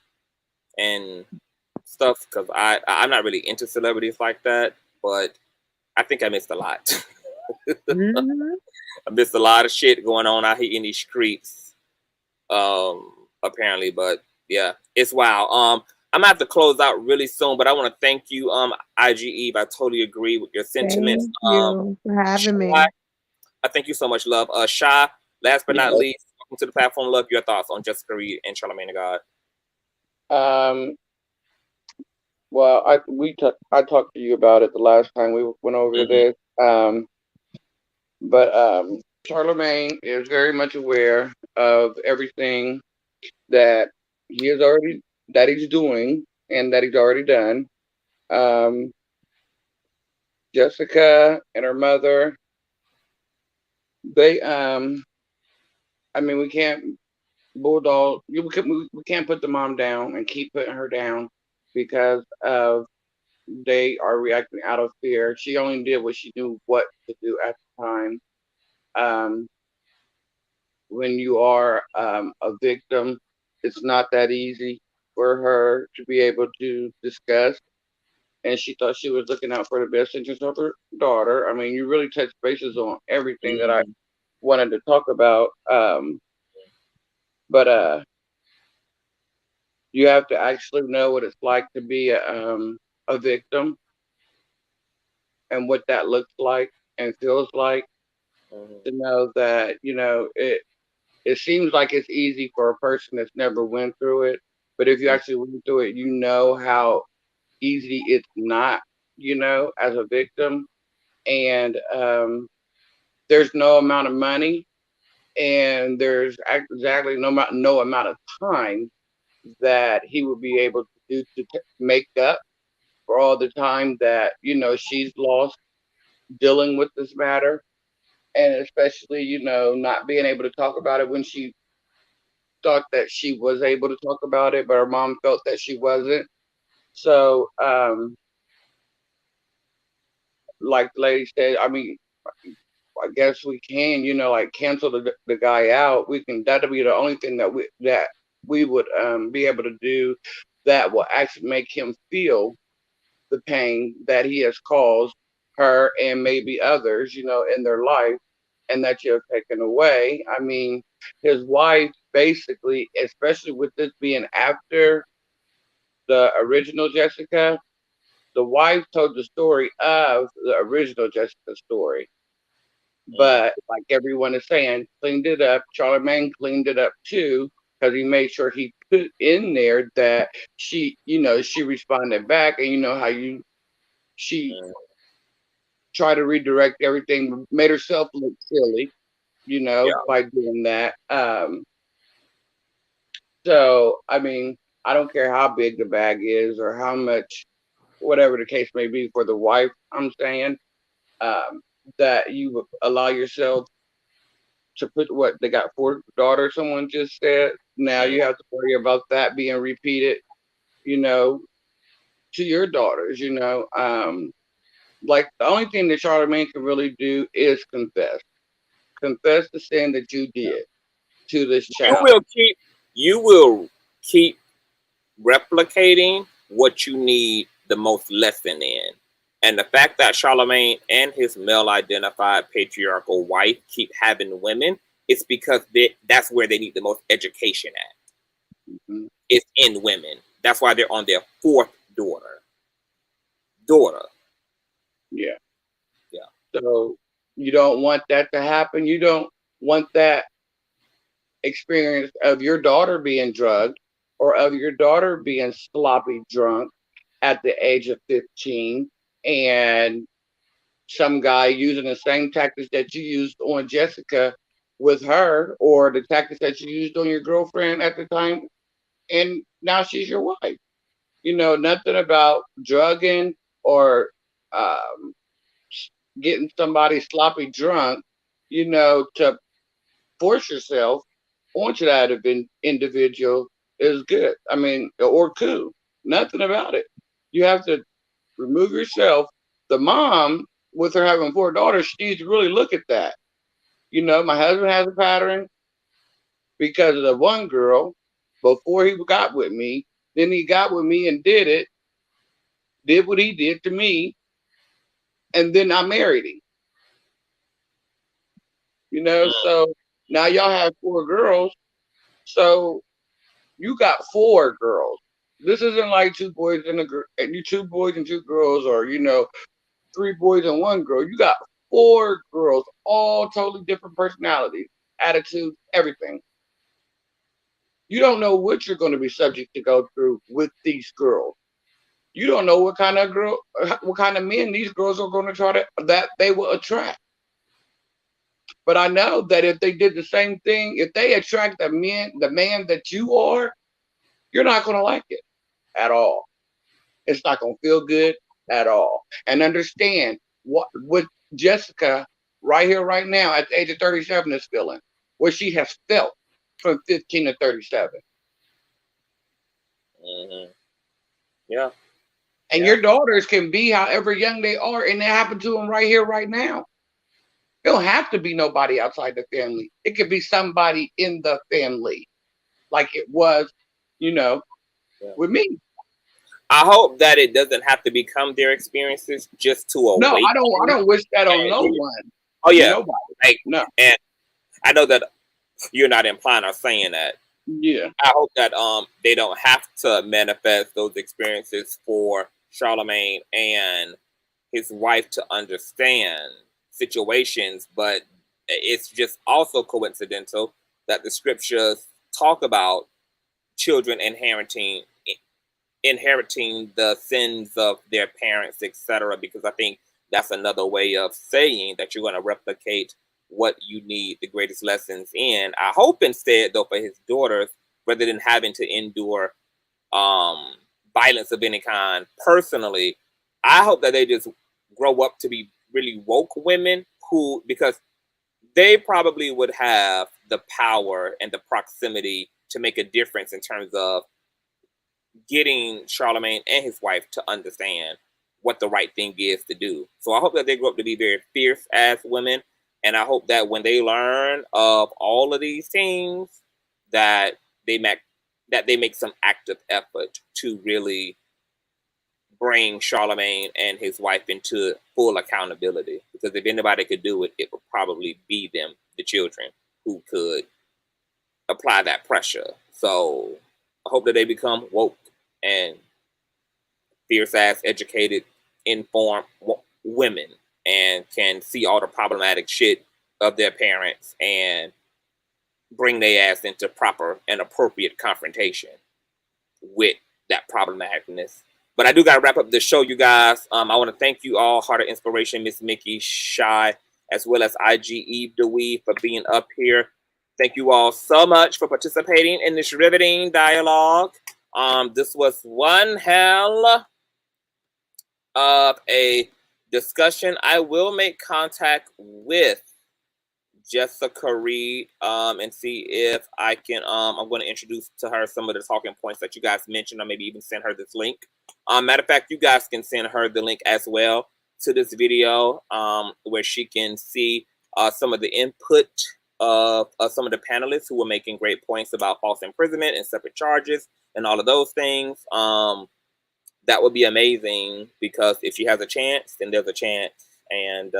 and stuff, because I'm not really into celebrities like that, but I think I missed a lot. I missed a lot of shit going on out here in these streets, apparently, but yeah, it's wild. I'm gonna have to close out really soon, but I want to thank you, IG Eve. I totally agree with your sentiments. Thank you for having me. Shy, I thank you so much, love. Shy, last but not Yes. least, welcome to the platform. Love, your thoughts on Jessica Reid and Charlamagne Tha God. Well, I talked to you about it the last time we went over this. But Charlemagne is very much aware of everything that he's doing and that he's already done. Jessica and her mother, they I mean, we can't bulldog. We can't put the mom down and keep putting her down because of they are reacting out of fear. She only did what she knew what to do at the time. When you are a victim, it's not that easy for her to be able to discuss. And she thought she was looking out for the best interest of her daughter. I mean, you really touched bases on everything that I wanted to talk about. But you have to actually know what it's like to be a victim and what that looks like and feels like. To know that it seems like it's easy for a person that's never went through it, but if you actually went through it, you know how easy it's not. As a victim, and there's no amount of money, and there's exactly no amount of time that he would be able to do to make up for all the time that she's lost dealing with this matter, and especially not being able to talk about it when she thought that she was able to talk about it, but her mom felt that she wasn't. So like the lady said, I mean, I guess we can like cancel the guy out. That'll be the only thing that we would be able to do that will actually make him feel the pain that he has caused her and maybe others, in their life, and that you have taken away. I mean, his wife basically, especially with this being after the original Jessica, the wife told the story of the original Jessica story. But like everyone is saying, cleaned it up. Charlemagne cleaned it up too, because he made sure he put in there that she responded back, and how she tried to redirect everything, made herself look silly, by doing that. So I mean, I don't care how big the bag is or how much, whatever the case may be for the wife. I'm saying that you would allow yourself to put what they got 4 daughters. Someone just said. Now you have to worry about that being repeated, to your daughters. Like the only thing that Charlemagne can really do is confess the sin that you did to this child. You will keep replicating what you need the most lesson in. And the fact that Charlemagne and his male-identified patriarchal wife keep having women, it's because that's where they need the most education at. It's in women. That's why they're on their 4th daughter. Yeah. So you don't want that to happen. You don't want that experience of your daughter being drugged or of your daughter being sloppy drunk at the age of 15 and some guy using the same tactics that you used on Jessica with her, or the tactics that you used on your girlfriend at the time, and now she's your wife. Nothing about drugging or getting somebody sloppy drunk, to force yourself onto that individual is good. I mean, or cool. Nothing about it. You have to remove yourself. The mom, with her having 4 daughters, she needs to really look at that. My husband has a pattern because of the one girl before he got with me. Then he got with me and did what he did to me, and then I married him. So now y'all have 4 girls. So you got 4 girls. This isn't like two boys and two boys and two girls, or three boys and one girl. You got four girls, all totally different personalities, attitudes, everything. You don't know what you're going to be subject to go through with these girls. You don't know what kind of men these girls are going to that they will attract. But I know that if they did the same thing, if they attract the man that you are, you're not going to like it at all. It's not going to feel good at all. And understand what Jessica right here, right now, at the age of 37 is feeling, what she has felt from 15 to 37. Mm-hmm. Yeah. And your daughters can be however young they are, and it happened to them right here, right now. It don't have to be nobody outside the family. It could be somebody in the family, like it was, with me. I hope that it doesn't have to become their experiences just to awaken. No, I don't wish that on no one. Oh yeah, nobody. Like, no. And I know that you're not implying or saying that. Yeah. I hope that they don't have to manifest those experiences for Charlemagne and his wife to understand situations, but it's just also coincidental that the scriptures talk about children inheriting the sins of their parents, etc., because I think that's another way of saying that you're going to replicate what you need the greatest lessons in. I hope instead, though, for his daughters, rather than having to endure violence of any kind personally, I hope that they just grow up to be really woke women because they probably would have the power and the proximity to make a difference in terms of getting Charlemagne and his wife to understand what the right thing is to do. So I hope that they grow up to be very fierce as women, and I hope that when they learn of all of these things, that they make some active effort to really bring Charlemagne and his wife into full accountability. Because if anybody could do it, it would probably be them, the children, who could apply that pressure. So I hope that they become woke and fierce-ass, educated, informed women and can see all the problematic shit of their parents and bring their ass into proper and appropriate confrontation with that problematicness. But I do got to wrap up the show, you guys. I want to thank you all, Heart of Inspiration, Miss Mickey, Shy, as well as IG Eve DeWee for being up here. Thank you all so much for participating in this riveting dialogue. This was one hell of a discussion. I will make contact with Jessica Reid and see if I can. I'm going to introduce to her some of the talking points that you guys mentioned, or maybe even send her this link. Matter of fact, you guys can send her the link as well to this video, where she can see some of the input of some of the panelists who were making great points about false imprisonment and separate charges and all of those things. That would be amazing, because if she has a chance, then there's a chance. And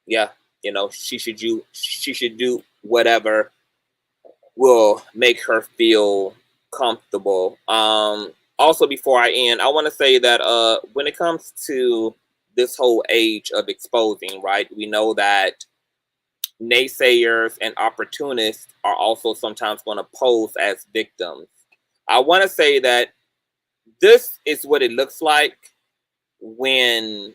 yeah, she should do whatever will make her feel comfortable. Also, before I end, I want to say that when it comes to this whole age of exposing, right, we know that naysayers and opportunists are also sometimes going to pose as victims. I want to say that this is what it looks like when,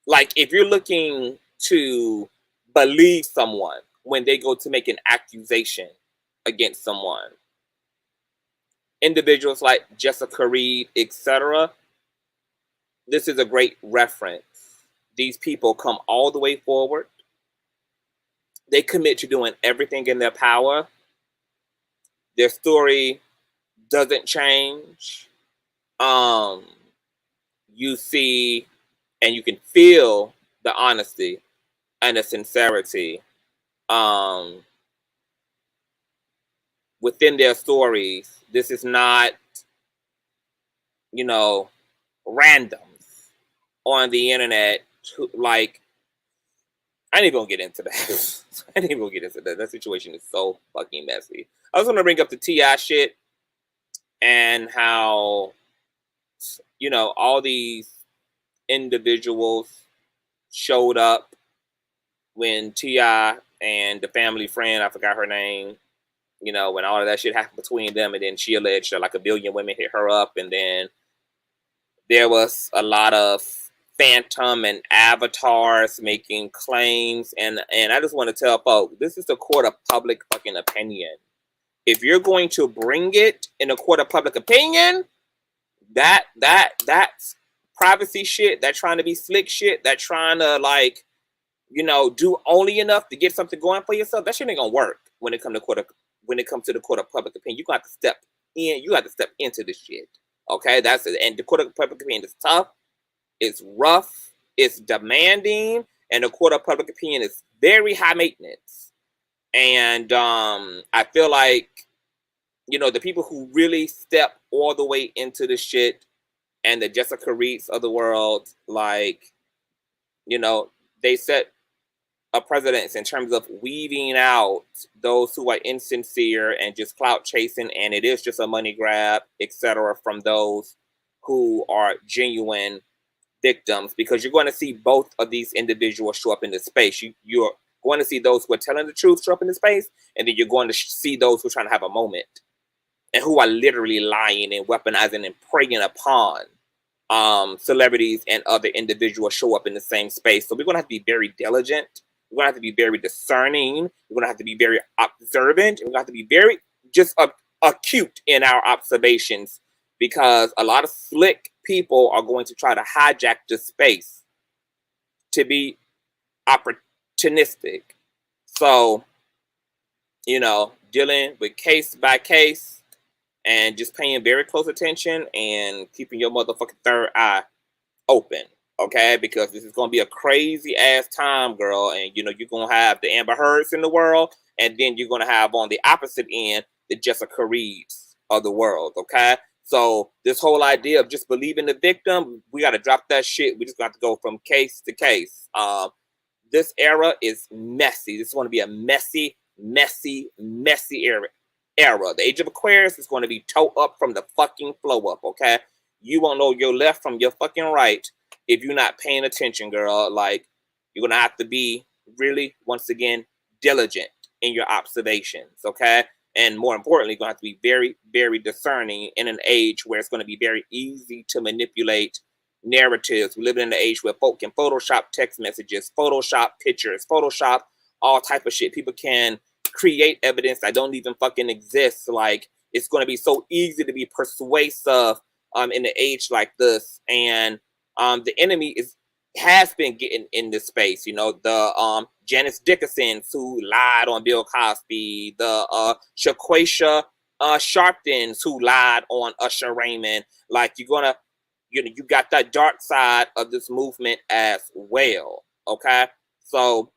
like, if you're looking to believe someone when they go to make an accusation against someone. Individuals like Jessica Reid, etc. This is a great reference. These people come all the way forward. They commit to doing everything in their power. Their story doesn't change. You see and you can feel the honesty and the sincerity within their stories. This is not, randoms on the internet. Like, I ain't even gonna get into that. I ain't even gonna get into that. That situation is so fucking messy. I was gonna bring up the T.I. shit. and how, you know, all these individuals showed up when T.I. and the family friend, I forgot her name, you know, when all of that shit happened between them, and then she alleged that like 1 billion women hit her up, and then there was a lot of phantom and avatars making claims, and I just want to tell folks, this is the court of public fucking opinion. If you're going to bring it in a court of public opinion, that's privacy shit, that trying to be slick shit, that trying to, like, you know, do only enough to get something going for yourself, that shit ain't gonna work when it comes to the court of public opinion. You got to step in, you got to step into this shit. Okay, that's it. And the court of public opinion is tough, it's rough, it's demanding, and the court of public opinion is very high maintenance. And I feel like, you know, the people who really step all the way into the shit, and the Jessica Reids of the world, like, you know, they set a precedence in terms of weeding out those who are insincere and just clout chasing, and it is just a money grab, etc., from those who are genuine victims, because you're going to see both of these individuals show up in this space. You're going to see those who are telling the truth show up in the space, and then you're going to see those who are trying to have a moment and who are literally lying and weaponizing and preying upon celebrities and other individuals show up in the same space. So we're going to have to be very diligent. We're going to have to be very discerning. We're going to have to be very observant. We're going to have to be very just acute in our observations, because a lot of slick people are going to try to hijack the space to be opportunistic. So, you know, dealing with case by case and just paying very close attention and keeping your motherfucking third eye open, okay? Because this is going to be a crazy ass time, girl. And, you know, you're going to have the Amber Heards in the world, and then you're going to have on the opposite end the Jessica Reids of the world, okay? So this whole idea of just believing the victim, we got to drop that shit. We just got to go from case to case. This era is messy. This is going to be a messy era. The age of Aquarius is going to be toe up from the fucking flow up, okay? You won't know your left from your fucking right if you're not paying attention, girl. Like, you're going to have to be really, once again, diligent in your observations, okay? And more importantly, you're going to have to be very, very discerning in an age where it's going to be very easy to manipulate narratives. We live in an age where folk can Photoshop text messages, Photoshop pictures, Photoshop all type of shit. People can create evidence that don't even fucking exist. Like, it's going to be so easy to be persuasive in an age like this. And the enemy has been getting in this space. You know, the Janice Dickinsons who lied on Bill Cosby, the Shaquisha Sharptons who lied on Usher Raymond. Like, you're gonna, you know, you got that dark side of this movement as well. Okay, so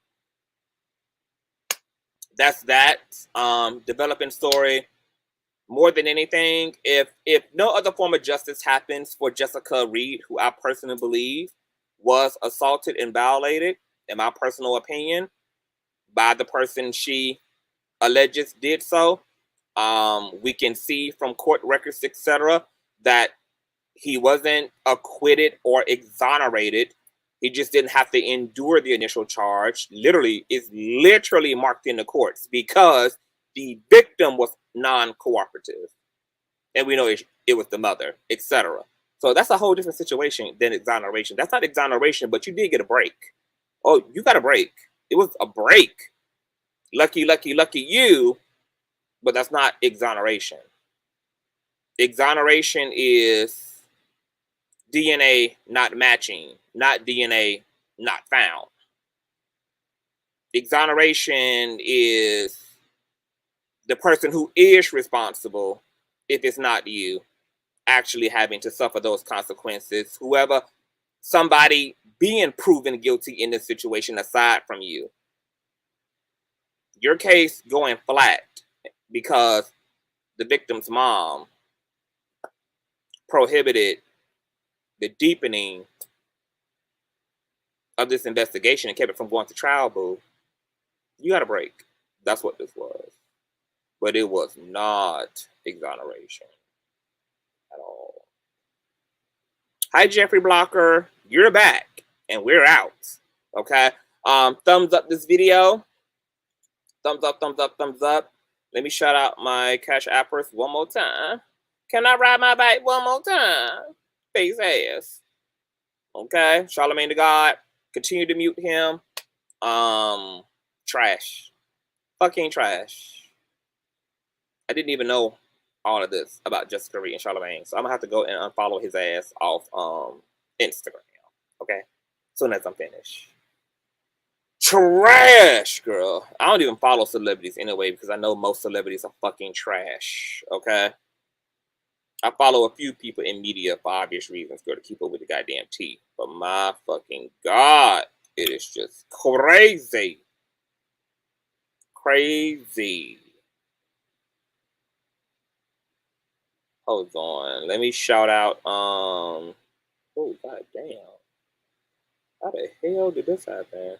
that's that developing story. More than anything, if no other form of justice happens for Jessica Reid, who I personally believe was assaulted and violated, in my personal opinion, by the person she alleges did so, we can see from court records, etc., that he wasn't acquitted or exonerated. He just didn't have to endure the initial charge. Literally, it's literally marked in the courts because the victim was non-cooperative. And we know it was the mother, etc. So that's a whole different situation than exoneration. That's not exoneration, but you did get a break. Oh, you got a break. It was a break. Lucky, lucky, lucky you, but that's not exoneration. Exoneration is DNA not matching, not DNA not found. Exoneration is the person who is responsible, if it's not you, actually having to suffer those consequences. Whoever, somebody being proven guilty in this situation aside from you. Your case going flat because the victim's mom prohibited the deepening of this investigation and kept it from going to trial, boo. You got a break. That's what this was. But it was not exoneration. at all. Hi, Jeffrey Blocker. You're back, and we're out. Okay. Thumbs up this video. Thumbs up, thumbs up, thumbs up. Let me shout out my Cash Appers one more time. Can I ride my bike one more time? Face ass. Okay. Charlamagne Tha God. Continue to mute him. Trash. Fucking trash. I didn't even know all of this about Jessica Reid and Charlemagne, so I'm gonna have to go and unfollow his ass off Instagram. Okay, as soon as I'm finished. Trash, girl. I don't even follow celebrities anyway because I know most celebrities are fucking trash. Okay, I follow a few people in media for obvious reasons, girl, to keep up with the goddamn tea. But my fucking God, it is just crazy. Crazy. Hold on. Let me shout out, oh, god damn. How the hell did this happen?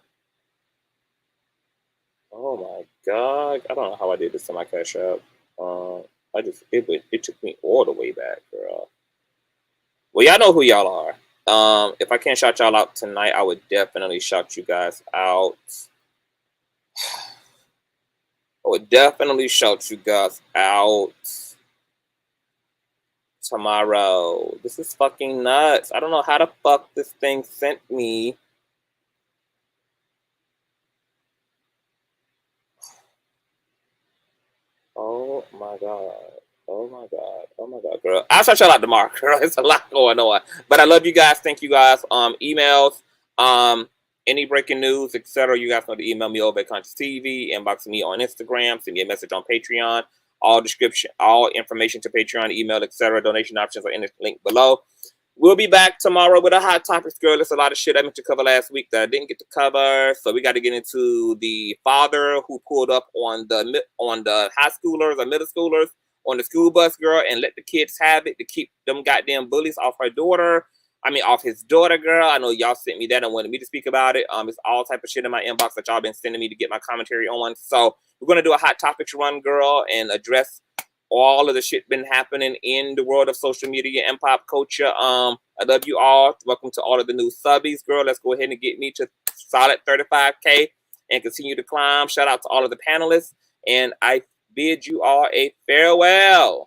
Oh my God. I don't know how I did this to my Cash App. It took me all the way back, girl. Well, y'all know who y'all are. If I can't shout y'all out tonight, I would definitely shout you guys out. I would definitely shout you guys out tomorrow. This is fucking nuts. I don't know how the fuck this thing sent me. Oh my God. Oh my God. Oh my God, girl. I'll shout y'all out tomorrow, girl. It's a lot going on. But I love you guys. Thank you guys. Emails, any breaking news, etc. You guys know to email me over at Consciouztv, inbox me on Instagram, send me a message on Patreon. All description, all information to Patreon, email, etc. Donation options are in the link below. We'll be back tomorrow with a hot topics, girl. There's a lot of shit I meant to cover last week that I didn't get to cover. So we got to get into the father who pulled up on the high schoolers or middle schoolers on the school bus, girl, and let the kids have it to keep them goddamn bullies off her daughter. I mean, off his daughter, girl. I know y'all sent me that and wanted me to speak about it. It's all type of shit in my inbox that y'all been sending me to get my commentary on. So we're going to do a hot topics run, girl, and address all of the shit been happening in the world of social media and pop culture. I love you all. Welcome to all of the new subbies, girl. Let's go ahead and get me to solid 35K and continue to climb. Shout out to all of the panelists. And I bid you all a farewell.